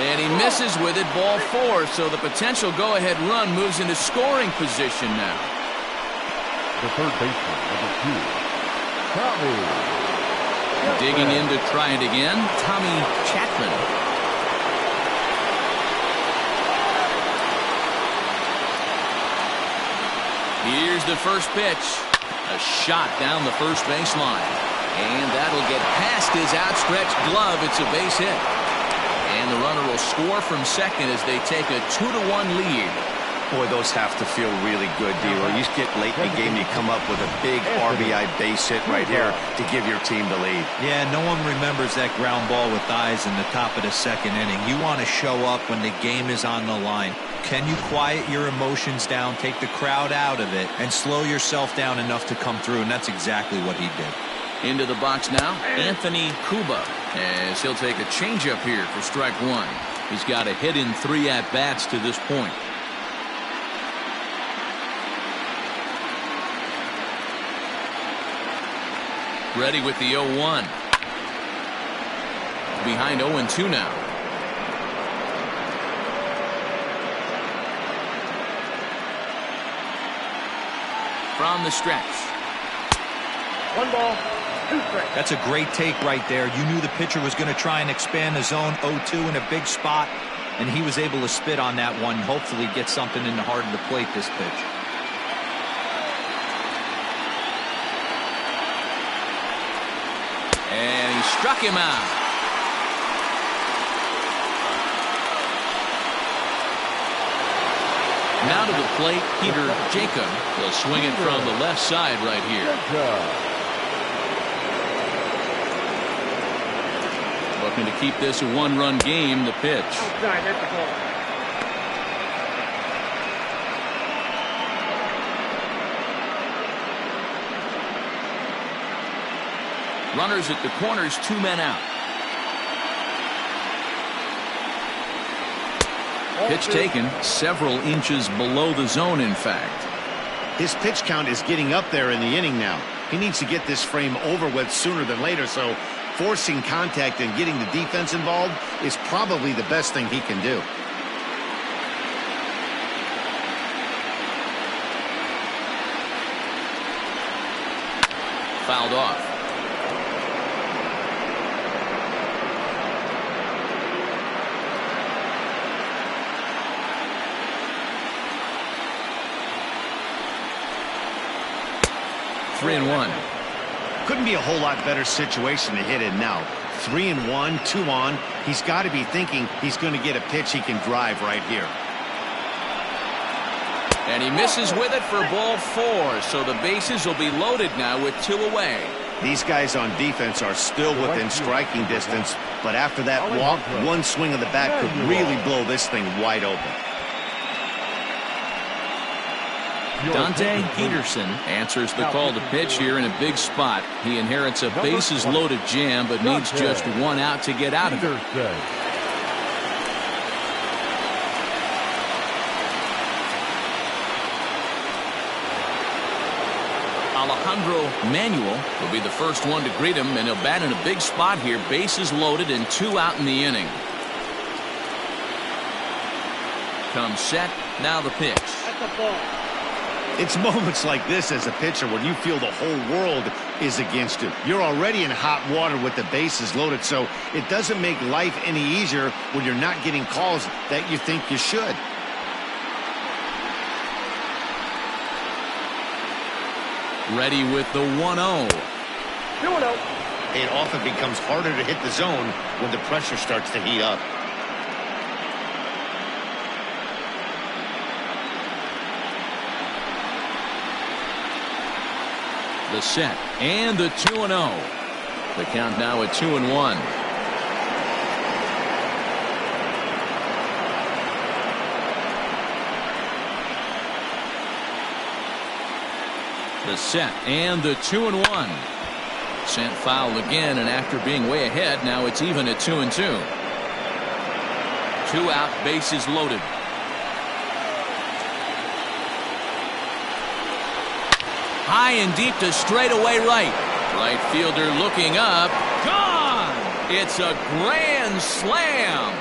And he misses with it, ball 4. So the potential go-ahead run moves into scoring position now. The third baseman, number 2, Chavez. Digging in to try it again, Tommy Chapman. Here's the first pitch. A shot down the first baseline. And that'll get past his outstretched glove. It's a base hit. And the runner will score from second as they take a 2-1 lead. Boy, those have to feel really good, D-Roy. You get late in the game, you come up with a big RBI base hit right here to give your team the lead. Yeah, no one remembers that ground ball with eyes in the top of the second inning. You want to show up when the game is on the line. Can you quiet your emotions down, take the crowd out of it, and slow yourself down enough to come through? And that's exactly what he did. Into the box now, Anthony Cuba, as he'll take a changeup here for strike 1. He's got a hit in 3 at-bats to this point. Ready with the 0-1. Behind 0-2 now. From the stretch. 1 ball, 2 strikes. That's a great take right there. You knew the pitcher was going to try and expand the zone. 0-2 in a big spot, and he was able to spit on that one. Hopefully get something in the heart of the plate this pitch. And he struck him out. Now to the plate, Peter Jacob. He'll swing it from the left side right here. Looking to keep this a 1-run game. The pitch. Outside, that's the ball. Runners at the corners, 2 men out. Pitch taken several inches below the zone, in fact. His pitch count is getting up there in the inning now. He needs to get this frame over with sooner than later, so forcing contact and getting the defense involved is probably the best thing he can do. Fouled off. Three and 1. Couldn't be a whole lot better situation to hit in now. 3-1, 2 on. He's got to be thinking he's going to get a pitch he can drive right here. And he misses with it for ball 4. So the bases will be loaded now with 2 away. These guys on defense are still within striking distance, but after that walk, one swing of the bat could really blow this thing wide open. Dante Peterson answers the call to pitch here in a big spot. He inherits a bases loaded jam, but needs just 1 out to get out of it. Alejandro Manuel will be the first one to greet him, and he'll bat in a big spot here. Bases loaded and 2 out in the inning. Comes set. Now the pitch. That's a ball. It's moments like this as a pitcher when you feel the whole world is against you. You're already in hot water with the bases loaded, so it doesn't make life any easier when you're not getting calls that you think you should. Ready with the 1-0. 2-0. It often becomes harder to hit the zone when the pressure starts to heat up. The set and the 2-0. The count now at 2-1. The set and the 2-1. Sent foul again, and after being way ahead, now it's even at 2-2. 2 out, bases loaded. High and deep to straightaway right. Right fielder looking up. Gone! It's a grand slam.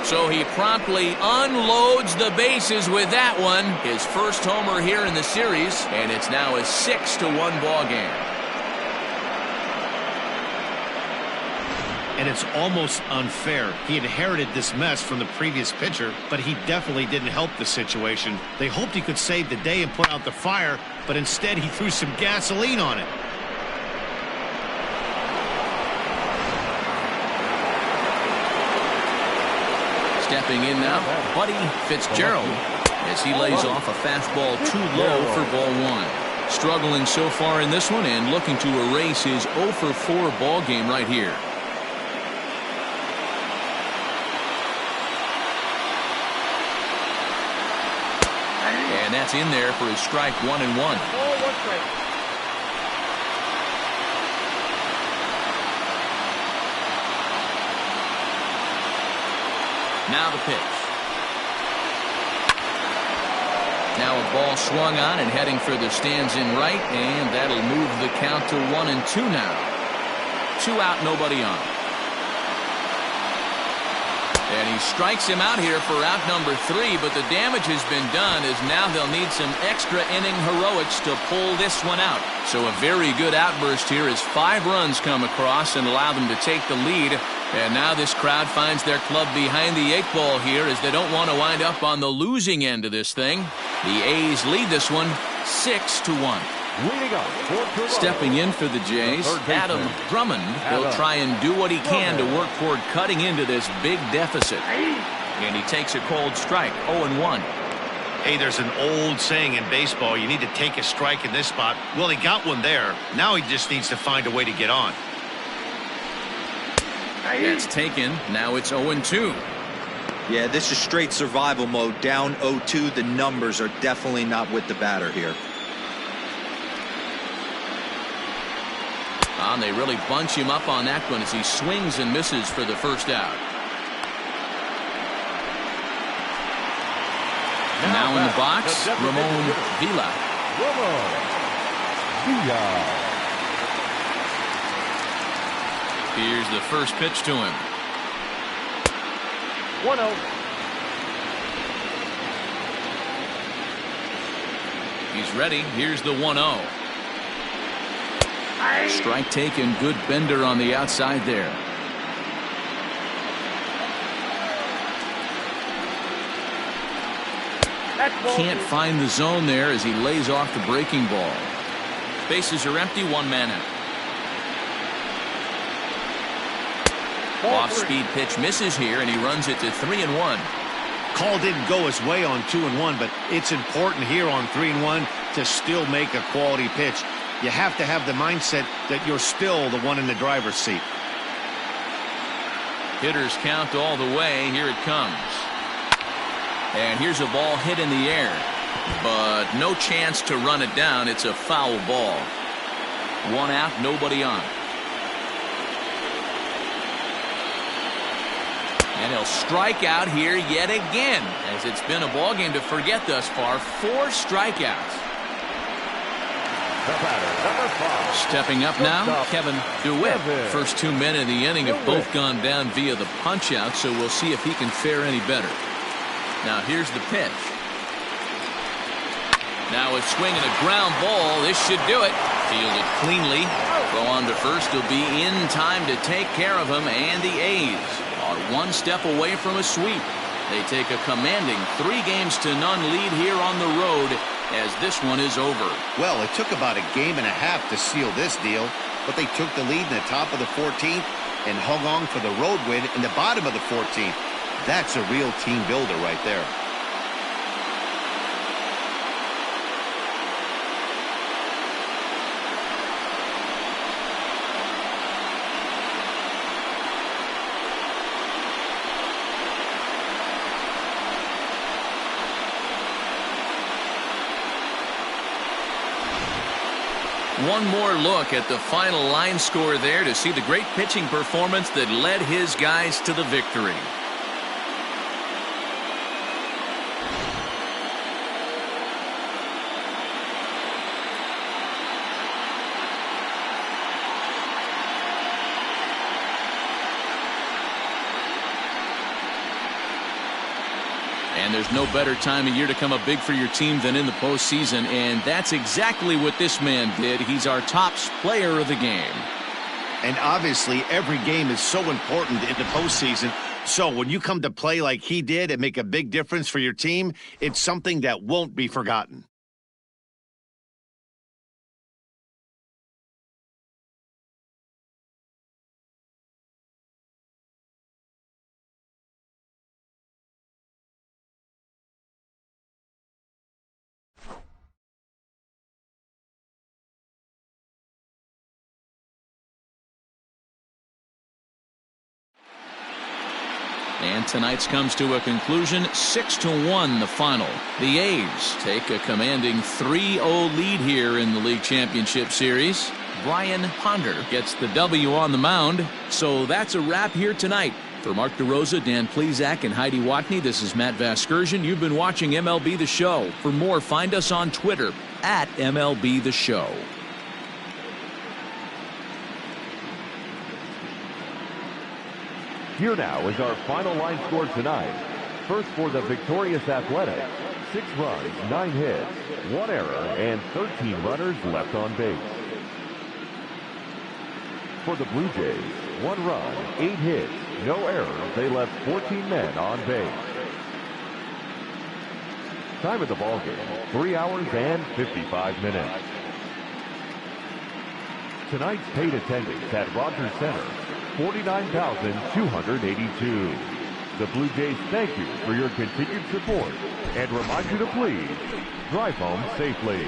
So he promptly unloads the bases with that one. His first homer here in the series, and it's now a 6-1 ball game. And it's almost unfair. He inherited this mess from the previous pitcher, but he definitely didn't help the situation. They hoped he could save the day and put out the fire, but instead he threw some gasoline on it. Stepping in now, Buddy Fitzgerald, as he lays off a fastball too low for ball 1. Struggling so far in this one and looking to erase his 0-for-4 ball game right here. And that's in there for his strike 1-1. Now the pitch. Now a ball swung on and heading for the stands in right, and that'll move the count to 1-2 now. 2 out, nobody on. And he strikes him out here for out number 3, but the damage has been done as now they'll need some extra inning heroics to pull this one out. So a very good outburst here as 5 runs come across and allow them to take the lead. And now this crowd finds their club behind the 8 ball here as they don't want to wind up on the losing end of this thing. The A's lead this one 6-1. Stepping in for the Jays, Adam Drummond. He'll try and do what he can to work toward cutting into this big deficit. And he takes a cold strike, 0-1. Hey, there's an old saying in baseball, you need to take a strike in this spot. Well, he got one there. Now he just needs to find a way to get on. That's taken. Now it's 0-2. Yeah, this is straight survival mode. Down 0-2. The numbers are definitely not with the batter here. And they really bunch him up on that one as he swings and misses for the first out. Now in the box, Ramon Villa. Here's the first pitch to him. 1-0. He's ready. Here's the 1-0. Strike taken. Good bender on the outside there. Can't find the zone there as he lays off the breaking ball. Bases are empty. 1 man out. Off-speed pitch misses here, and he runs it to 3-1. Call didn't go his way on 2-1, but it's important here on 3-1 to still make a quality pitch. You have to have the mindset that you're still the one in the driver's seat. Hitters count all the way. Here it comes. And here's a ball hit in the air, but no chance to run it down. It's a foul ball. 1 out, nobody on. And he'll strike out here yet again, as it's been a ball game to forget thus far. 4 strikeouts. Stepping up now, Kevin DeWitt. First 2 men in the inning have both gone down via the punch-out, so we'll see if he can fare any better. Now here's the pitch. Now a swing and a ground ball. This should do it. Fielded cleanly. Throw on to first will be in time to take care of him, and the A's are 1 step away from a sweep. They take a commanding 3-0 lead here on the road as this one is over. Well, it took about a game and a half to seal this deal, but they took the lead in the top of the 14th and hung on for the road win in the bottom of the 14th. That's a real team builder right there. One more look at the final line score there to see the great pitching performance that led his guys to the victory. And there's no better time of year to come up big for your team than in the postseason, and that's exactly what this man did. He's our top player of the game. And obviously, every game is so important in the postseason. So when you come to play like he did and make a big difference for your team, it's something that won't be forgotten. And tonight's comes to a conclusion, 6-1 the final. The A's take a commanding 3-0 lead here in the League Championship Series. Brian Ponder gets the W on the mound. So that's a wrap here tonight. For Mark DeRosa, Dan Plesac, and Heidi Watney, this is Matt Vasgersian. You've been watching MLB The Show. For more, find us on Twitter at MLB The Show. Here now is our final line score tonight. First for the victorious Athletics, 6 runs, 9 hits, 1 error, and 13 runners left on base. For the Blue Jays, 1 run, 8 hits, no errors. They left 14 men on base. Time of the ballgame, 3 hours and 55 minutes. Tonight's paid attendance at Rogers Center, 49,282. The Blue Jays thank you for your continued support and remind you to please drive home safely.